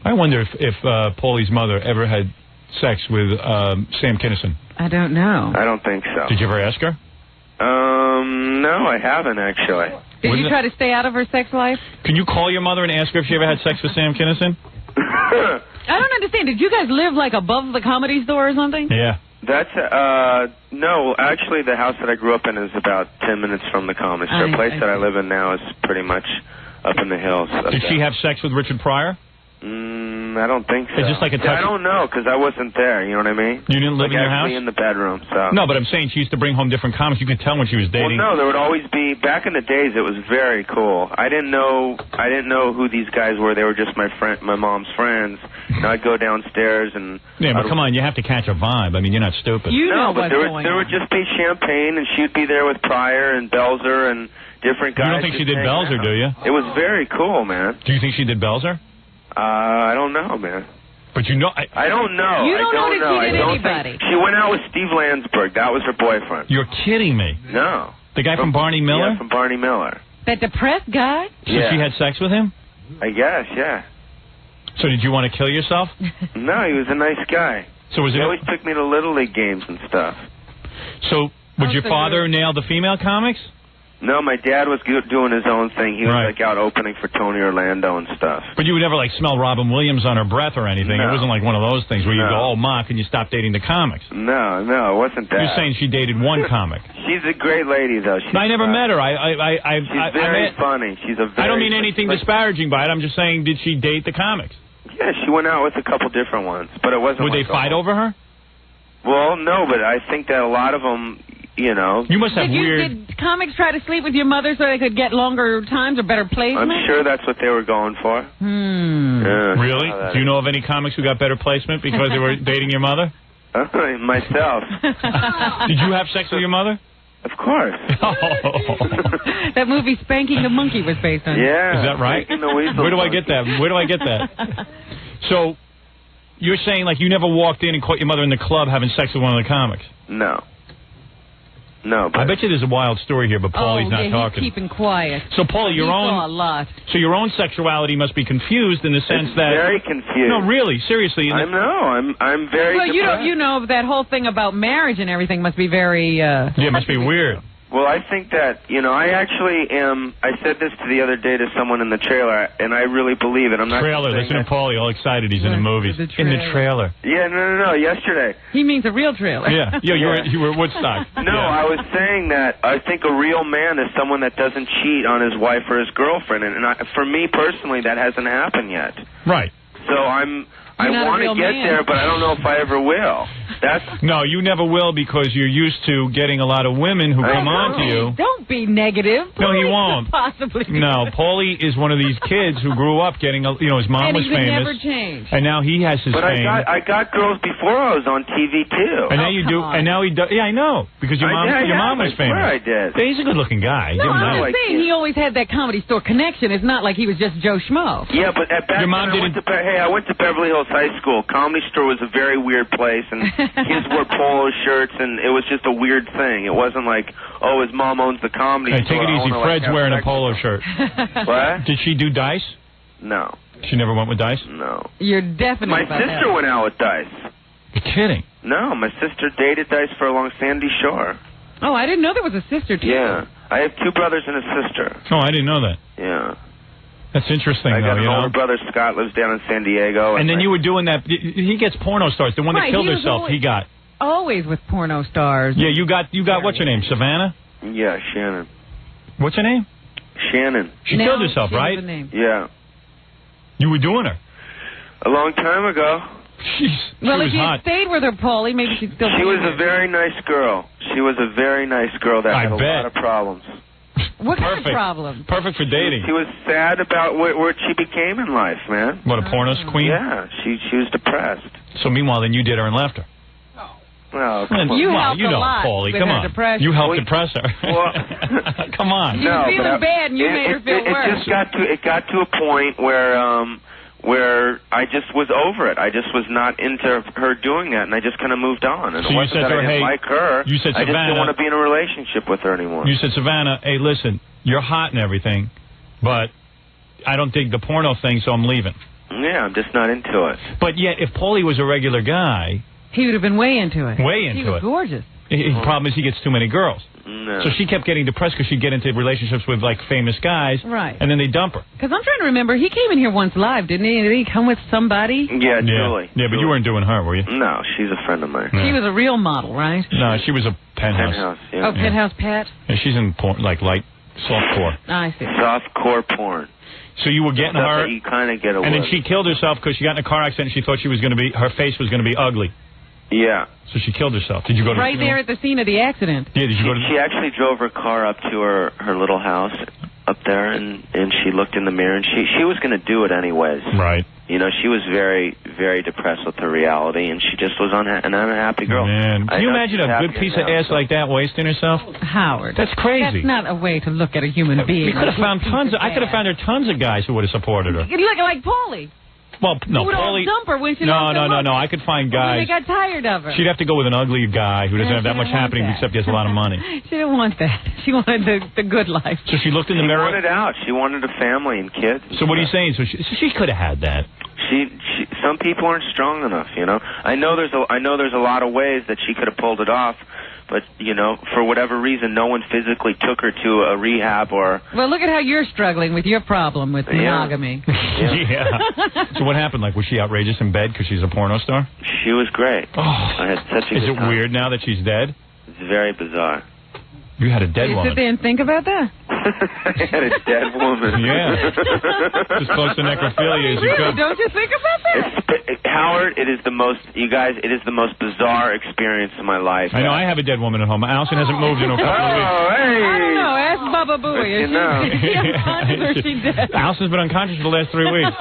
I wonder if Pauly's mother ever had sex with Sam Kinison. I don't know. I don't think so. Did you ever ask her? No, I haven't, actually. Did you try to stay out of her sex life? Can you call your mother and ask her if she ever had sex with Sam Kinison? I don't understand. Did you guys live, like, above the Comedy Store or something? Yeah. That's, no, actually the house that I grew up in is about 10 minutes from the Comedy Store. The place that I live in now is pretty much up in the hills. Did she have sex with Richard Pryor? I don't think so. It's just like a touch. I don't know, because I wasn't there, you know what I mean? You didn't live in your house? in the bedroom, so. No, but I'm saying she used to bring home different comics. You could tell when she was dating. Well, no, there would always be, back in the days, it was very cool. I didn't know who these guys were. They were just my mom's friends. And I'd go downstairs and... Yeah, but come on, you have to catch a vibe. I mean, you're not stupid. No, but there would just be champagne, and she'd be there with Pryor and Belzer and different guys. You don't think she did Belzer, do you? It was very cool, man. Do you think she did Belzer? I don't know, man. But you know... I don't know. You don't know that she did I don't anybody. think she went out with Steve Landsberg. That was her boyfriend. You're kidding me. No. The guy from Barney Miller? Yeah, from Barney Miller. That depressed guy? So she had sex with him? I guess, yeah. So did you want to kill yourself? No, he was a nice guy. So was he always took me to Little League games and stuff. So would your father nail the female comics? No, my dad was doing his own thing. He was like out opening for Tony Orlando and stuff. But you would never like smell Robin Williams on her breath or anything. No. It wasn't like one of those things where you go, oh, Ma, can you stop dating the comics? No, it wasn't that. You're saying she dated one comic. She's a great lady, though. I never met her. She's very funny. She's a very... I don't mean anything disparaging by it. I'm just saying, did she date the comics? Yeah, she went out with a couple different ones, but it wasn't... Would they fight over her? Well, no, but I think that a lot of them... You must have weird... Did comics try to sleep with your mother so they could get longer times or better placement? I'm sure that's what they were going for. Yeah, really? Do you know of any comics who got better placement because they were dating your mother? Myself. Did you have sex with your mother? Of course. That movie Spanking the Monkey was based on. Yeah. Is that right? Where do I get that? Where do I get that? So, you're saying like you never walked in and caught your mother in the club having sex with one of the comics? No. No, but I bet you there's a wild story here, but Paulie's not talking. He's keeping quiet. So, Paulie, your saw a lot. So your own sexuality must be confused in the sense that very confused. No, really, seriously. I know. I'm very. Well, depressed. you know that whole thing about marriage and everything must be very. Yeah, it must be weird. Well, I think that, I actually am. I said this the other day to someone in the trailer, and I really believe it. I'm not Trailer. Listen to Paulie, all excited. He's in the movies. In the trailer. Yeah, no. Yesterday. He means a real trailer. Yeah. You were at Woodstock. No, I was saying that I think a real man is someone that doesn't cheat on his wife or his girlfriend, and for me personally, that hasn't happened yet. Right. So I want to get there, but I don't know if I ever will. No, you never will because you're used to getting a lot of women who come on to you. Don't be negative. No, he won't. Possibly. No, Paulie is one of these kids who grew up getting, his mom was famous. And he never changed. And now he has his fame. I got girls before I was on TV too. And now you do. And now he does. Yeah, I know because your mom was famous. I did. Yeah, he's a good-looking guy. No, I'm just saying he always had that Comedy Store connection. It's not like he was just Joe Schmo. Yeah, but back then I went to Beverly Hills High School. Comedy Store was a very weird place, and kids wore polo shirts, and it was just a weird thing. It wasn't like, his mom owns the Comedy Store. Take it easy. Fred's wearing a polo shirt. What? Did she do Dice? No. She never went with Dice? No. You're definitely My sister went out with Dice. You're kidding? No, my sister dated Dice for a long Sandy Shore. Oh, I didn't know there was a sister, too. Yeah. I have 2 brothers and a sister. Oh, I didn't know that. Yeah. That's interesting, I got though, an older brother, Scott, lives down in San Diego. And then you were doing that. He gets porno stars. The one that killed herself, he got. Always with porno stars. Yeah, you got. What's her name? Savannah? Yeah, Shannon. What's her name? Shannon. She killed herself, right? Yeah. You were doing her. A long time ago. Jeez. Well, she if you had stayed with her, Paulie, maybe she'd still be She was a very nice girl. She was a very nice girl that had a lot of problems. What kind of problem? Perfect for dating. She was sad about what she became in life, man. What, a porno queen? Yeah, she was depressed. So meanwhile, then you did her and left her. Well, you helped a lot Paulie, with come her on. depression. You helped depress her. Come on. You were feeling bad, and you made her feel worse. It got to a point where I just was over it. I just was not into her doing that, and I just kind of moved on. And So it you wasn't said that to her, I didn't hey, like her. you said, I just Savannah, didn't want to be in a relationship with her anymore. You said, Savannah, hey, listen, you're hot and everything, but I don't dig the porno thing, so I'm leaving. Yeah, I'm just not into it. But yet, if Paulie was a regular guy... He would have been way into it. Way into it. He was gorgeous. His problem is he gets too many girls. No. So she kept getting depressed because she'd get into relationships with, like, famous guys. Right. And then they dump her. Because I'm trying to remember, he came in here once live, didn't he? Did he come with somebody? Yeah, Julie. Yeah, but you weren't doing her, were you? No, she's a friend of mine. She was a real model, right? No, she was a penthouse. Penthouse, yeah. Oh, Penthouse Pat? And she's in porn, like light, softcore. I see. Softcore porn. So you were getting Stuff her, that you kind of get away. and then she killed herself because she got in a car accident and she thought she was going to be, her face was going to be ugly. Yeah. So she killed herself. Did you go to Right there at the scene of the accident. Yeah, did you go to She actually drove her car up to her little house up there, and she looked in the mirror, and she was going to do it anyways. Right. You know, she was very, very depressed with her reality, and she just was an unhappy girl. Man, can you imagine a good piece of ass like that wasting herself? Howard. That's crazy. That's not a way to look at a human being. We could have found I could have found her tons of guys who would have supported her. You look like Paulie. Well, no, Who would Paulie. dump her when she No. I could find When guys. they got tired of her. She'd have to go with an ugly guy who doesn't have that much happening except he has a lot of money. She didn't want that. She wanted the good life. So she looked in the mirror. She wanted out. She wanted a family and kids. So what are you saying? So she could have had that. Some people aren't strong enough, you know. I know there's a lot of ways that she could have pulled it off, but you know, for whatever reason, no one physically took her to a rehab or. Well, look at how you're struggling with your problem with monogamy. Yeah. So what happened? Like, was she outrageous in bed because she's a porno star? She was great. Oh, I had such a is good it time. weird now that she's dead? It's very bizarre. You had a dead You woman. sit there and think about that? I had a dead woman. Yeah. As close to necrophilia as you Really? could. Don't you think about that? Howard, it is the most bizarre experience of my life. I know. I have a dead woman at home. Allison hasn't moved in a couple of weeks. Hey. I don't know. Ask Baba Booey. Is she unconscious or is she dead? Allison's been unconscious for the last 3 weeks.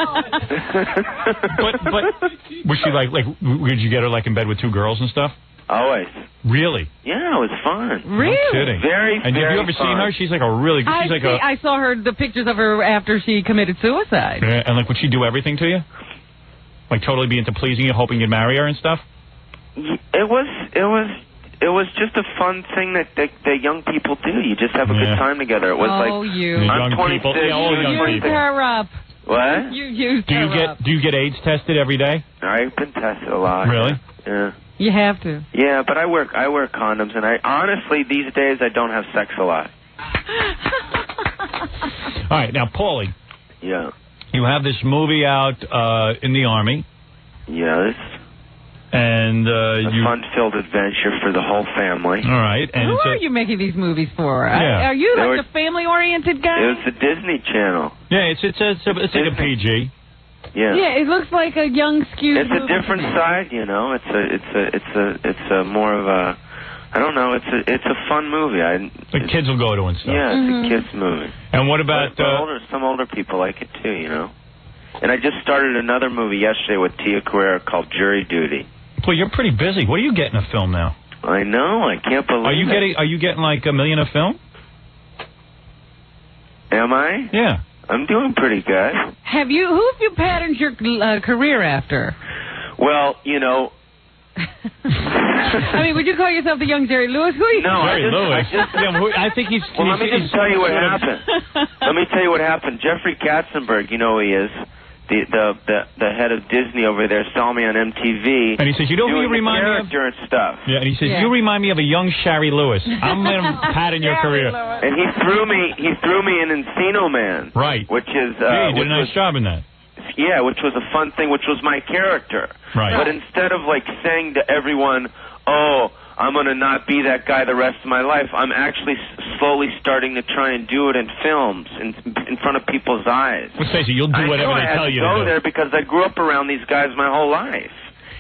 But was she like? Did you get her like in bed with 2 girls and stuff? Always. Really? Yeah, it was fun. Really? No kidding. Very, and very have you ever fun. seen her? She's like a really. She's like a. I saw the pictures of her after she committed suicide. Yeah, and like, would she do everything to you? Like totally be into pleasing you, hoping you'd marry her and stuff? It was was just a fun thing that young people do. You just have a good time together. It was I'm 26. You used her up. What? You used her up. Do you get AIDS tested every day? I've been tested a lot. Really? Yeah. You have to. Yeah, but I wear condoms, and I honestly these days I don't have sex a lot. All right, now Pauly. Yeah. You have this movie out in the Army. Yes. And a fun-filled adventure for the whole family. All right. And who are you making these movies for? Yeah. Are you like a family-oriented guy? It was the Disney Channel. Yeah, it's like a PG. Yeah. Yeah, it looks like a young skewed. It's a different side, you know. It's a more of a, I don't know. It's a fun movie. The kids will go to and stuff. Yeah, it's a kids movie. And what about some older people like it too, you know. And I just started another movie yesterday with Tia Carrere called Jury Duty. Well, you're pretty busy. What are you getting a film now? I know. I can't believe it. Are you getting like $1 million a film? Am I? Yeah. I'm doing pretty good. Who have you patterned your career after? Well, you know. I mean, would you call yourself the young Jerry Lewis? Who are you? No, I think he's. Well, let me just tell you what happened. Let me tell you what happened. Jeffrey Katzenberg, you know who he is. The head of Disney over there saw me on MTV. And he says, you know who you remind me of? And stuff. Yeah, and he says, you remind me of a young Shari Lewis. I'm going to pattern your career. And he threw me in Encino Man. Right. Which is... yeah, you did a nice job in that. Yeah, which was a fun thing, which was my character. Right. But instead of like saying to everyone, oh, I'm going to not be that guy the rest of my life, I'm actually slowly starting to try and do it in films, in front of people's eyes. Well, Stacey, you'll do whatever they tell you to do. I go there because I grew up around these guys my whole life.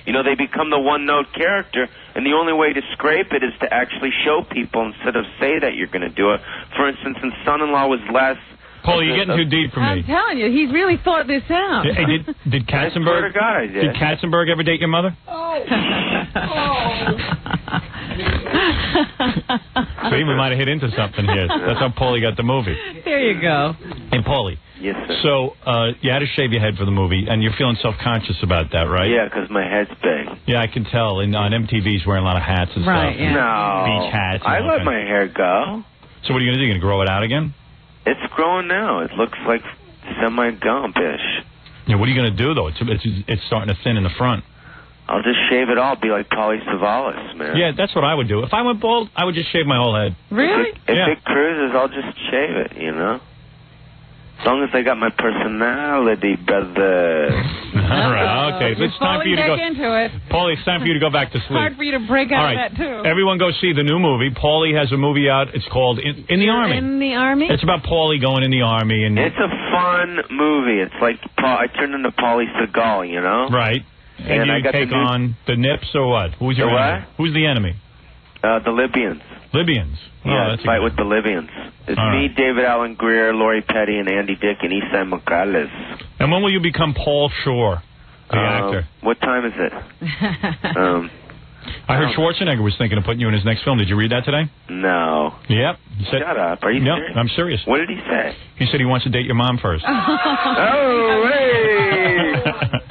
You know, they become the one-note character, and the only way to scrape it is to actually show people instead of say that you're going to do it. For instance, in Son-in-Law was less... Paulie, you're getting too deep for me. I'm telling you, he's really thought this out. Hey, did Katzenberg? I swear to God, I did. Did Katzenberg ever date your mother? See, we might have hit into something here. That's how Paulie got the movie. There you go. Hey, Paulie. Yes, sir. So you had to shave your head for the movie, and you're feeling self-conscious about that, right? Yeah, because my head's big. Yeah, I can tell. And on MTV, he's wearing a lot of hats and stuff. Yeah. No. Beach hats. I let my hair go. So what are you going to do? You're going to grow it out again? It's growing now. It looks like semi-gumpish. Yeah, what are you going to do, though? It's starting to thin in the front. I'll just shave it all. Be like Pauly Savalas, man. Yeah, that's what I would do. If I went bald, I would just shave my whole head. Really? If it cruises, I'll just shave it, you know? As long as I got my personality, brother. All right, okay. It's time for you to go into it. Paulie, it's time for you to go back to sleep. Hard for you to break out All right. of that, too. Everyone go see the new movie. Paulie has a movie out. It's called In the Army. In the Army? It's about Paulie going in the Army. And it's a fun movie. It's like I turned into Pauly Seagal, you know? Right. And I you got take on the Nips or what? Who's your enemy? Who's the enemy? The Libyans. Libyans. Yeah, that's fight with the Libyans. It's me, David Allen Greer, Lori Petty, and Andy Dick, and Isai Morales. And when will you become Paul Shore, the actor? What time is it? I heard Schwarzenegger was thinking of putting you in his next film. Did you read that today? No. Yep. He said, shut up. Are you serious? I'm serious. What did he say? He said he wants to date your mom first. Oh, hey!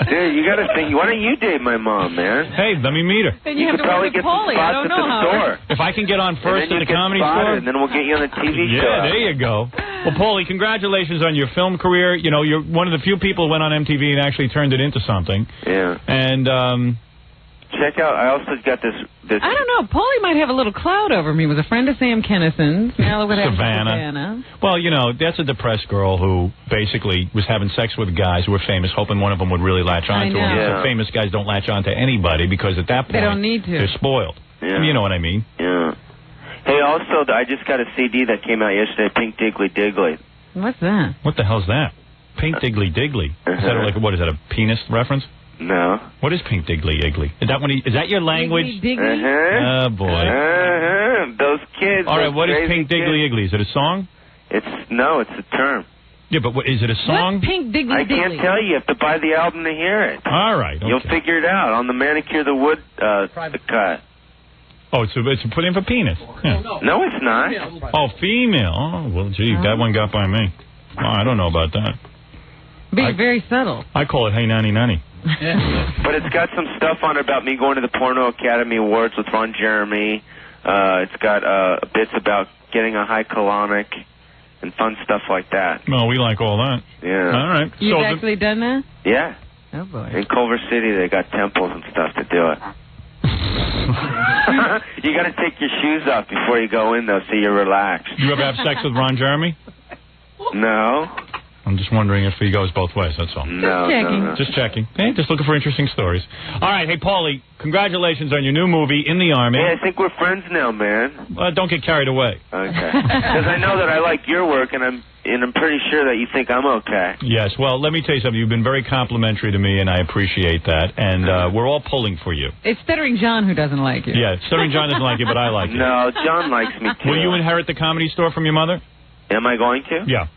Dude, you got to think. Why don't you date my mom, man? Hey, let me meet her. Then you have could to probably work get with some Paulie. spots I don't at know the how. store. If I can get on first in the comedy store, and then we'll get you on the TV show. Yeah, there you go. Well, Paulie, congratulations on your film career. You know, you're one of the few people who went on MTV and actually turned it into something. Yeah. And check out. I also got this. I don't know. Paulie might have a little cloud over me. He was a friend of Sam Kinnison's. Now look what happened to Savannah. Well, you know, that's a depressed girl who basically was having sex with guys who were famous, hoping one of them would really latch on to him. Yeah. So famous guys don't latch on to anybody because at that point they don't need to. They're spoiled. Yeah. You know what I mean? Yeah. Hey, also, I just got a CD that came out yesterday, Pink Diggly Diggly. What's that? What the hell's that? Pink Diggly Diggly. Is that like, what is that, a penis reference? No. What is Pink Diggly Iggly? Is that your language? Oh, boy. Those kids. All right, what is Pink Diggly Iggly? Is it a song? It's a term. Yeah, but is it a song? What's Pink Diggly I can't tell you. You have to buy the album to hear it. All right. Okay. You'll figure it out on the Manicure the Wood the cut. Oh, it's put in for penis. Yeah. No, it's not. Oh, female. Oh, well, gee, that one got by me. Oh, I don't know about that. Being very subtle. I call it Hey Nanny Nanny. But it's got some stuff on it about me going to the Porno Academy Awards with Ron Jeremy, It's got bits about getting a high colonic and fun stuff like that. No, we like all that. Yeah. All right. You've actually done that? Yeah. Oh, boy. In Culver City, they got temples and stuff to do it. You got to take your shoes off before you go in, though, so you're relaxed. You ever have sex with Ron Jeremy? No. I'm just wondering if he goes both ways, that's all. No, no. Just checking. Hey, just looking for interesting stories. All right, hey, Pauly, congratulations on your new movie, In the Army. Yeah, I think we're friends now, man. Don't get carried away. Okay. Because I know that I like your work, and I'm pretty sure that you think I'm okay. Yes, well, let me tell you something. You've been very complimentary to me, and I appreciate that. And we're all pulling for you. It's Stuttering John who doesn't like you. Yeah, Stuttering John doesn't like you, but I like you. No, John likes me, too. Will you inherit the Comedy Store from your mother? Am I going to? Yeah.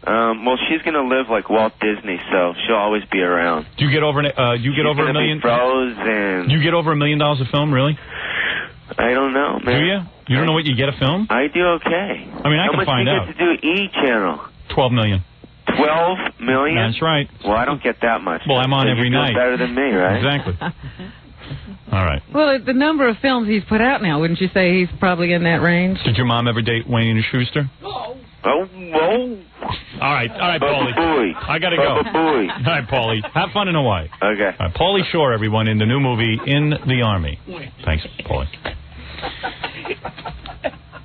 Well, she's going to live like Walt Disney, so she'll always be around. Do you get over $1 million? Frozen. Do you get over $1 million a film, really? I don't know, man. Do you? You don't know what you get a film? I do okay. I mean, I can find out. How much do you get to do E channel? $12 million. 12 million? That's right. Well, I don't get that much. Well, I'm on every night. Better than me, right? Exactly. All right. Well, the number of films he's put out now, wouldn't you say he's probably in that range? Did your mom ever date Wayne and Schuster? Oh. All right, Pauly. I gotta go. All right, Pauly. Have fun in Hawaii. Okay. All right, Pauly Shore, everyone, in the new movie In the Army. Thanks, Pauly.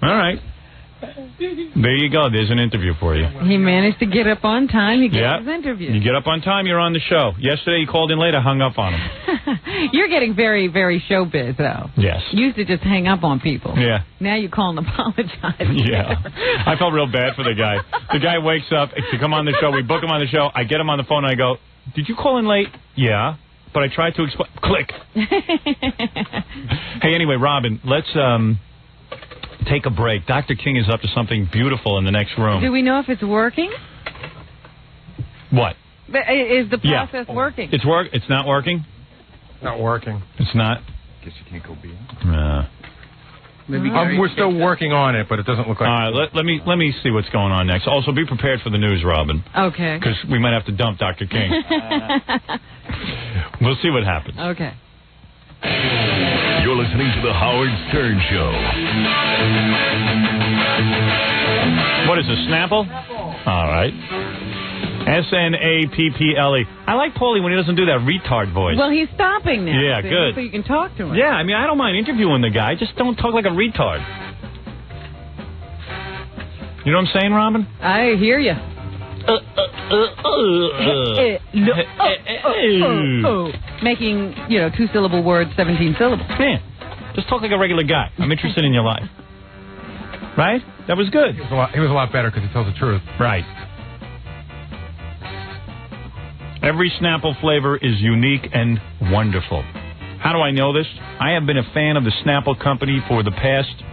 All right. There you go. There's an interview for you. He managed to get up on time. He gets his interview. You get up on time, you're on the show. Yesterday, you called in late. I hung up on him. You're getting very, very showbiz, though. Yes. You used to just hang up on people. Yeah. Now you call and apologize. Yeah. I felt real bad for the guy. The guy wakes up to come on the show. We book him on the show. I get him on the phone, and I go, did you call in late? Yeah. But I tried to explain. Click. Hey, anyway, Robin, let's take a break. Dr. King is up to something beautiful in the next room. Do we know if it's working? What? Is the process working? It's not working? Not working. It's not? Guess you can't go beyond. We're still working on it, but it doesn't look like... All right, let me see what's going on next. Also, be prepared for the news, Robin. Okay. Because we might have to dump Dr. King. We'll see what happens. Okay. You're listening to The Howard Stern Show. What is this, Snapple? All right. Snapple. I like Pauly when he doesn't do that retard voice. Well, he's stopping now. Yeah, good. So you can talk to him. Yeah, I mean, I don't mind interviewing the guy. Just don't talk like a retard. You know what I'm saying, Robin? I hear you. Making, 2-syllable words, 17 syllables. Man, just talk like a regular guy. I'm interested in your life. Right? That was good. He was a lot better because he tells the truth. Right. Every Snapple flavor is unique and wonderful. How do I know this? I have been a fan of the Snapple company for the past,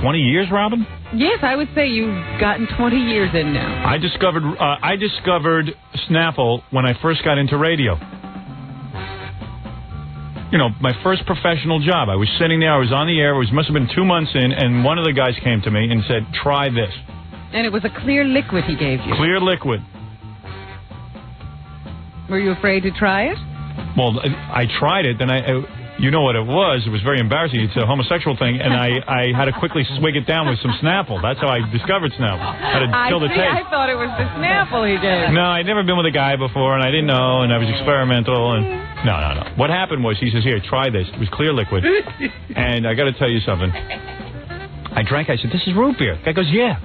20 years, Robin? Yes, I would say you've gotten 20 years in now. I discovered Snapple when I first got into radio. My first professional job. I was sitting there. I was on the air. It must have been 2 months in, and one of the guys came to me and said, try this. And it was a clear liquid he gave you. Clear liquid. Were you afraid to try it? Well, I tried it, then you know what it was. It was very embarrassing. It's a homosexual thing, and I had to quickly swig it down with some Snapple. That's how I discovered Snapple. I had to kill the taste. I thought it was the Snapple he gave. No, I'd never been with a guy before, and I didn't know, and I was experimental. And No. What happened was, he says, here, try this. It was clear liquid. And I got to tell you something. I drank. I said, this is root beer. The guy goes, yeah.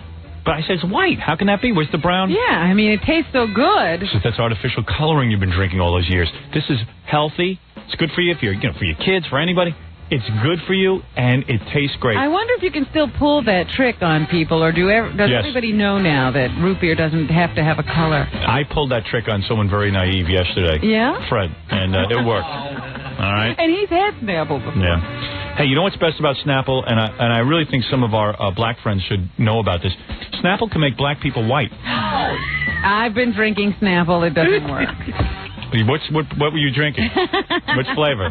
But I said, it's white. How can that be? Where's the brown? Yeah, I mean, it tastes so good. He says, that's artificial coloring you've been drinking all those years. This is healthy. It's good for you, for your kids, for anybody. It's good for you, and it tastes great. I wonder if you can still pull that trick on people, or does everybody know now that root beer doesn't have to have a color? I pulled that trick on someone very naive yesterday. Yeah? Fred, and it worked. All right? And he's had Snapple before. Yeah. Hey, you know what's best about Snapple? And I really think some of our black friends should know about this. Snapple can make black people white. I've been drinking Snapple. It doesn't work. What were you drinking? Which flavor?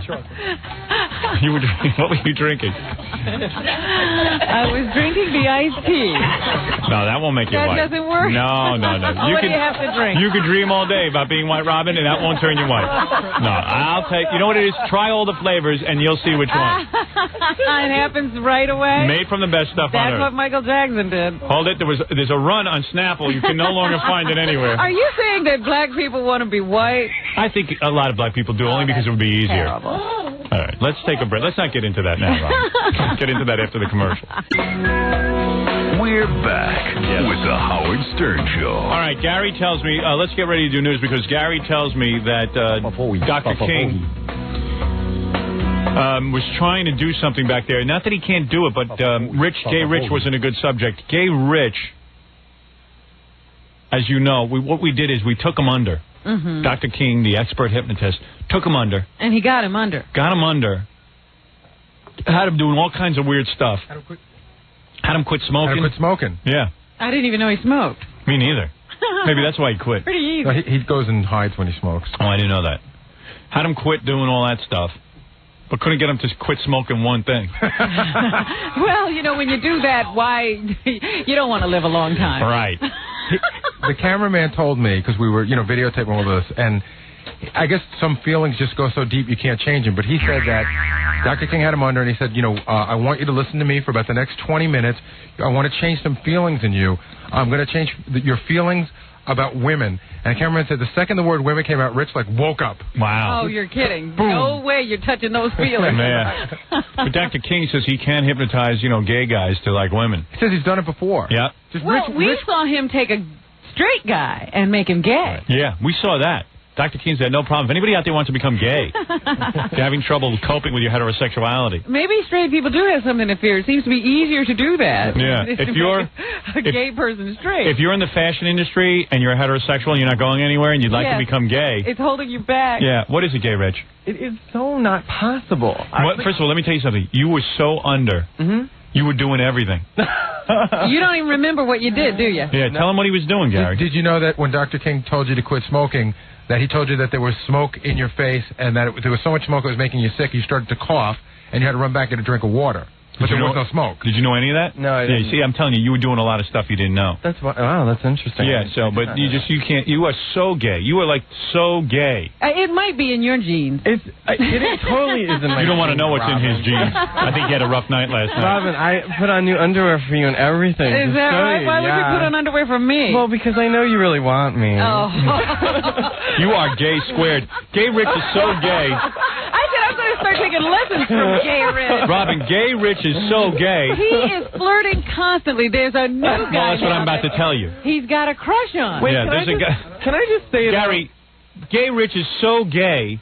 What were you drinking? I was drinking the iced tea. No, that won't make you white. That doesn't work? No. What do you have to drink? You could dream all day about being White Robin, and that won't turn you white. No, I'll take... You know what it is? Try all the flavors, and you'll see which one. It happens right away? Made from the best stuff on That's earth. what Michael Jackson did. Hold it. There's a run on Snapple. You can no longer find it anywhere. Are you saying that black people want to be white? I think a lot of black people do, only because it would be easier. Terrible. All right, let's take a break. Let's not get into that now, Rob. Let's get into that after the commercial. We're back with the Howard Stern Show. All right, Gary tells me, let's get ready to do news, because Gary tells me that Dr. King was trying to do something back there. Not that he can't do it, but Gay Rich wasn't a good subject. Gay Rich, as you know, what we did is we took him under. Mm-hmm. Dr. King, the expert hypnotist, took him under. And he got him under. Got him under. Had him doing all kinds of weird stuff. Had him quit smoking. Had him quit smoking. Yeah. I didn't even know he smoked. Me neither. Maybe that's why he quit. Pretty easy. No, he goes and hides when he smokes. Oh, I didn't know that. Had him quit doing all that stuff, but couldn't get him to quit smoking one thing. Well, you know, when you do that, why... you don't want to live a long time. Right. The cameraman told me, because we were, videotaping all this, and I guess some feelings just go so deep you can't change them, but he said that Dr. King had him under, and he said, I want you to listen to me for about the next 20 minutes. I want to change some feelings in you. I'm going to change your feelings about women. And the cameraman said the second the word women came out, Rich, woke up. Wow. Oh, you're kidding. Boom. No way you're touching those feelings. Man. But Dr. King says he can hypnotize, gay guys to like women. He says he's done it before. Yeah. We saw him take a straight guy and make him gay. Yeah, we saw that. Dr. King said, no problem. If anybody out there wants to become gay, if you're having trouble coping with your heterosexuality. Maybe straight people do have something to fear. It seems to be easier to do that. Yeah. If you're a gay person straight. If you're in the fashion industry and you're a heterosexual and you're not going anywhere and you'd like to become gay. It's holding you back. Yeah. What is it, Gay Rich? It is so not possible. First of all, let me tell you something. You were so under. Mm-hmm. You were doing everything. You don't even remember what you did, do you? Yeah, tell him what he was doing, Gary. Did you know that when Dr. King told you to quit smoking, that he told you that there was smoke in your face and that there was so much smoke it was making you sick, you started to cough, and you had to run back and get a drink of water. But there was no smoke. Did you know any of that? No, I didn't. Yeah, see, I'm telling you, you were doing a lot of stuff you didn't know. Wow, that's interesting. Yeah, but you can't. You are so gay. You are so gay. It might be in your genes. It totally isn't. You don't want to know what's in his genes. I think he had a rough night last night. Robin, I put on new underwear for you and everything. Is that right? Why would you put on underwear for me? Well, because I know you really want me. Oh. You are gay squared. Gay Rich is so gay. I said I'm going to start taking lessons from Gay Rich. Robin, Gay Rich is so gay. He is flirting constantly. There's a new guy. Well, that's what I'm about to tell you. He's got a crush on. Wait, yeah, can I just say Gary, Gay Rich is so gay.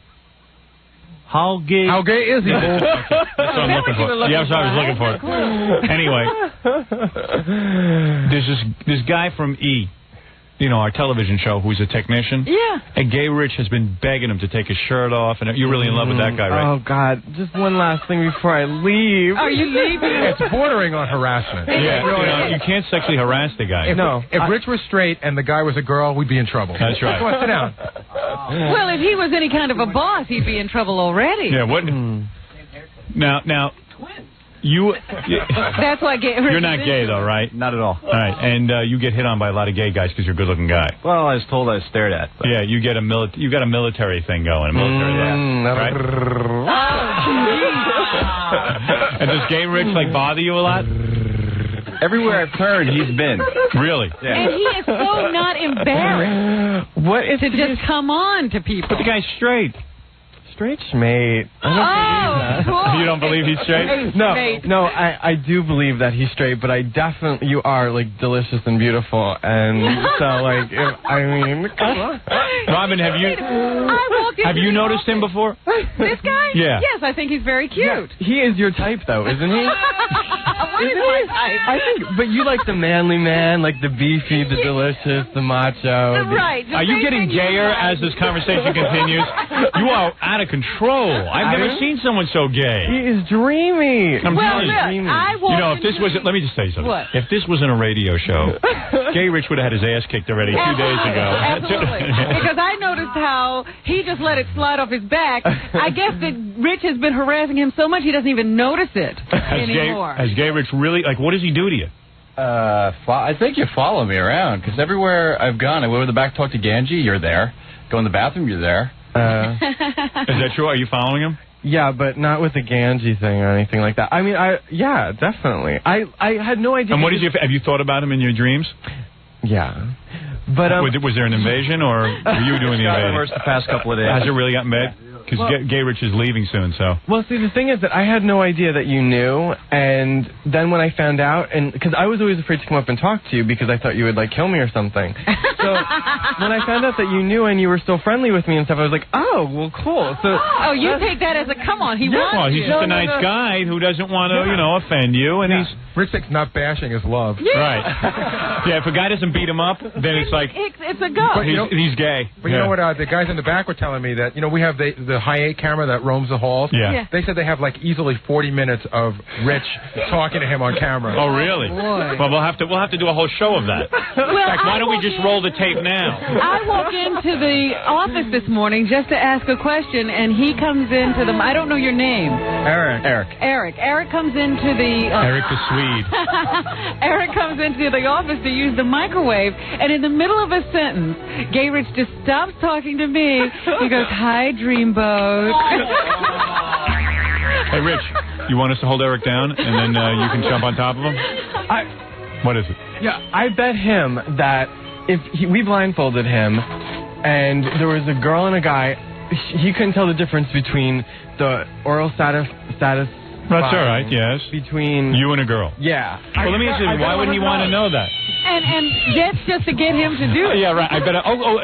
How gay? How gay is he? Okay, that's what I'm looking for. Yeah, that's what I was looking for. Anyway, there's this guy from E! Our television show, who's a technician. Yeah. And Gay Rich has been begging him to take his shirt off, and you're really in love with that guy, right? Oh, God. Just one last thing before I leave. Are you leaving? It's bordering on harassment. Yeah, you can't sexually harass the guy. If Rich was straight and the guy was a girl, we'd be in trouble. That's right. Come on, sit down. Well, if he was any kind of a boss, he'd be in trouble already. Yeah, what? Now, that's why Gay Rich you're not gay, though, right? Not at all. All right, and you get hit on by a lot of gay guys because you're a good-looking guy. Well, I was told I was stared at. But. Yeah, you got a military thing going, a military right? And does Gay Rich bother you a lot? Everywhere I've turned, he's been. Really? Yeah. And he is so not embarrassed. What if to just come on to people? But the guy's straight. Straight schmate. Cool. You don't believe he's straight? No, I do believe that he's straight, but I definitely, you are, delicious and beautiful, and so, come on. Robin, have you noticed him before? This guy? Yeah. Yes, I think he's very cute. Yeah, he is your type, though, isn't he? What is my type? I think, but you like the manly man, the beefy, the delicious, the macho. Right. Are you getting gayer as this conversation continues? You are out of control. I've never seen someone so gay. He is dreamy. I'm telling you. If this was, let me just tell you something. What? If this wasn't a radio show, Gay Rich would have had his ass kicked already 2 days ago. Absolutely. Because I noticed how he just let it slide off his back. I guess that Rich has been harassing him so much he doesn't even notice it anymore. Has Gay Rich really, like, what does he do to you? I think you follow me around, because everywhere I've gone, I go to the back, talk to Ganji, you're there. Go in the bathroom, you're there. Is that true? Are you following him? Yeah, but not with the Ganji thing or anything like that. I mean, yeah, definitely. I had no idea. And what have you thought about him in your dreams? Yeah. But was there an invasion, or were you doing the invasion? The past couple of days. Has it really gotten bad? Because Gay Rich is leaving soon, so. Well, see, the thing is that I had no idea that you knew, and then when I found out, and because I was always afraid to come up and talk to you because I thought you would, like, kill me or something. So when I found out that you knew and you were still friendly with me and stuff, I was like, oh, well, cool. So you take that as a come on, he wants well, he's just a nice guy who doesn't want to, offend you, and he's... Rick's not bashing his love. Yeah. Right. Yeah, if a guy doesn't beat him up, then it's like... It's a go. He's gay. But you know what, the guys in the back were telling me that, we have the high 8 camera that roams the halls. Yeah. They said they have, like, easily 40 minutes of Rich talking to him on camera. Oh, really? Boy. Well, we'll have to do a whole show of that. Well, in fact, why don't we just roll the tape now? I walk into the office this morning just to ask a question, and he comes into the... I don't know your name. Eric. Eric comes into the... Eric the Swede. Eric comes into the office to use the microwave, and in the middle of a sentence, Gay Rich just stops talking to me. He goes, "Hi, Dreamboat." Hey, Rich, you want us to hold Eric down, and then you can jump on top of him? What is it? Yeah, I bet him that if we blindfolded him, and there was a girl and a guy, he couldn't tell the difference between the oral status. That's all right, yes. Between you and a girl. Yeah. Well, let me ask you, why would he want to know that? And that's just to get him to do it. Yeah, right. I bet.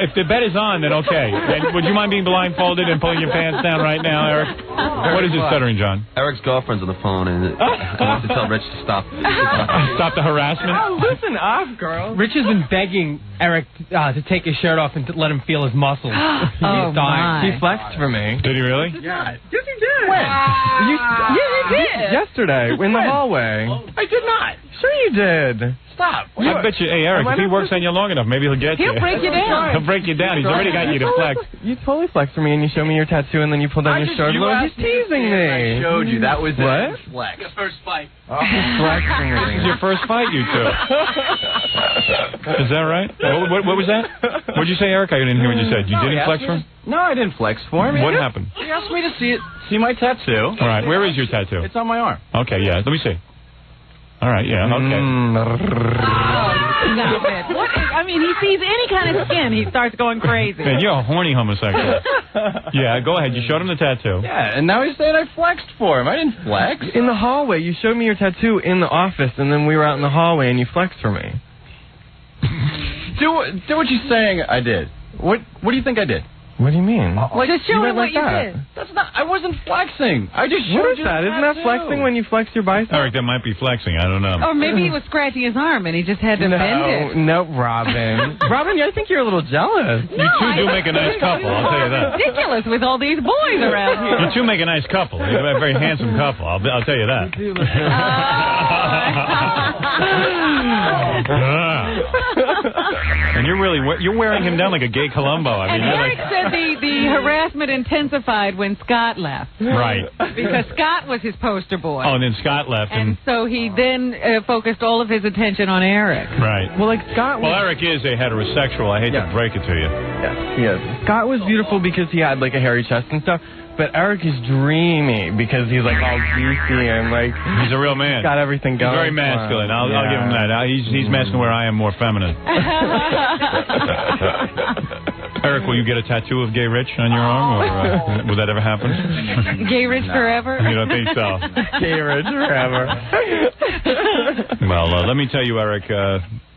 If the bet is on, then okay. And would you mind being blindfolded and pulling your pants down right now, Eric? What is it stuttering, John? Eric's girlfriend's on the phone, and I have to tell Rich to stop. Stop the harassment? Oh, listen up, girl. Rich has been begging Eric to take his shirt off and to let him feel his muscles. He's dying. He flexed for me. Did he really? Yeah. Yes, he did. When? Yeah, you did. Yesterday, in the hallway. I did not. Sure you did. Stop. I bet you, hey, Eric, if he works on you long enough, maybe he'll get you. He'll break you down. He'll break you down. He's already got you to flex. You totally flexed for me, and you showed me your tattoo, and then you pulled down your shirt. He's teasing me. I showed you. That was what? Flex. Your first fight. Oh, flexing me. This is your first fight, you two. Is that right? What was that? What did you say, Eric? I didn't hear what you said. You didn't flex for him? No, I didn't flex for him. What happened? He asked me to see my tattoo. All right, where is your tattoo? It's on my arm. Okay, yeah, let me see. All right, yeah, okay. Stop it. What is, I mean, he sees any kind of skin, he starts going crazy. Man, you're a horny homosexual. Yeah, go ahead. You showed him the tattoo. Yeah, and now he's saying I flexed for him. I didn't flex. In the hallway, you showed me your tattoo in the office, and then we were out in the hallway, and you flexed for me. Do what you're saying I did. What do you think I did? What do you mean? Just show him what you did. That's not. I wasn't flexing. I just showed you that. Isn't that flexing when you flex your bicep? Eric, that might be flexing. I don't know. Or maybe he was scratching his arm and he just had to bend it. No, Robin. Robin, I think you're a little jealous. You two do make a nice couple. I'll tell you that. Ridiculous with all these boys around here. You two make a nice couple. You're a very handsome couple. I'll tell you that. And you're wearing him down like a gay Columbo. I mean, and Eric said the harassment intensified when Scott left. Right. Because Scott was his poster boy. Oh, and then Scott left. And so he then focused all of his attention on Eric. Right. Well, like Scott. Well, Eric is a heterosexual. I hate to break it to you. Yes, he is. Scott was beautiful because he had like a hairy chest and stuff. But Eric is dreamy because he's like all juicy and like he's a real man. Got everything going. He's very masculine. I'll give him that. He's masculine where I am more feminine. Eric, will you get a tattoo of Gay Rich on your arm, or will that ever happen? Gay Rich forever? You don't think so? Gay Rich forever. Well, let me tell you, Eric.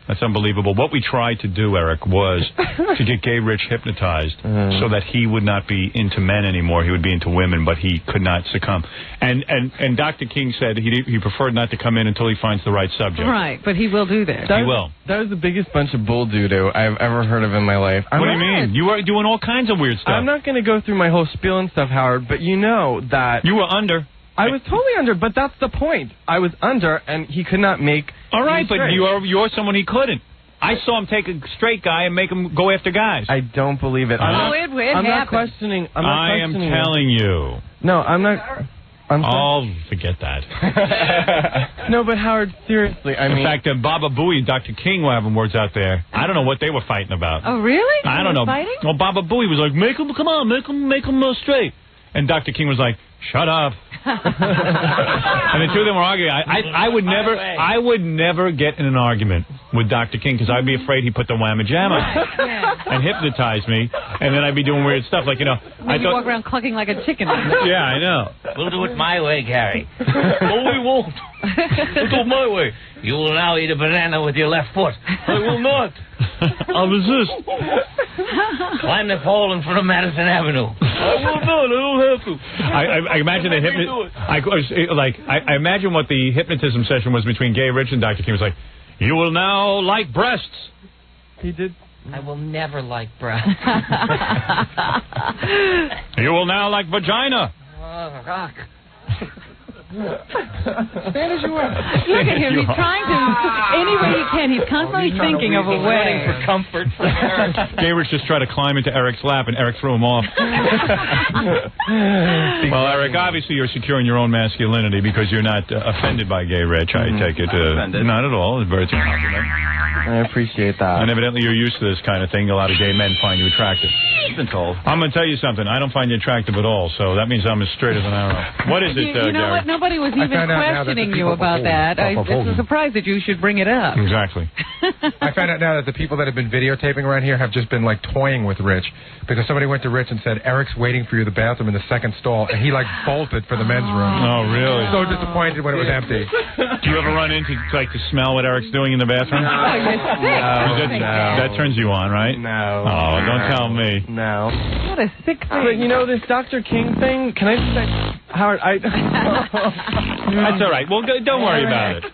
That's unbelievable. What we tried to do, Eric, was to get Gay Rich hypnotized so that he would not be into men anymore. He would be into women, but he could not succumb. And Dr. King said he preferred not to come in until he finds the right subject. Right, but he will do that. He will. That was the biggest bunch of bull doo-doo I've ever heard of in my life. What do you mean? You are doing all kinds of weird stuff. I'm not going to go through my whole spiel and stuff, Howard, but you know that... You were under. I was totally under, but that's the point. I was under, and he could not make... All right, but you're someone he couldn't. I saw him take a straight guy and make him go after guys. I don't believe it. I'm not questioning. I am telling you. No, I'm not. Oh, forget that. No, but Howard, seriously, I mean... In fact, Baba Booey and Dr. King were having words out there. I don't know what they were fighting about. Oh, really? I don't know. Fighting? Well, Baba Booey was like, make him straight. And Dr. King was like, shut up. And the two of them were arguing. I would never get in an argument with Dr. King because I'd be afraid he'd put the whamma jam on me and hypnotize me, and then I'd be doing weird stuff like, you walk around clucking like a chicken. Yeah, I know. We'll do it my way, Gary. No, we won't. We'll do it my way. You will now eat a banana with your left foot. I will not. I'll resist. Climb the pole in front of Madison Avenue. I will not. I don't have to. I imagine the I imagine what the hypnotism session was between Gay Rich and Dr. King. Was like, you will now like breasts. He did. I will never like breasts. You will now like vagina. Rock. Stand as you are. Look at him. He's trying to, any way he can. He's constantly thinking of a way. For comfort for Eric. Gay Rich just tried to climb into Eric's lap, and Eric threw him off. Well, Eric, obviously you're secure in your own masculinity because you're not offended by Gay Rich, I take it. Not at all. It's very compliment. I appreciate that. And evidently you're used to this kind of thing. A lot of gay men find you attractive. I've been told. I'm going to tell you something. I don't find you attractive at all, so that means I'm as straight as an arrow. What is it, You know Gary? what? Nobody was even questioning you about that. It's a surprise that you should bring it up. Exactly. I found out now that the people that have been videotaping around here have just been, like, toying with Rich because somebody went to Rich and said, Eric's waiting for you in the bathroom in the second stall, and he, like, bolted for the men's room. Oh, really? So disappointed when it was empty. Do you ever run into, like, to smell what Eric's doing in the bathroom? Oh, you're sick. That turns you on, right? No. Oh, don't tell me. No. What a sick thing. But, you know, this Dr. King thing, can I just say, Howard, That's all right. Well, don't worry about it.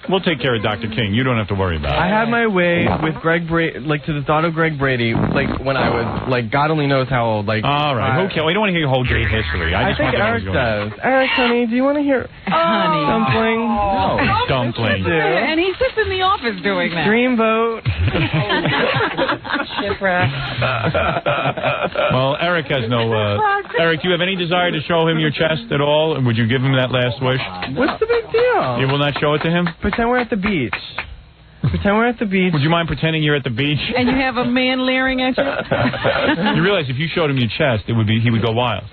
We'll take care of Dr. King. You don't have to worry about it. I had my way with Greg Brady, like, to the thought of Greg Brady, like, when I was, like, God only knows how old, like... All right. Who cares? We don't want to hear your whole gay history. I think Eric does. Eric, honey, do you want to hear... Honey. Dumpling? No. Dumpling. And he sits in the office doing that. Dreamboat. Shipwreck. Well, Eric has no... Eric, do you have any desire to show him your chest at all? And would you give him that last wish? What's the big deal? You will not show it to him? Pretend we're at the beach. Pretend we're at the beach. Would you mind pretending you're at the beach? And you have a man leering at you? You realize if you showed him your chest, he would go wild.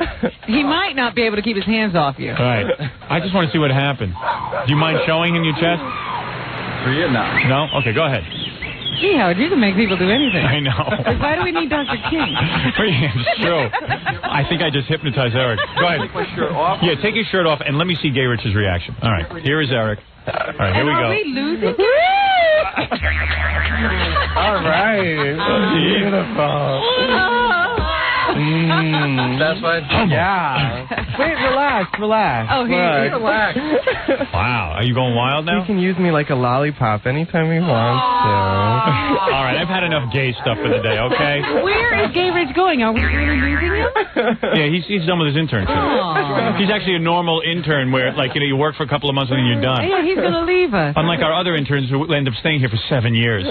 He might not be able to keep his hands off you. All right. I just want to see what happened. Do you mind showing him your chest? For you, no. No? Okay, go ahead. Gee, Howard, you can make people do anything. I know. Why do we need Dr. King? It's true. I think I just hypnotized Eric. Go ahead. Take my shirt off? Yeah, take your shirt off and let me see Gay Rich's reaction. All right, here is Eric. All right, here we go. Are we losing? All right. Beautiful. That's fine. Yeah. Wait, relax. Oh, relax. Wow, are you going wild now? He can use me like a lollipop anytime he wants to. All right, I've had enough gay stuff for the day, okay? Where is Gay Rich going? Are we really losing him? Yeah, he's done with his internship. Aww. He's actually a normal intern where, like, you work for a couple of months and then you're done. Yeah, he's going to leave us. Unlike our other interns who end up staying here for 7 years.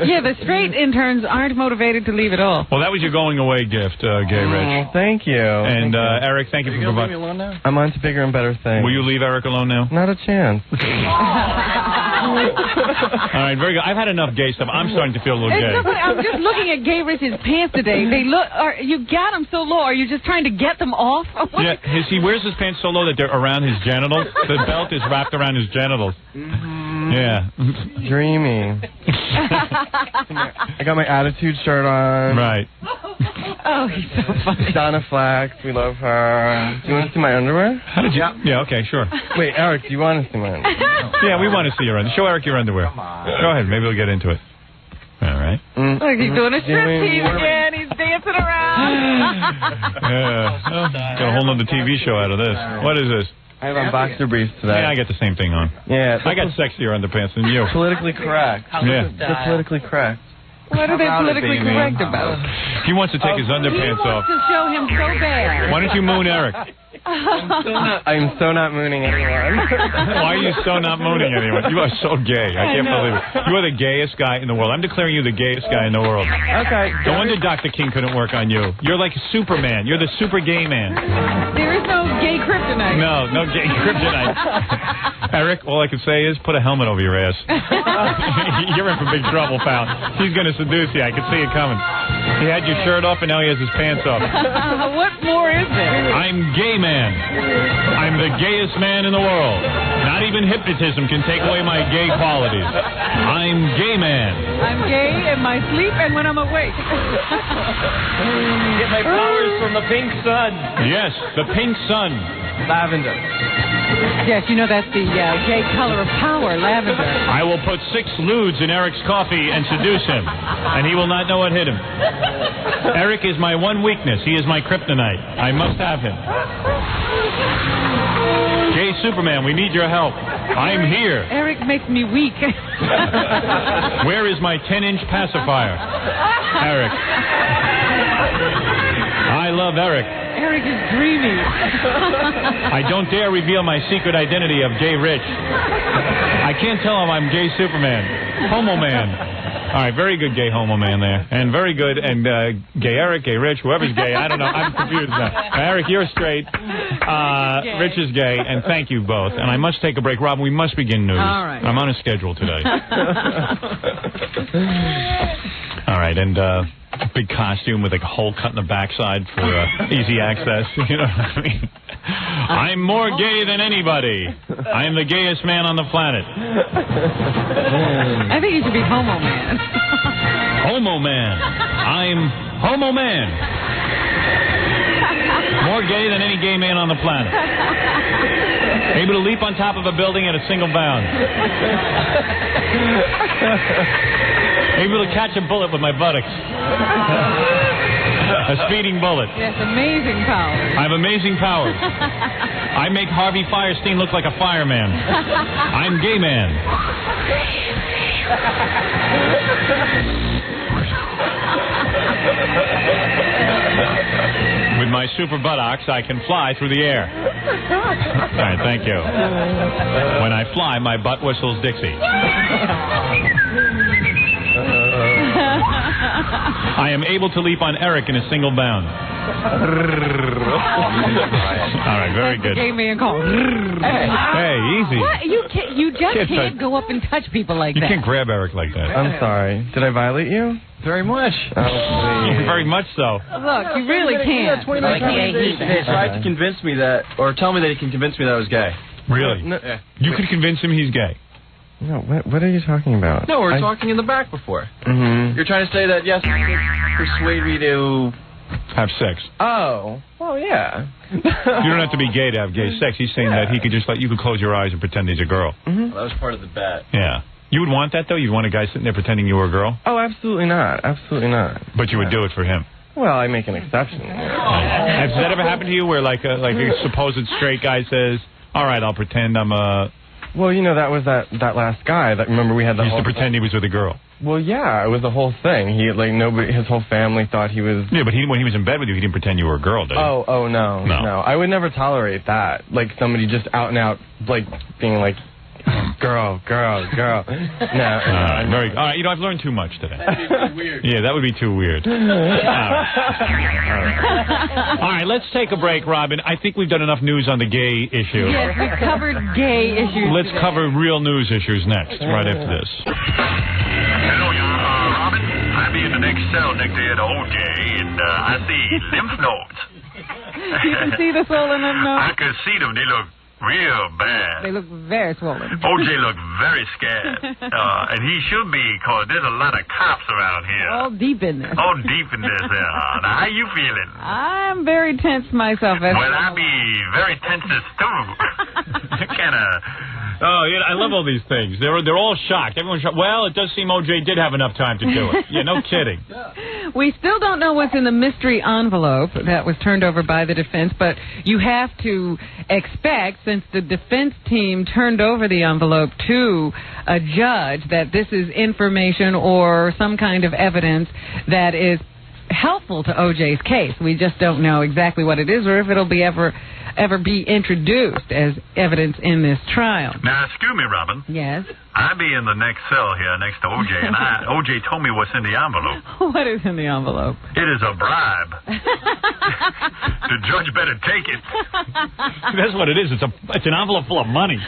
Yeah, the straight interns aren't motivated to leave at all. Well, that was your going away gift, Gay Rich. Thank you. And Eric, thank you for Leave me providing. alone now? I'm on to bigger and better things. Will you leave Eric alone now? Not a chance. All right, very good. I've had enough gay stuff. I'm starting to feel a little gay. I'm just looking at Gay Rich's pants today. They look. You got them so low. Are you just trying to get them off? Yeah, he wears his pants so low that they're around his genitals. The belt is wrapped around his genitals. Yeah. Dreamy. I got my attitude shirt on. Right. Oh, he's so funny. Donna Flax, we love her. Do you want to see my underwear? How did you? Yeah, okay, sure. Wait, Eric, do you want to see my underwear? Yeah, we want to see your underwear. Show Eric your underwear. Go ahead, maybe we'll get into it. All right. Look, he's doing a striptease again. He's dancing around. Yeah. Got a whole nother TV show out of this. What is this? I have on boxer briefs today. Yeah, I got the same thing on. Yeah. I got sexier underpants than you. Politically correct. Yeah. They're politically correct. What are they politically correct about? He wants to take his underpants He off. wants to show him so bad. Why don't you moon Eric? I'm so not mooning anyone. Why are you so not mooning anyone? You are so gay. I can't believe it. You are the gayest guy in the world. I'm declaring you the gayest guy in the world. Okay. No wonder Dr. King couldn't work on you. You're like Superman. You're the super gay man. There is no gay kryptonite. No gay kryptonite. Eric, all I can say is put a helmet over your ass. You're in for big trouble, pal. He's going to seduce you. I can see it coming. He had your shirt off, and now he has his pants off. What more is there? I'm gay man. I'm the gayest man in the world. Not even hypnotism can take away my gay qualities. I'm gay man. I'm gay in my sleep and when I'm awake. Get my powers from the pink sun. Yes, the pink sun. Lavender. Yes, you know that's the gay color of power, lavender. I will put 6 ludes in Eric's coffee and seduce him, and he will not know what hit him. Eric is my one weakness. He is my kryptonite. I must have him. Gay Superman, we need your help. I'm here. Eric makes me weak. Where is my 10-inch pacifier? Eric. I love Eric. Eric is dreamy. I don't dare reveal my secret identity of Gay Rich. I can't tell him I'm Gay Superman. Homo Man. All right, very good gay homo man there. And very good, and gay Eric, gay Rich, whoever's gay, I don't know, I'm confused now. Eric, you're straight. Rich is gay, and thank you both. And I must take a break. Rob, we must begin news. All right. I'm on a schedule today. All right, and big costume with a hole cut in the backside for easy access. You know what I mean? I'm more gay than anybody. I am the gayest man on the planet. I think you should be homo man. Homo man. I'm homo man. More gay than any gay man on the planet. Able to leap on top of a building at a single bound. Able to catch a bullet with my buttocks. A speeding bullet. Yes, amazing powers. I have amazing powers. I make Harvey Firestein look like a fireman. I'm gay man. With my super buttocks, I can fly through the air. All right, thank you. When I fly, my butt whistles Dixie. I am able to leap on Eric in a single bound. All right, very good. Gay man call. Hey, easy. What? You just can't go up and touch people like that. You can't grab Eric like that. I'm sorry. Did I violate you? Very much. Very much so. Look, you really can't. He tried to convince me that, or tell me that he can convince me that I was gay. Really? No. You could convince him he's gay. No, what are you talking about? No, we were talking in the back before. Mm-hmm. You're trying to say that, yes, you could persuade me to have sex. Oh, well, yeah. You don't have to be gay to have gay sex. He's saying that he could just you could close your eyes and pretend he's a girl. Mm-hmm. Well, that was part of the bet. Yeah. You would want that, though? You'd want a guy sitting there pretending you were a girl? Oh, absolutely not. Absolutely not. But you would do it for him? Well, I make an exception. Has that ever happened to you where, like a supposed straight guy says, all right, I'll pretend I'm a... Well, you know, that was that last guy. That remember we had the he used to pretend he was with a girl. Well, yeah, it was the whole thing. He his whole family thought he was. Yeah, but when he was in bed with you, he didn't pretend you were a girl, did he? Oh, no. I would never tolerate that. Like somebody just out and out, like being like, girl. No. All right, I've learned too much today. That'd be too weird. Yeah, that would be too weird. All right, let's take a break, Robin. I think we've done enough news on the gay issue. Yes, we've covered gay issues. Let's today. cover real news issues next, right after this. Hello, Robin. I'm in the next cell next to the OJ, and I see lymph nodes. You can see the swollen lymph nodes? I can see them. They look real bad. They look very swollen. OJ looked very scared. And he should be, because there's a lot of cops around here. All deep in there. All deep in this. Now, how you feeling? I'm very tense myself. Well, I be very tense too. Kind of... Oh, yeah, I love all these things. They're all shocked. Everyone's shocked. Well, it does seem OJ did have enough time to do it. Yeah, no kidding. We still don't know what's in the mystery envelope that was turned over by the defense, but you have to expect, since the defense team turned over the envelope to a judge, that this is information or some kind of evidence that is helpful to O.J.'s case. We just don't know exactly what it is or if it'll be ever be introduced as evidence in this trial. Now, excuse me, Robin. Yes? I be in the next cell here next to O.J., and O.J. told me what's in the envelope. What is in the envelope? It is a bribe. The judge better take it. That's what it is. It's an envelope full of money.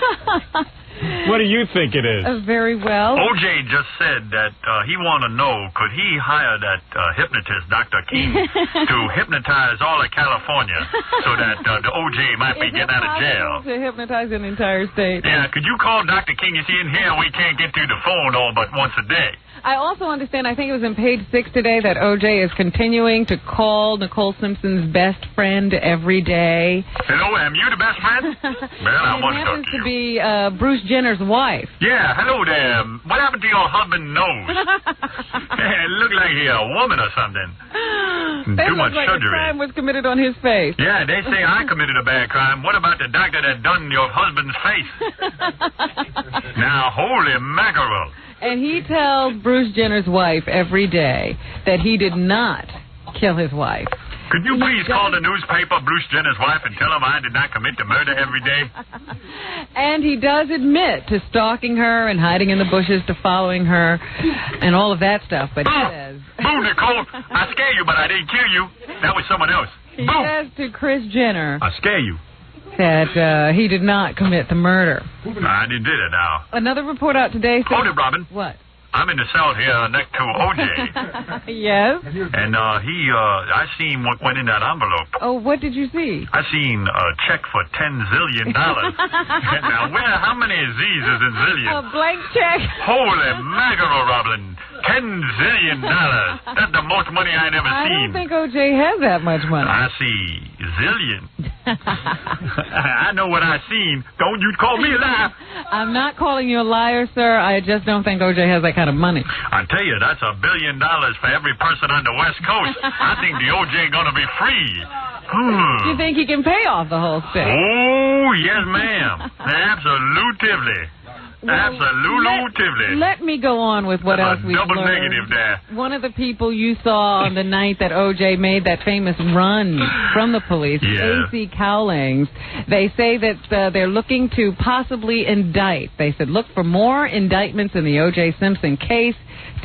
What do you think it is? Very well. O.J. just said that he want to know, could he hire that hypnotist, Dr. King, to hypnotize all of California so that the O.J. might be getting out of jail? To hypnotize an entire state. Yeah, could you call Dr. King? You see, in here we can't get through the phone all but once a day. I also understand, I think it was in page 6 today, that O.J. is continuing to call Nicole Simpson's best friend every day. Hello, am you the best friend? Well, I want to talk happens to you. to be Bruce Jenner's wife. Yeah, hello there. What happened to your husband's nose? It looked like he a woman or something. That Too much looks like a surgery. crime was committed on his face. Yeah, they say I committed a bad crime. What about the doctor that done your husband's face? Now, holy mackerel. And he tells Bruce Jenner's wife every day that he did not kill his wife. Could you please call the newspaper Bruce Jenner's wife and tell him I did not commit the murder every day? And he does admit to stalking her and hiding in the bushes to following her and all of that stuff. But he says... Boo, Nicole. I scare you, but I didn't kill you. That was someone else. He says to Kris Jenner... I scare you. That he did not commit the murder. I didn't do it now. Another report out today says... Hold it, Robin. What? I'm in the cell here next to O.J. Yes? And I seen what went in that envelope. Oh, what did you see? I seen a check for $10 zillion. Now, how many Z's is in zillion? A blank check. Holy mackerel, Robin. $10 zillion. That's the most money I never I seen. don't think O.J. has that much money. I see zillion. I know what I seen. Don't you call me a liar. I'm not calling you a liar, sir. I just don't think O.J. has that kind of money. I tell you, that's $1 billion for every person on the West Coast. I think the O.J. gonna be free. You think he can pay off the whole state? Oh, yes, ma'am. Absolutely. Absolutely. Let me go on with what else we've double learned. negative there. One of the people you saw on the night that O.J. made that famous run from the police, AC Cowlings, they say that they're looking to possibly indict. They said, look for more indictments in the O.J. Simpson case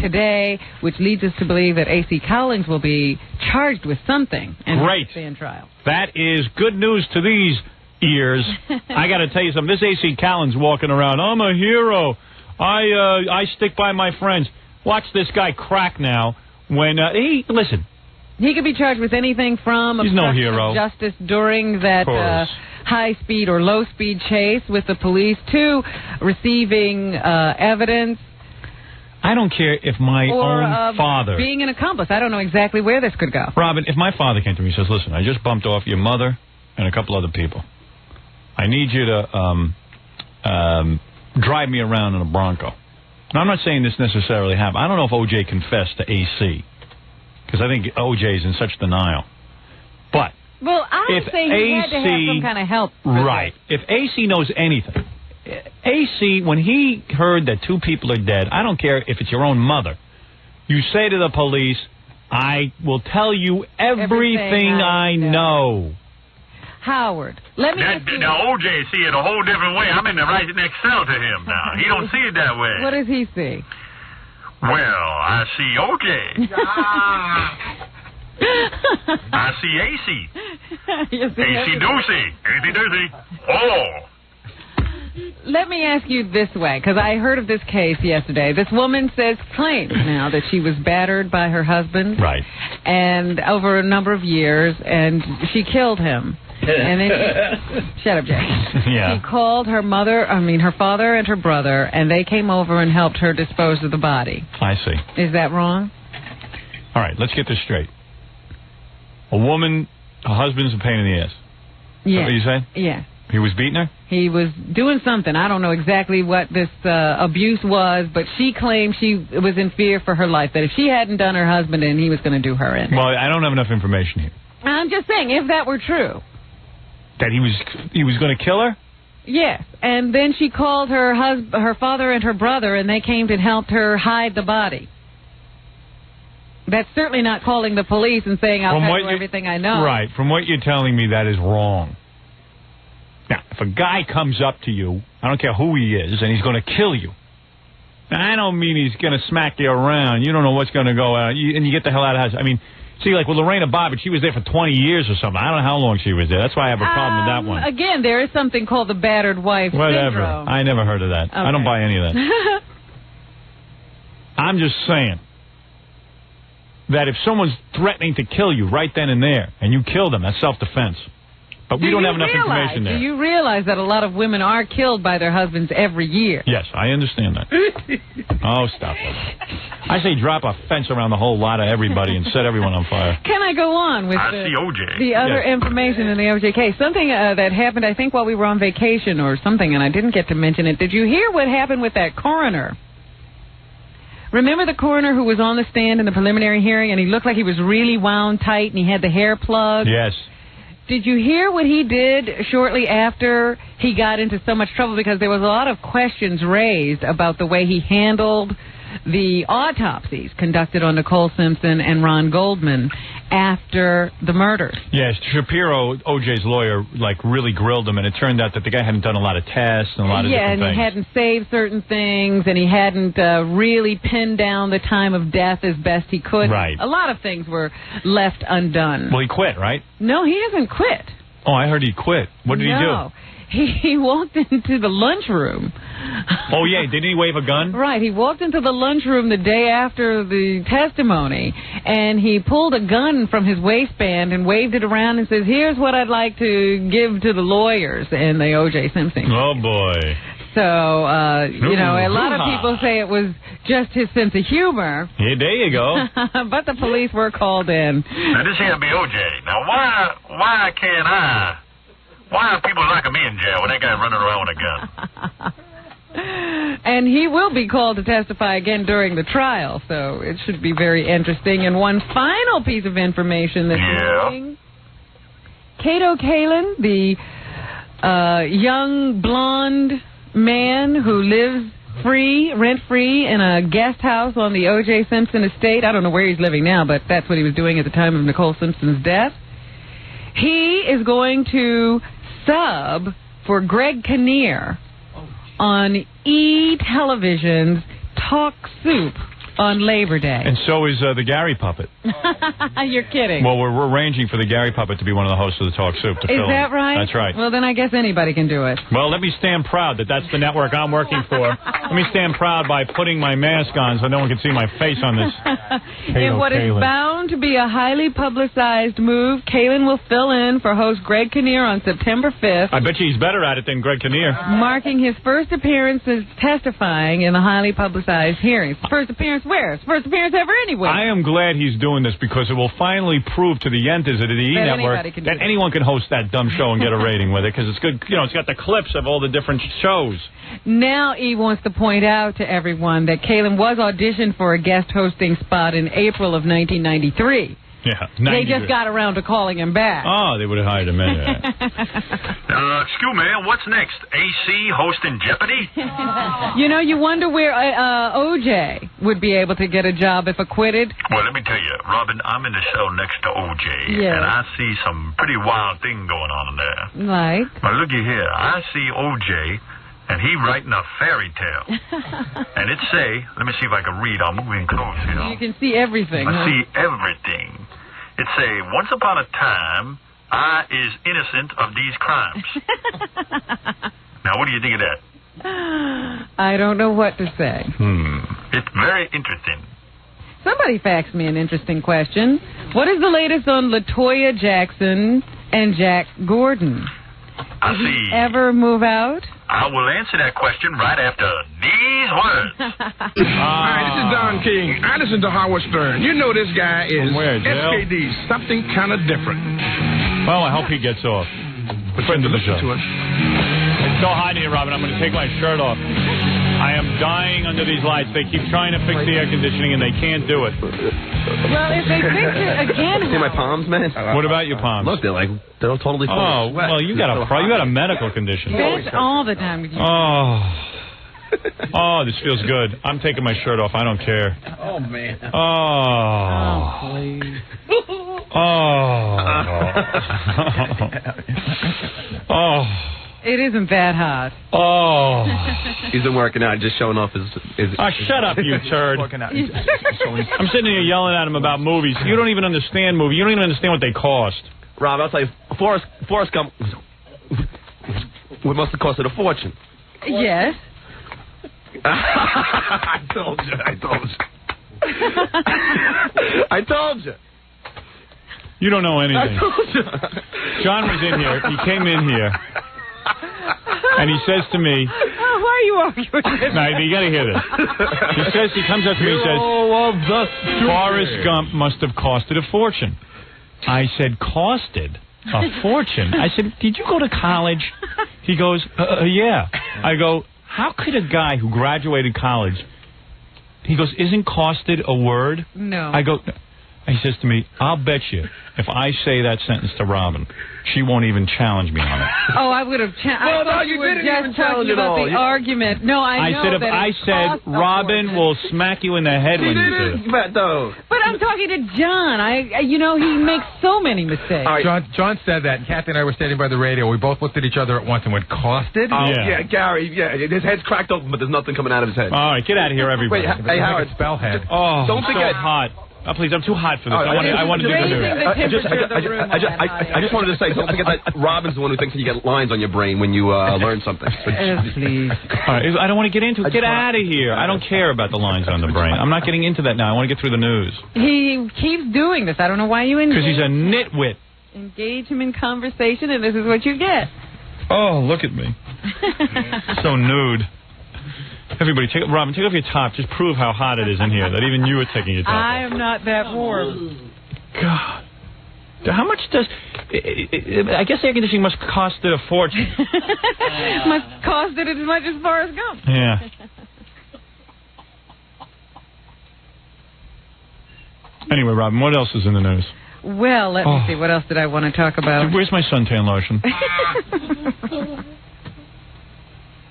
today, which leads us to believe that AC Cowlings will be charged with something and Great. stay in trial. That is good news to these ears. I got to tell you something. This AC Cowlings walking around. I'm a hero. I stick by my friends. Watch this guy crack now. When listen. He could be charged with anything from He's no obstruction hero. of justice during that high-speed or low-speed chase with the police to receiving evidence. I don't care if my own father... being an accomplice. I don't know exactly where this could go. Robin, if my father came to me and says, listen, I just bumped off your mother and a couple other people. I need you to drive me around in a Bronco. Now, I'm not saying this necessarily happened. I don't know if O.J. confessed to AC, because I think O.J. is in such denial. But well, I say he had to have some kind of help. Right. If AC knows anything, AC, when he heard that 2 people are dead, I don't care if it's your own mother, you say to the police, I will tell you everything I know. Howard, let me ask you... Now, O.J. see it a whole different way. I'm in the right next cell to him now. He don't see it that way. What does he see? Well, I see O.J. I see AC. AC-doocy. Oh. Let me ask you this way, because I heard of this case yesterday. This woman claims now that she was battered by her husband. Right. And over a number of years, and she killed him. And then shut up, Jay. Yeah. She called her father and her brother, and they came over and helped her dispose of the body. I see. Is that wrong? All right, let's get this straight. A woman, her husband's a pain in the ass. Yeah. What you saying? Yeah. He was beating her? He was doing something. I don't know exactly what this abuse was, but she claimed she was in fear for her life, that if she hadn't done her husband in, he was going to do her in. Well, I don't have enough information here. I'm just saying, if that were true. That he was going to kill her? Yes. And then she called her father and her brother, and they came and helped her hide the body. That's certainly not calling the police and saying I'll tell you everything I know. Right. From what you're telling me, that is wrong. Now, if a guy comes up to you, I don't care who he is, and he's going to kill you. Now, I don't mean he's going to smack you around. You don't know what's going to go out, and you get the hell out of the house. I mean, see, like with Lorena Bobbitt, she was there for 20 years or something. I don't know how long she was there. That's why I have a problem with that one. Again, there is something called the battered wife Whatever. syndrome. I never heard of that. Okay. I don't buy any of that. I'm just saying that if someone's threatening to kill you right then and there, and you kill them, that's self-defense. But we don't have enough information there. Do you realize that a lot of women are killed by their husbands every year? Yes, I understand that. Oh, stop it. I say drop a fence around the whole lot of everybody and set everyone on fire. Can I go on with the other information in the OJ case? Something that happened, I think, while we were on vacation or something, and I didn't get to mention it. Did you hear what happened with that coroner? Remember the coroner who was on the stand in the preliminary hearing, and he looked like he was really wound tight, and he had the hair plugged? Yes. Did you hear what he did shortly after he got into so much trouble? Because there was a lot of questions raised about the way he handled the autopsies conducted on Nicole Simpson and Ron Goldman after the murders. Yes, Shapiro, OJ's lawyer, like really grilled him, and it turned out that the guy hadn't done a lot of tests and a lot of different things. Yeah, and he hadn't saved certain things, and he hadn't really pinned down the time of death as best he could. Right. A lot of things were left undone. Well, he quit, right? No, he hasn't quit. Oh, I heard he quit. What did he do? He walked into the lunchroom. Oh, yeah. Didn't he wave a gun? Right. He walked into the lunchroom the day after the testimony, and he pulled a gun from his waistband and waved it around and says, "Here's what I'd like to give to the lawyers in the O.J. Simpson." Oh, boy. So, you know, a lot of people say it was just his sense of humor. Yeah, there you go. But the police were called in. Now, this here be OJ. Now, why can't I... Why are people like me in jail when that guy running around with a gun? And he will be called to testify again during the trial, so it should be very interesting. And one final piece of information this morning. Kato Kalin, the young blonde man who lives rent-free in a guest house on the O.J. Simpson estate. I don't know where he's living now, but that's what he was doing at the time of Nicole Simpson's death. He is going to sub for Greg Kinnear on E! Television's Talk Soup on Labor Day. And so is the Gary puppet. You're kidding. Well, we're arranging for the Gary puppet to be one of the hosts of the Talk Soup. Is that right? That's right. Well, then I guess anybody can do it. Well, let me stand proud that that's the network I'm working for. Let me stand proud by putting my mask on so no one can see my face on this. In what is bound to be a highly publicized move, Kalin will fill in for host Greg Kinnear on September 5th. I bet you he's better at it than Greg Kinnear. Marking his first appearance as testifying in the highly publicized hearings. First appearance where? His first appearance ever anywhere. I am glad he's doing this because it will finally prove to the yentas of the E! Network that anyone can host that dumb show and get a rating with it because it's good. You know, it's got the clips of all the different shows. Now E! wants to point out to everyone that Kalin was auditioned for a guest hosting spot in April of 1993. Yeah, they just got around to calling him back. Oh, they would have hired him anyway. Excuse me, what's next? AC hosting Jeopardy? You know, you wonder where O.J. would be able to get a job if acquitted. Well, let me tell you, Robin, I'm in the cell next to O.J., and I see some pretty wild thing going on in there. Like? Well, looky here. I see O.J., and he writing a fairy tale. And it say, let me see if I can read. I'm moving close here. You can see everything. I see everything. It say, once upon a time, I is innocent of these crimes. Now, what do you think of that? I don't know what to say. It's very interesting. Somebody faxed me an interesting question. What is the latest on LaToya Jackson and Jack Gordon? I Did see. he ever move out? I will answer that question right after these words. Hi, this is Don King. I listen to Howard Stern. You know this guy is SKD, something kind of different. Well, I hope he gets off. Friend of the show. It's so hot here, Robin. I'm going to take my shirt off. I am dying under these lights. They keep trying to fix the air conditioning, and they can't do it. Well, if they fix it again... See my palms, man? What about your palms? Look, they're totally full of sweat. Well, you got a medical condition. That's all the time with you. Oh, this feels good. I'm taking my shirt off. I don't care. Oh, man. Oh. Oh. It isn't that hot. Oh. He's been working out, just showing off his shut up, you turd. I'm sitting here yelling at him about movies. You don't even understand movies. You don't even understand what they cost. Rob, I'll tell you, Forrest Gump must have costed a fortune. Yes. I told you. I told you. You don't know anything. I told you. John was in here. He came in here. And he says to me... Oh, why are you arguing with me? No, you got to hear this. He comes up to me and says, Forrest Gump must have costed a fortune. I said, costed a fortune? I said, did you go to college? He goes, yeah. I go, how could a guy who graduated college... He goes, isn't costed a word? No. I go... He says to me, I'll bet you if I say that sentence to Robin, she won't even challenge me on it. Oh, I would have challenged. No, you didn't even challenge about it all. the argument. No, I know that I said Robin will smack you in the head when you do it. But I'm talking to John. He makes so many mistakes. All right. John said that, and Kathy and I were standing by the radio. We both looked at each other at once and went, costed? Oh, yeah, Gary, his head's cracked open, but there's nothing coming out of his head. All right, get out of here, everybody. Wait, hey, Howard. Spell head. Oh, don't forget. So hot. Oh, please, I'm too hot for this. I want to do the news. I just wanted to say, don't forget that Robin's the one who thinks you get lines on your brain when you learn something. Please. All right, I don't want to get into it. Get out of here. I don't care about the lines on the brain. I'm not getting into that now. I want to get through the news. He keeps doing this. I don't know why you engage. Because he's a nitwit. Engage him in conversation, and this is what you get. Oh, look at me. So nude. Everybody, Robin, take off your top. Just prove how hot it is in here, that even you are taking your top off. I am not that warm. God. How much does... I guess air conditioning must cost it a fortune. Must cost it as much as Forrest Gump. Yeah. Anyway, Robin, what else is in the news? Well, let me see. What else did I want to talk about? Where's my suntan lotion?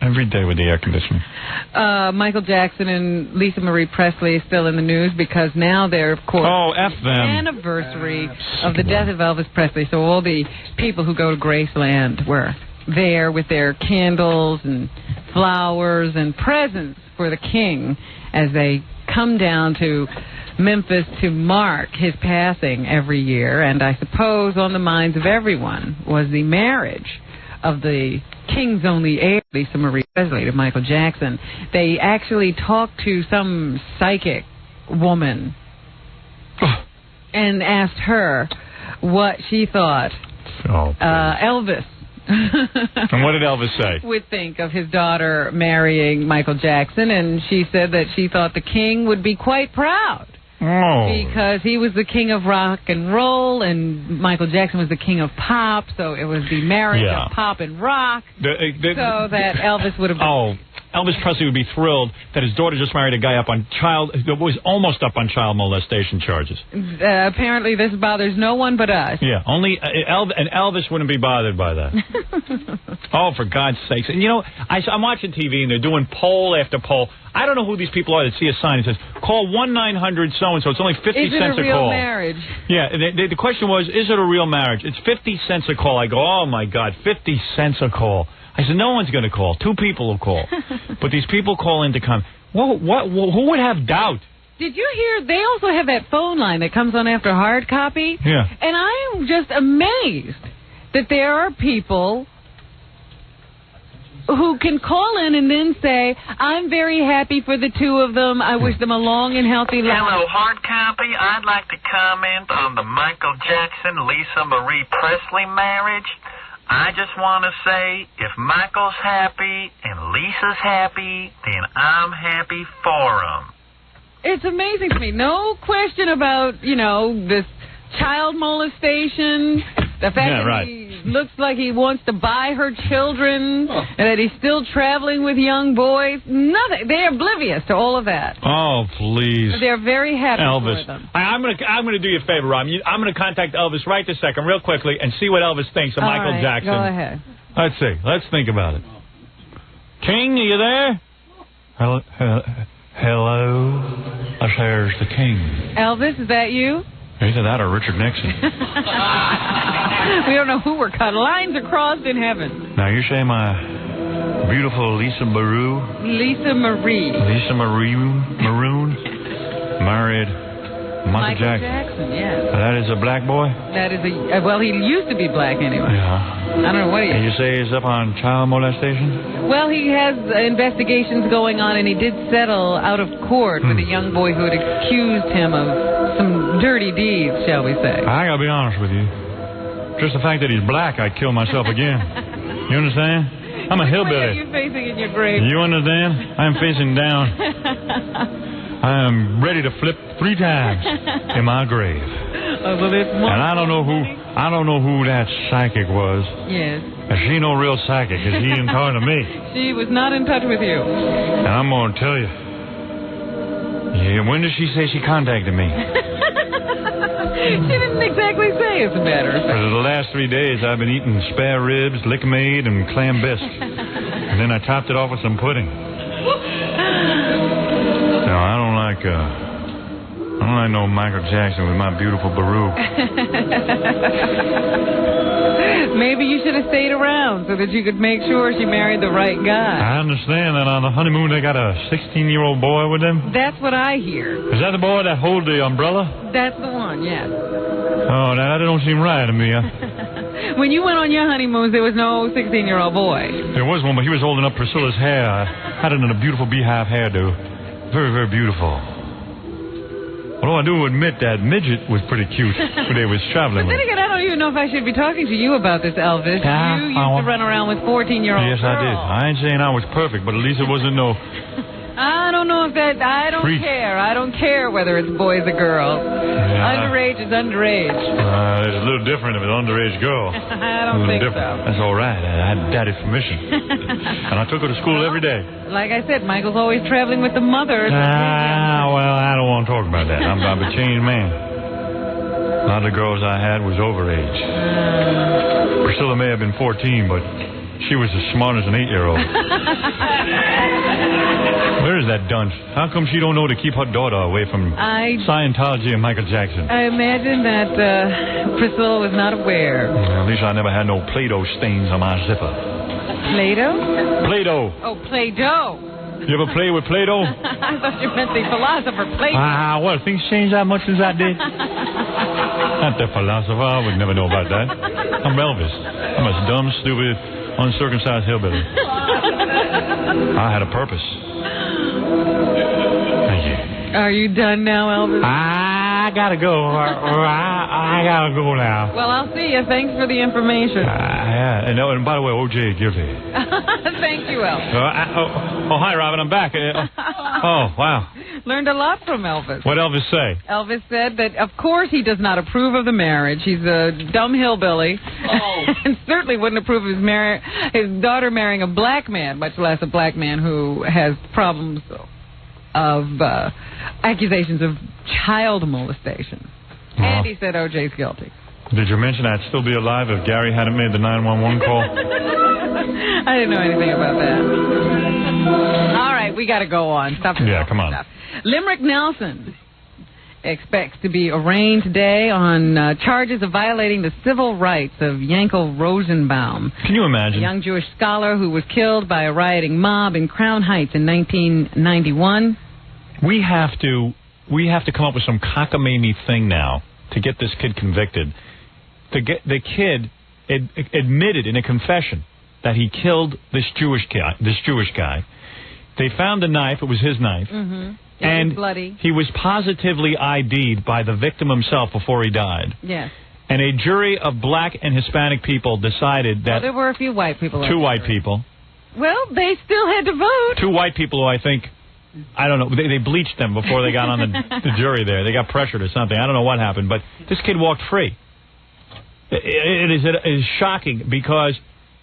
Every day with the air conditioning. Michael Jackson and Lisa Marie Presley is still in the news because now they're, of course, F them. Anniversary of the death of Elvis Presley. So all the people who go to Graceland were there with their candles and flowers and presents for the king as they come down to Memphis to mark his passing every year. And I suppose on the minds of everyone was the marriage of the King's only heir, Lisa Marie Presley, to Michael Jackson. They actually talked to some psychic woman and asked her what she thought Elvis and what did Elvis say? would think of his daughter marrying Michael Jackson, and she said that she thought the king would be quite proud. Because he was the king of rock and roll, and Michael Jackson was the king of pop, so it was the marriage of pop and rock, so that Elvis would have been... Elvis Presley would be thrilled that his daughter just married a guy was almost up on child molestation charges. Apparently this bothers no one but us. Yeah, only Elvis wouldn't be bothered by that. Oh, for God's sakes. And you know, I'm watching TV and they're doing poll after poll. I don't know who these people are that see a sign that says, call 1-900 so-and-so. It's only 50 cents a call. Is it a real marriage? Yeah, the question was, is it a real marriage? It's 50 cents a call. I go, oh my God, 50 cents a call. I said, no one's going to call. 2 people will call. But these people call in to come. Who would have doubt? Did you hear? They also have that phone line that comes on after hard copy. Yeah. And I am just amazed that there are people who can call in and then say, I'm very happy for the 2 of them. I wish them a long and healthy life. Hello, hard copy. I'd like to comment on the Michael Jackson, Lisa Marie Presley marriage. I just want to say, if Michael's happy and Lisa's happy, then I'm happy for them. It's amazing to me. No question about, this child molestation, the fact that he looks like he wants to buy her children, and that he's still traveling with young boys. Nothing. They're oblivious to all of that. Oh, please. They're very happy Elvis. for them. I'm gonna do you a favor, Rob. I'm gonna contact Elvis right this second, real quickly, and see what Elvis thinks of Michael Jackson. Go ahead. Let's see. Let's think about it. King, are you there? Hello. There's the King. Elvis, is that you? Either that or Richard Nixon. We don't know who we're cut. Lines are crossed in heaven. Now, you say my beautiful Lisa Maroon married Michael Jackson. Yes. That is a black boy? That is well, he used to be black anyway. Yeah. I don't know what he is. And you say he's up on child molestation? Well, he has investigations going on, and he did settle out of court with a young boy who had accused him of some dirty deeds, shall we say. I gotta be honest with you. Just the fact that he's black, I'd kill myself again. You understand? I'm a hillbilly. What are you facing in your grave? You understand? I'm facing down. I am ready to flip 3 times in my grave. Well, and I don't know who that psychic was. Yes. And she no real psychic, because he didn't talk to me. She was not in touch with you. And I'm going to tell you. Yeah, when did she say she contacted me? She didn't exactly say, as a matter of fact. For the last 3 days, I've been eating spare ribs, lick made, and clam bisque. And then I topped it off with some pudding. No, I don't like no Michael Jackson with my beautiful baroque. Maybe you should have stayed around so that you could make sure she married the right guy. I understand that on the honeymoon they got a 16-year-old boy with them. That's what I hear. Is that the boy that hold the umbrella? That's the one, yes. Oh, that don't seem right to me. When you went on your honeymoons, there was no 16-year-old boy. There was one, but he was holding up Priscilla's hair. I had it in a beautiful beehive hairdo. Very, very beautiful. Although I do admit that midget was pretty cute when they was traveling But with. then again, I don't even know if I should be talking to you about this, Elvis. You used to run around with 14-year-old Yes, I did. I ain't saying I was perfect, but at least it wasn't no... I don't know if that... I don't care. I don't care whether it's boys or girls. Yeah. Underage is underage. It's a little different if it's an underage girl. I don't think so. That's all right. I had daddy's permission. And I took her to school every day. Like I said, Michael's always traveling with the mother. Well, I don't want to talk about that. I'm a changed man. A lot of the girls I had was overage. Priscilla may have been 14, but she was as smart as an 8-year-old. Where is that dunce? How come she don't know to keep her daughter away from Scientology and Michael Jackson? I imagine that Priscilla was not aware. Well, at least I never had no Play-Doh stains on my zipper. Play-Doh? Play-Doh. Oh, Play-Doh. You ever play with Play-Doh? I thought you meant the philosopher Play-Doh. What? Things changed that much since I did? Not the philosopher. I would never know about that. I'm Elvis. I'm a dumb, stupid, uncircumcised hillbilly. I had a purpose. Thank you. Are you done now, Elvis? I gotta go. I gotta go now. Well, I'll see you. Thanks for the information. Yeah. And by the way, O.J. is guilty. Thank you, Elvis. Hi, Robin. I'm back. Oh, wow. Learned a lot from Elvis. What'd Elvis say? Elvis said that, of course, he does not approve of the marriage. He's a dumb hillbilly. And certainly wouldn't approve of his daughter marrying a black man, much less a black man who has problems of accusations of child molestation. Oh. And he said O.J.'s guilty. Did you mention I'd still be alive if Gary hadn't made the 911 call? I didn't know anything about that. All right, we got to go on. Stop. Yeah, come on. Stuff. Limerick Nelson expects to be arraigned today on charges of violating the civil rights of Yankel Rosenbaum. Can you imagine? A young Jewish scholar who was killed by a rioting mob in Crown Heights in 1991. We have to come up with some cockamamie thing now to get this kid convicted. The kid admitted in a confession that he killed this Jewish guy. They found the knife. It was his knife. Mm-hmm. And bloody. He was positively ID'd by the victim himself before he died. Yes. And a jury of black and Hispanic people decided that... Well, there were a few white people. 2 white people. Well, they still had to vote. 2 white people who I think... I don't know. They bleached them before they got on the jury there. They got pressured or something. I don't know what happened, but this kid walked free. It is shocking because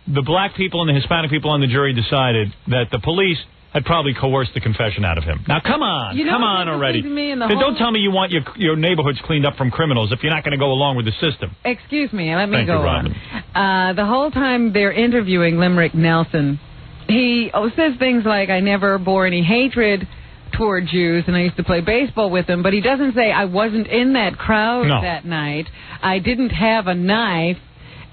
the black people and the Hispanic people on the jury decided that the police had probably coerced the confession out of him. Now, come on. Come on already. Don't tell me you want your neighborhoods cleaned up from criminals if you're not going to go along with the system. Excuse me. Let me Thank go you, Robin. on. The whole time they're interviewing Limerick Nelson, he says things like, I never bore any hatred tour Jews, and I used to play baseball with them, but he doesn't say I wasn't in that crowd that night. I didn't have a knife,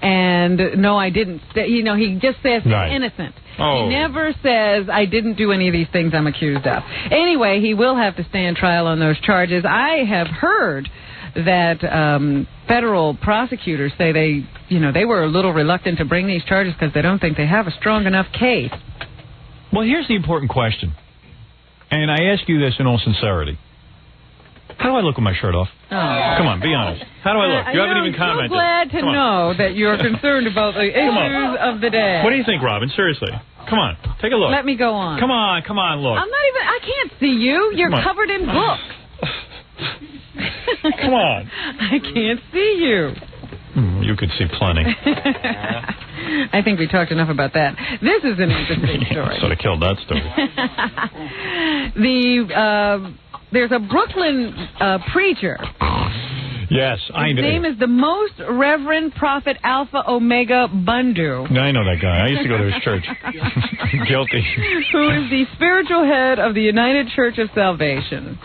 and no, I didn't. He just says he's innocent. Oh. He never says I didn't do any of these things I'm accused of. Anyway, he will have to stand trial on those charges. I have heard that federal prosecutors say they were a little reluctant to bring these charges because they don't think they have a strong enough case. Well, here's the important question, and I ask you this in all sincerity. How do I look with my shirt off? Oh. Come on, be honest. How do I look? You haven't even commented. I'm glad to know that you're concerned about the issues of the day. What do you think, Robin? Seriously. Come on, take a look. Let me go on. Come on, look. I can't see you. You're covered in books. Come on. I can't see you. You could see plenty. I think we talked enough about that. This is an interesting story. Sort of killed that story. There's a Brooklyn preacher. Yes, I know. His name is the Most Reverend Prophet Alpha Omega Bundu. I know that guy. I used to go to his church. Guilty. Who is the spiritual head of the United Church of Salvation.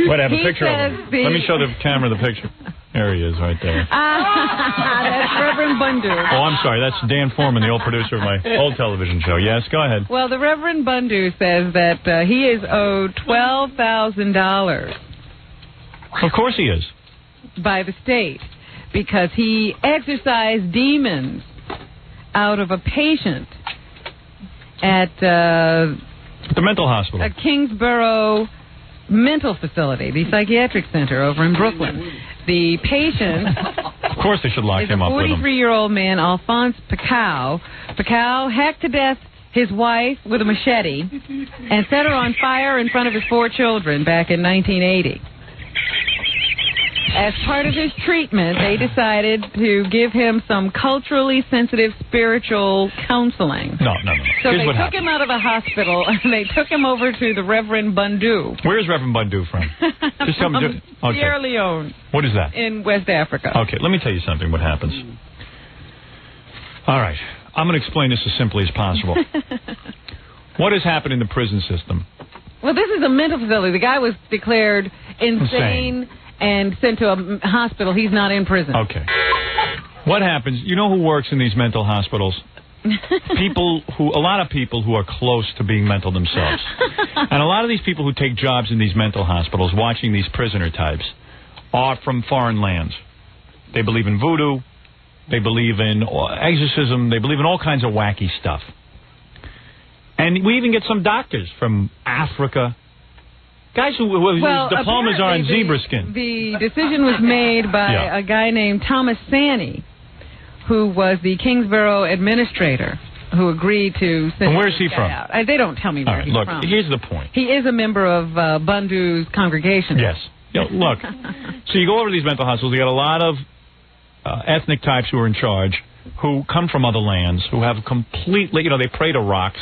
What, I have a picture of him. Let me show the camera the picture. There he is right there. That's Reverend Bundu. Oh, I'm sorry. That's Dan Foreman, the old producer of my old television show. Yes, go ahead. Well, the Reverend Bundu says that he is owed $12,000. Of course he is. By the state, because he exorcised demons out of a patient at the mental hospital, at Kingsborough Mental Facility, the psychiatric center over in Brooklyn. The patient, of course, they should lock him up with him. 43-year-old man, Alphonse Pacau. Pacau hacked to death his wife with a machete and set her on fire in front of his 4 children back in 1980. As part of his treatment, they decided to give him some culturally sensitive spiritual counseling. No. So they took him out of the hospital, and they took him over to the Reverend Bundu. Where's Reverend Bundu from? Just tell me. Okay. Sierra Leone. What is that? In West Africa. Okay, let me tell you something, what happens. All right, I'm going to explain this as simply as possible. What has happened in the prison system? Well, this is a mental facility. The guy was declared insane. And sent to a hospital. He's not in prison. Okay. What happens? You know who works in these mental hospitals? A lot of people who are close to being mental themselves. And a lot of these people who take jobs in these mental hospitals, watching these prisoner types, are from foreign lands. They believe in voodoo. They believe in exorcism. They believe in all kinds of wacky stuff. And we even get some doctors from Africa. Guys whose diplomas are on zebra skin. The decision was made by a guy named Thomas Sanney, who was the Kingsborough administrator, who agreed to send And where's he from? out. They don't tell me where he's from. Look, here's the point. He is a member of Bundu's congregation. Yes. Look, so you go over to these mental hospitals, you got a lot of ethnic types who are in charge, who come from other lands, who have completely, they pray to rocks.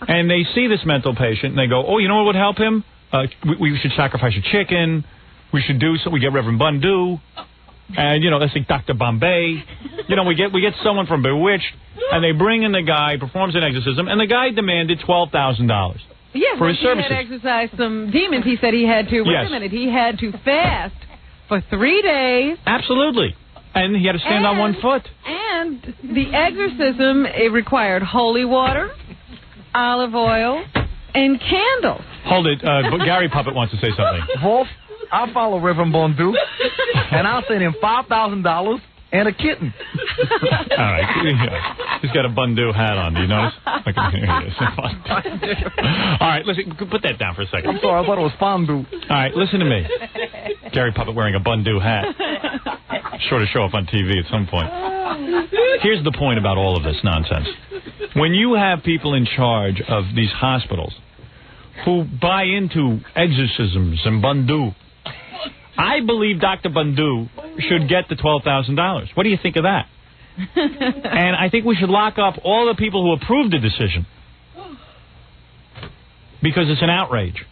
And they see this mental patient, and they go, oh, you know what would help him? We should sacrifice a chicken. We should do so. We get Reverend Bundu. And, let's say Dr. Bombay. We get someone from Bewitched, and they bring in the guy, performs an exorcism, and the guy demanded $12,000. Yes, for his services. He had exorcised some demons. He said he had to, wait a minute, he had to fast for 3 days. Absolutely. And he had to stand on one foot. And the exorcism, it required holy water, olive oil, and candles. Hold it. Gary Puppet wants to say something. Wolf, I'll follow Reverend Bundu, and I'll send him $5,000 and a kitten. All right. He's got a Bundu hat on. Do you notice? Here he is. All right, listen, put that down for a second. I'm sorry, I thought it was fondue. All right, listen to me. Gary Puppet wearing a Bundu hat. Sure to show up on TV at some point. Here's the point about all of this nonsense. When you have people in charge of these hospitals who buy into exorcisms and Bundu, I believe Dr. Bundu should get the $12,000. What do you think of that? And I think we should lock up all the people who approved the decision, because it's an outrage.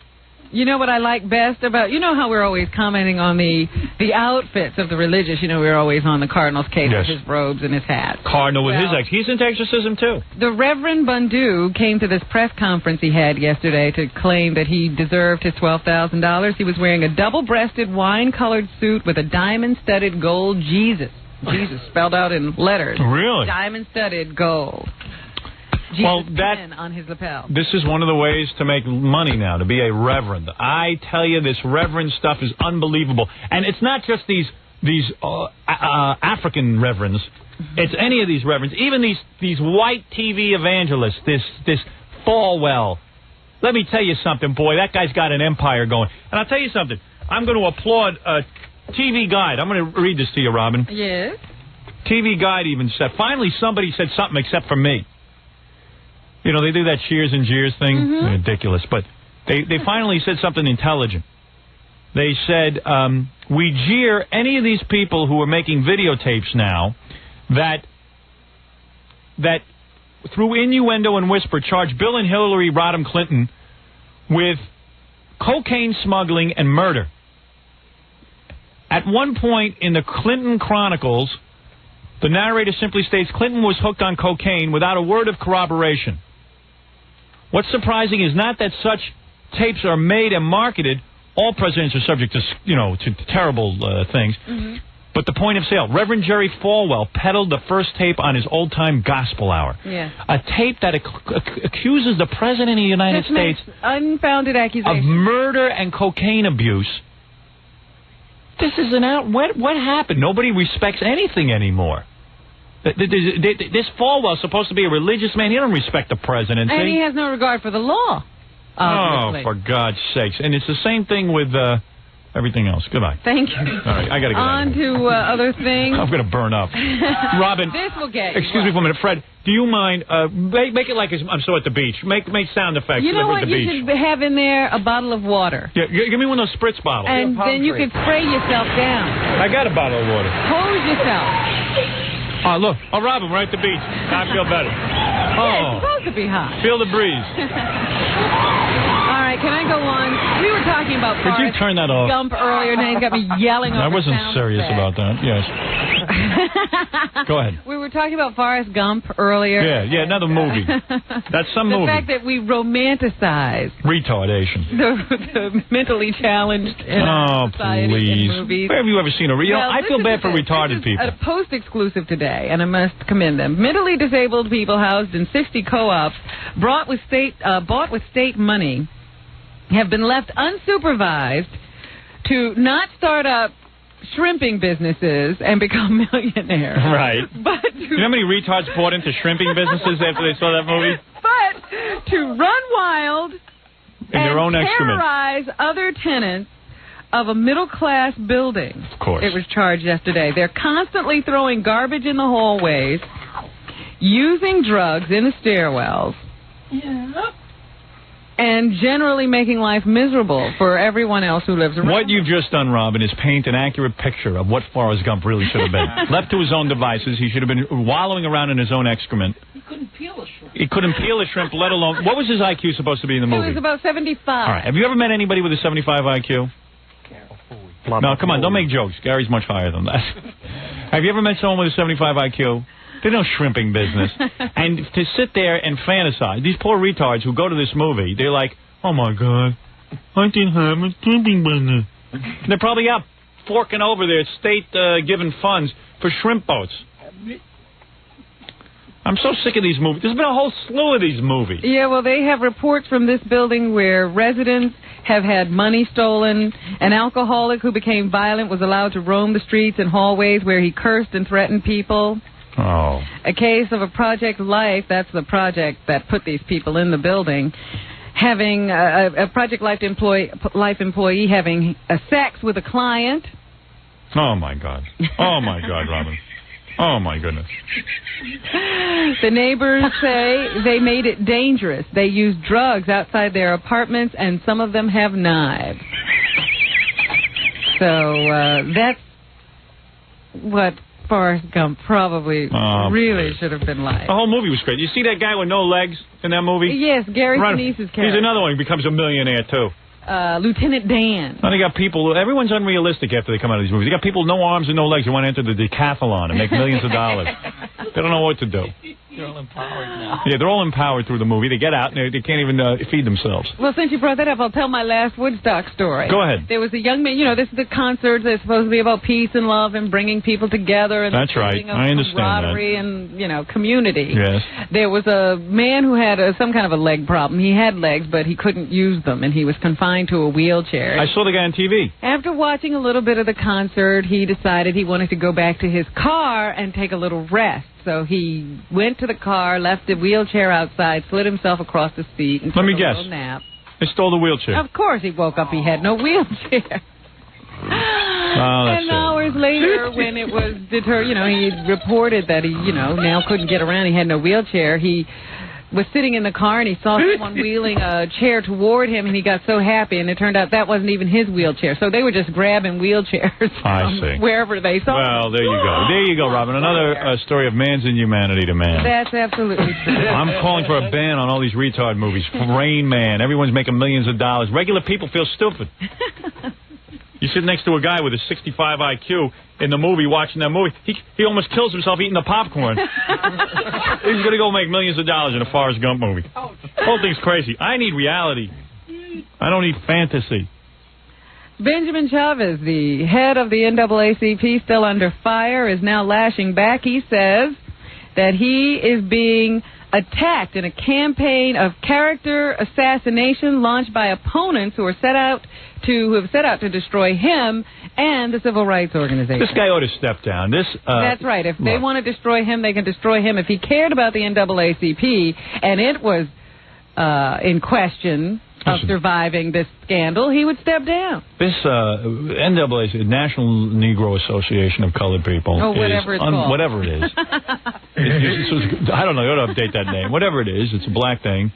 You know what I like best about, you know how we're always commenting on the outfits of the religious. You know, we're always on the Cardinal's case with his robes and his hat. Cardinal with his he's into exorcism too. The Reverend Bundu came to this press conference he had yesterday to claim that he deserved his $12,000. He was wearing a double-breasted wine-colored suit with a diamond-studded gold Jesus. Jesus spelled out in letters. Really? Diamond-studded gold. Jesus Well, on his lapel. This is one of the ways to make money now, to be a reverend. I tell you, this reverend stuff is unbelievable. And it's not just these African reverends. It's any of these reverends. Even these white TV evangelists, this Falwell. Let me tell you something, boy. That guy's got an empire going. And I'll tell you something. I'm going to applaud TV Guide. I'm going to read this to you, Robin. Yes? TV Guide even said, finally somebody said something except for me. You know, they do that cheers and jeers thing. Ridiculous. But they finally said something intelligent. They said, we jeer any of these people who are making videotapes now that through innuendo and whisper charge Bill and Hillary Rodham Clinton with cocaine smuggling and murder. At one point in the Clinton Chronicles, the narrator simply states Clinton was hooked on cocaine without a word of corroboration. What's surprising is not that such tapes are made and marketed. All presidents are subject to, to terrible things. But the point of sale, Reverend Jerry Falwell peddled the first tape on his old-time gospel hour. Yeah. A tape that accuses the president of the United States unfounded accusations of murder and cocaine abuse. This is what happened? Nobody respects anything anymore. This Falwell's supposed to be a religious man. He don't respect the presidency. And he has no regard for the law, obviously. Oh, for God's sakes. And it's the same thing with everything else. Goodbye. Thank you. All right, I got to get on to other things. I'm going to burn up. Robin. This will get you. Excuse me for a minute. Fred, do you mind, make it like I'm so at the beach. Make sound effects. You know what? At the beach. You should have in there a bottle of water. Yeah, give me one of those spritz bottles. And then you can spray yourself down. I got a bottle of water. Hose yourself. Oh, look. Oh, Robin, we're at the beach. I feel better. Yeah, it's supposed to be hot. Feel the breeze. All right, can I go on? We were talking about Could you turn that off? Gump earlier, and he's got me yelling over I wasn't serious about that. Yes. Go ahead. We were talking about Forrest Gump earlier. Yeah, another movie. That's some movie. The fact that we romanticize retardation. The mentally challenged in our society in movies. Where have you ever seen a I feel bad for retarded people. A Post exclusive today, and I must commend them. Mentally disabled people housed in 60 co-ops bought with state money have been left unsupervised to not start up shrimping businesses and become millionaires. Right. But you know how many retards bought into shrimping businesses after they saw that movie? But to run wild in their own excrement, terrorize other tenants of a middle-class building. Of course. It was charged yesterday. They're constantly throwing garbage in the hallways, using drugs in the stairwells. Yeah. And generally making life miserable for everyone else who lives around. What you've just done, Robin, is paint an accurate picture of what Forrest Gump really should have been. Left to his own devices, he should have been wallowing around in his own excrement. He couldn't peel a shrimp. He couldn't peel a shrimp, let alone... What was his IQ supposed to be in the movie? It was about 75. All right. Have you ever met anybody with a 75 IQ? No, come on, don't make jokes. Gary's much higher than that. Have you ever met someone with a 75 IQ? There's no shrimping business. And to sit there and fantasize, these poor retards who go to this movie, they're like, oh my God, I didn't have a shrimping business. And they're probably out forking over their state-given funds for shrimp boats. I'm so sick of these movies. There's been a whole slew of these movies. Yeah, well, they have reports from this building where residents have had money stolen. An alcoholic who became violent was allowed to roam the streets and hallways where he cursed and threatened people. Oh. A case of a Project Life, that's the project that put these people in the building, having a Project Life employee having a sex with a client. Oh, my God. Oh, my God, Robin. Oh, my goodness. The neighbors say they made it dangerous. They used drugs outside their apartments, and some of them have knives. So that's what Forrest Gump probably really should have been like. The whole movie was great. You see that guy with no legs in that movie? Yes, Gary Sinise's character. He's another one who becomes a millionaire, too. Lieutenant Dan. Now they got people. Everyone's unrealistic after they come out of these movies. They got people with no arms and no legs who want to enter the decathlon and make millions of dollars. They don't know what to do. They're all empowered now. Yeah, they're all empowered through the movie. They get out and they can't even feed themselves. Well, since you brought that up, I'll tell my last Woodstock story. Go ahead. There was a young man, this is the concert that's supposed to be about peace and love and bringing people together. And that's right. I understand camaraderie that. And, community. Yes. There was a man who had some kind of a leg problem. He had legs, but he couldn't use them, and he was confined to a wheelchair. I saw the guy on TV. After watching a little bit of the concert, he decided he wanted to go back to his car and take a little rest. So he went to the car, left the wheelchair outside, slid himself across the seat, and took a little nap. They stole the wheelchair. Of course, he woke up. He had no wheelchair. That's and hours later, when it was he reported that he, now couldn't get around. He had no wheelchair. He was sitting in the car and he saw someone wheeling a chair toward him, and he got so happy. And it turned out that wasn't even his wheelchair. So they were just grabbing wheelchairs from wherever they saw. Well, there you go. There you go, Robin. Another story of man's inhumanity to man. That's absolutely true. I'm calling for a ban on all these retard movies. Rain Man. Everyone's making millions of dollars. Regular people feel stupid. You sit next to a guy with a 65 IQ in the movie watching that movie. He almost kills himself eating the popcorn. He's going to go make millions of dollars in a Forrest Gump movie. The whole thing's crazy. I need reality. I don't need fantasy. Benjamin Chavez, the head of the NAACP, still under fire, is now lashing back. He says that he is being attacked in a campaign of character assassination launched by opponents who have set out to destroy him and the civil rights organization. This guy ought to step down. That's right. If they want to destroy him, they can destroy him. If he cared about the NAACP and it was in question of surviving this scandal, he would step down. This NAACP, National Negro Association of Colored People, whatever it's called. Whatever it is. I don't know. You ought to update that name. Whatever it is, it's a black thing.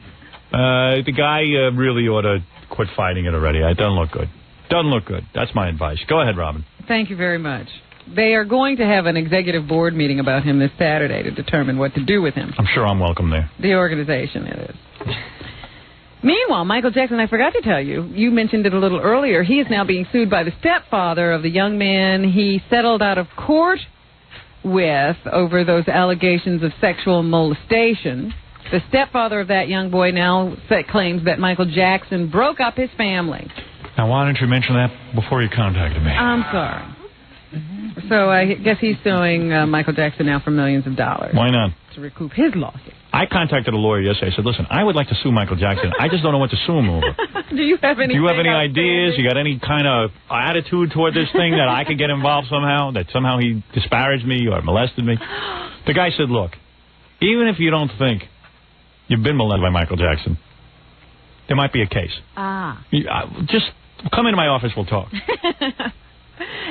The guy really ought to quit fighting it already. It doesn't look good. Doesn't look good. That's my advice. Go ahead, Robin. Thank you very much. They are going to have an executive board meeting about him this Saturday to determine what to do with him. I'm sure I'm welcome there. The organization, it is. Meanwhile, Michael Jackson, I forgot to tell you, you mentioned it a little earlier, he is now being sued by the stepfather of the young man he settled out of court with over those allegations of sexual molestation. The stepfather of that young boy now claims that Michael Jackson broke up his family. Now, why didn't you mention that before you contacted me? I'm sorry. So I guess he's suing Michael Jackson now for millions of dollars. Why not? To recoup his losses. I contacted a lawyer yesterday. I said, listen, I would like to sue Michael Jackson. I just don't know what to sue him over. Do you have any ideas? You got any kind of attitude toward this thing that I could get involved somehow? That somehow he disparaged me or molested me? The guy said, look, even if you don't think you've been molested by Michael Jackson, there might be a case. Just come into my office, we'll talk.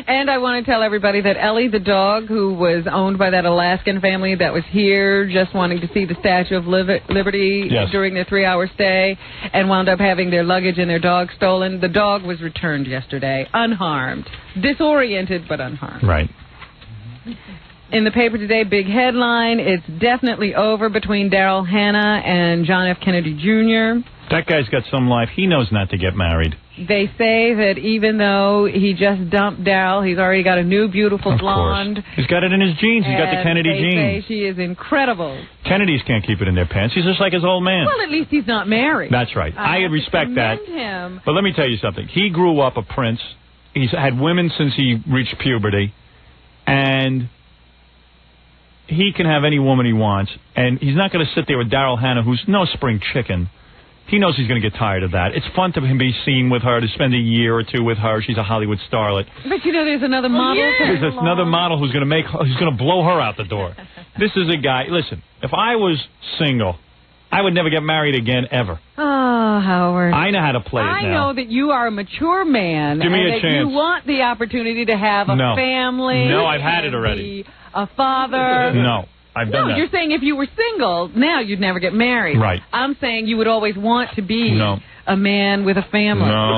And I want to tell everybody that Ellie, the dog, who was owned by that Alaskan family that was here just wanting to see the Statue of Liberty during their 3-hour stay and wound up having their luggage and their dog stolen, the dog was returned yesterday, unharmed. Disoriented, but unharmed. Right. In the paper today, big headline, it's definitely over between Daryl Hannah and John F. Kennedy Jr. That guy's got some life. He knows not to get married. They say that even though he just dumped Daryl, he's already got a new beautiful blonde. Of course. He's got it in his genes. He's got the Kennedy genes. They say she is incredible. Kennedys can't keep it in their pants. He's just like his old man. Well, at least he's not married. That's right. I respect that. Him. But let me tell you something. He grew up a prince. He's had women since he reached puberty. And he can have any woman he wants. And he's not going to sit there with Daryl Hannah, who's no spring chicken. He knows he's going to get tired of that. It's fun to be seen with her, to spend a year or two with her. She's a Hollywood starlet. But you know, there's another model. There's another model who's going to blow her out the door. This is a guy. Listen, if I was single, I would never get married again, ever. Oh, Howard. I know how to play it now. I know that you are a mature man. Give me and a that chance. You want the opportunity to have a family. No, I've had it already. A father. No. I've done that. You're saying if you were single, now you'd never get married. Right. I'm saying you would always want to be a man with a family. No.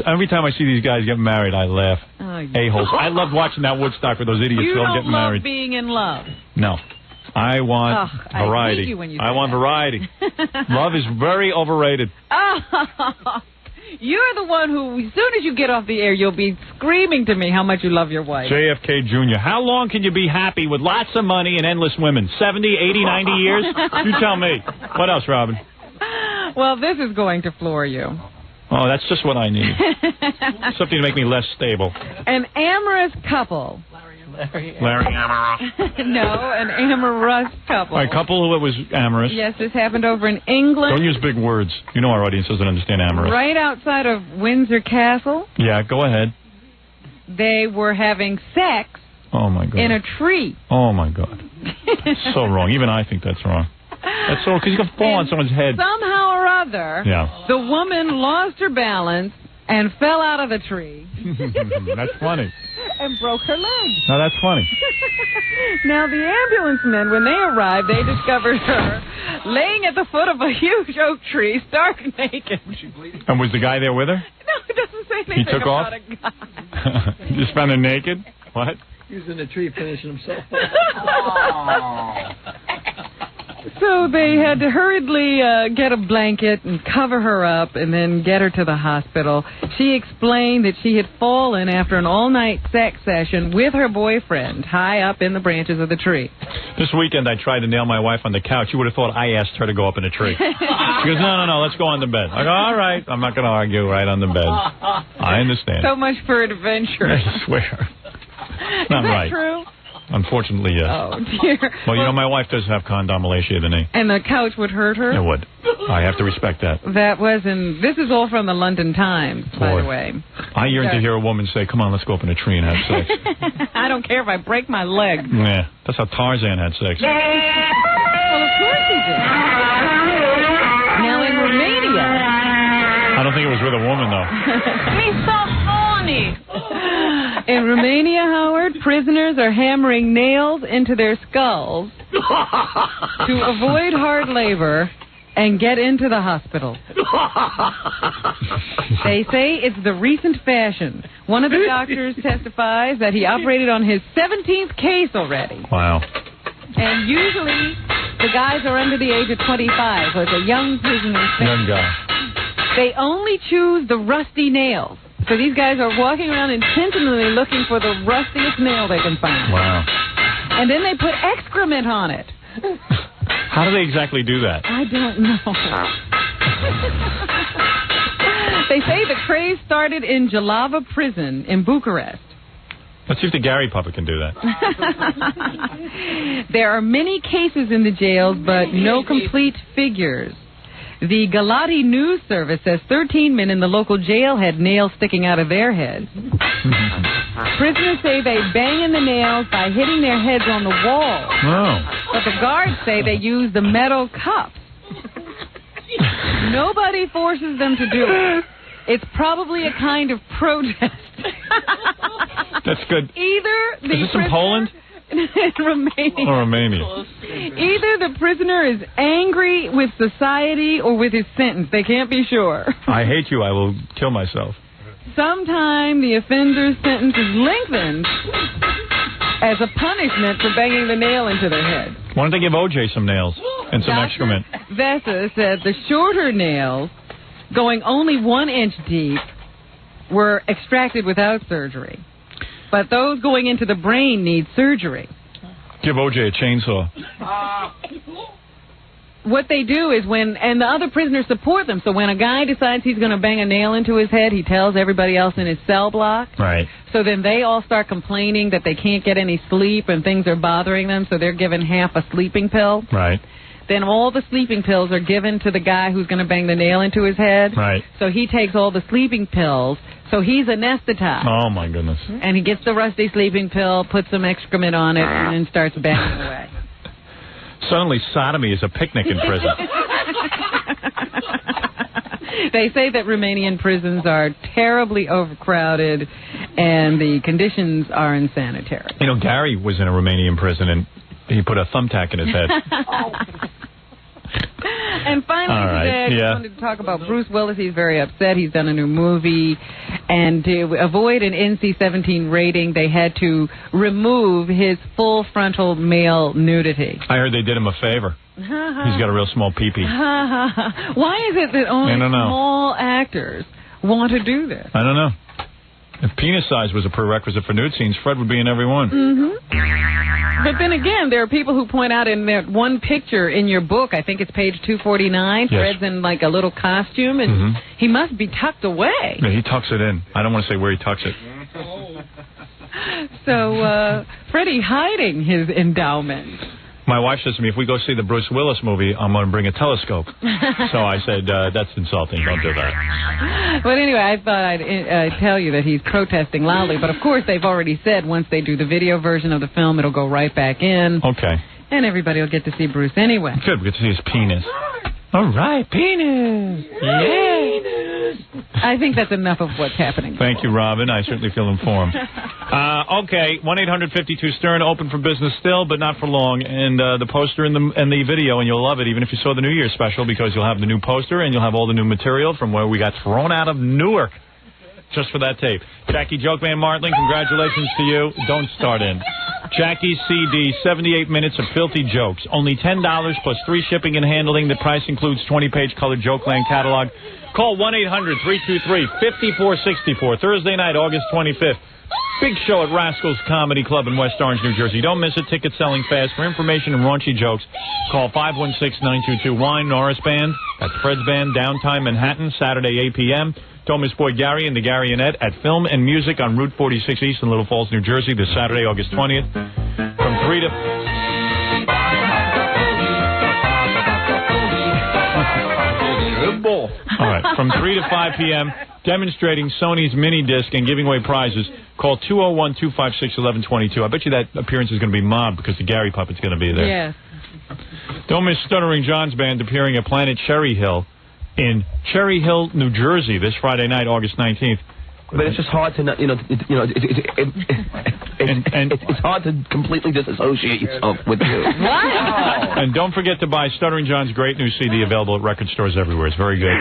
Every time I see these guys get married, I laugh. A-holes. I loved watching that Woodstock with those idiots all getting married. You don't love being in love. No. I want variety. I hate you when you say I want variety. Love is very overrated. You're the one who, as soon as you get off the air, you'll be screaming to me how much you love your wife. JFK Jr. How long can you be happy with lots of money and endless women? 70, 80, 90 years? You tell me. What else, Robin? Well, this is going to floor you. Oh, that's just what I need. Something to make me less stable. An amorous couple. Larry amorous. No, an amorous couple. A couple who was amorous. Yes, this happened over in England. Don't use big words. You know our audience doesn't understand amorous. Right outside of Windsor Castle. Yeah, go ahead. They were having sex my God. in a tree. Oh, my God. So wrong. Even I think that's wrong. That's so, because you can fall on someone's head. Somehow or other, yeah. The woman lost her balance and fell out of the tree. That's funny. And broke her leg. No, that's funny. Now, the ambulance men, when they arrived, they discovered her laying at the foot of a huge oak tree, stark naked. Was she bleeding? And was the guy there with her? No, it doesn't say anything He took about off? a guy. You just found her naked? What? He was in the tree finishing himself. So they had to hurriedly get a blanket and cover her up and then get her to the hospital. She explained that she had fallen after an all-night sex session with her boyfriend high up in the branches of the tree. This weekend I tried to nail my wife on the couch. You would have thought I asked her to go up in a tree. She goes, no, let's go on the bed. I go, all right, I'm not going to argue right on the bed. I understand. So much for adventure. I swear. Not Is that right. true? Unfortunately, yes. Oh, dear. Well, you know, my wife does have condom malacia of the knee. And the couch would hurt her? It would. I have to respect that. That was in... This is all from the London Times, by the way. I yearn to hear a woman say, come on, let's go up in a tree and have sex. I don't care if I break my leg. Yeah, that's how Tarzan had sex. Well, of course he did. Now, in Romania... I don't think it was with a woman, though. He's so funny. In Romania, Howard, prisoners are hammering nails into their skulls to avoid hard labor and get into the hospital. They say it's the recent fashion. One of the doctors testifies that he operated on his 17th case already. Wow. And usually the guys are under the age of 25, so it's a young prisoner. Young guy. They only choose the rusty nails. So these guys are walking around intentionally looking for the rustiest nail they can find. Wow. And then they put excrement on it. How do they exactly do that? I don't know. They say the craze started in Jalava prison in Bucharest. Let's see if the Gary puppet can do that. There are many cases in the jails, but no complete figures. The Galati News Service says 13 men in the local jail had nails sticking out of their heads. Prisoners say they bang in the nails by hitting their heads on the wall. Oh. But the guards say they use the metal cups. Nobody forces them to do it. It's probably a kind of protest. That's good. Either the Is this in Poland? Romania. Or Romania. Either the prisoner is angry with society or with his sentence. They can't be sure. I hate you. I will kill myself. Sometime the offender's sentence is lengthened as a punishment for banging the nail into their head. Why don't they give OJ some nails and some excrement? Vessa said the shorter nails, going only 1 inch deep, were extracted without surgery. But those going into the brain need surgery. Give OJ a chainsaw. What they do is and the other prisoners support them, so when a guy decides he's going to bang a nail into his head, he tells everybody else in his cell block. Right. So then they all start complaining that they can't get any sleep and things are bothering them, so they're given half a sleeping pill. Right. Then all the sleeping pills are given to the guy who's going to bang the nail into his head. Right. So he takes all the sleeping pills, so he's anesthetized. Oh, my goodness. And he gets the rusty sleeping pill, puts some excrement on it, and then starts banging away. Suddenly, sodomy is a picnic in prison. They say that Romanian prisons are terribly overcrowded, and the conditions are unsanitary. You know, Gary was in a Romanian prison, and he put a thumbtack in his head. And finally today, I just wanted to talk about Bruce Willis. He's very upset. He's done a new movie. And to avoid an NC-17 rating, they had to remove his full frontal male nudity. I heard they did him a favor. He's got a real small pee-pee. Why is it that only small actors want to do this? I don't know. If penis size was a prerequisite for nude scenes, Fred would be in every one. But then again, there are people who point out in that one picture in your book, I think it's page 249, Fred's in like a little costume, and he must be tucked away. Yeah, he tucks it in. I don't want to say where he tucks it. So, Freddie hiding his endowment. My wife says to me, if we go see the Bruce Willis movie, I'm going to bring a telescope. So I said, that's insulting. Don't do that. But anyway, I thought I'd tell you that he's protesting loudly. But, of course, they've already said once they do the video version of the film, it'll go right back in. Okay. And everybody will get to see Bruce anyway. Good. We get to see his penis. All right, penis. Penis. I think that's enough of what's happening. Thank you, Robin. I certainly feel informed. Okay, 1-800-52-STERN, open for business still, but not for long. And the poster and the video, and you'll love it, even if you saw the New Year's special, because you'll have the new poster and you'll have all the new material from where we got thrown out of Newark. Just for that tape. Jackie Jokeman Martling, congratulations to you. Don't start in. Jackie's CD, 78 minutes of filthy jokes. Only $10 plus free shipping and handling. The price includes 20-page colored Jokeland catalog. Call 1-800-323-5464. Thursday night, August 25th. Big show at Rascals Comedy Club in West Orange, New Jersey. Don't miss it. Tickets selling fast. For information and raunchy jokes, call 516-922-WINE. Norris Band, that's Fred's Band, downtown Manhattan, Saturday, 8 p.m. Don't miss Boy Gary and the Gary and Ed at Film and Music on Route 46 East in Little Falls, New Jersey, this Saturday, August 20th. From 3 to... All right, from 3 to 5 p.m., demonstrating Sony's mini disc and giving away prizes. Call 201-256-1122. I bet you that appearance is going to be mobbed because the Gary puppet's going to be there. Yes. Don't miss Stuttering John's band appearing at Planet Cherry Hill in Cherry Hill, New Jersey, this Friday night, August 19th. But it's just hard to, it's hard to completely disassociate yourself with you. What? And don't forget to buy Stuttering John's great new CD, available at record stores everywhere. It's very good.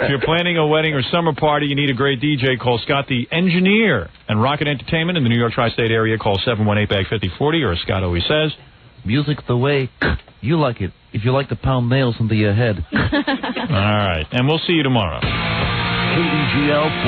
If you're planning a wedding or summer party, you need a great DJ, call Scott the Engineer. And Rocket Entertainment in the New York tri-state area, call 718-BAG-5040, or as Scott always says, music the way you like it. If you like to pound nails into your head. All right. And we'll see you tomorrow. KDGL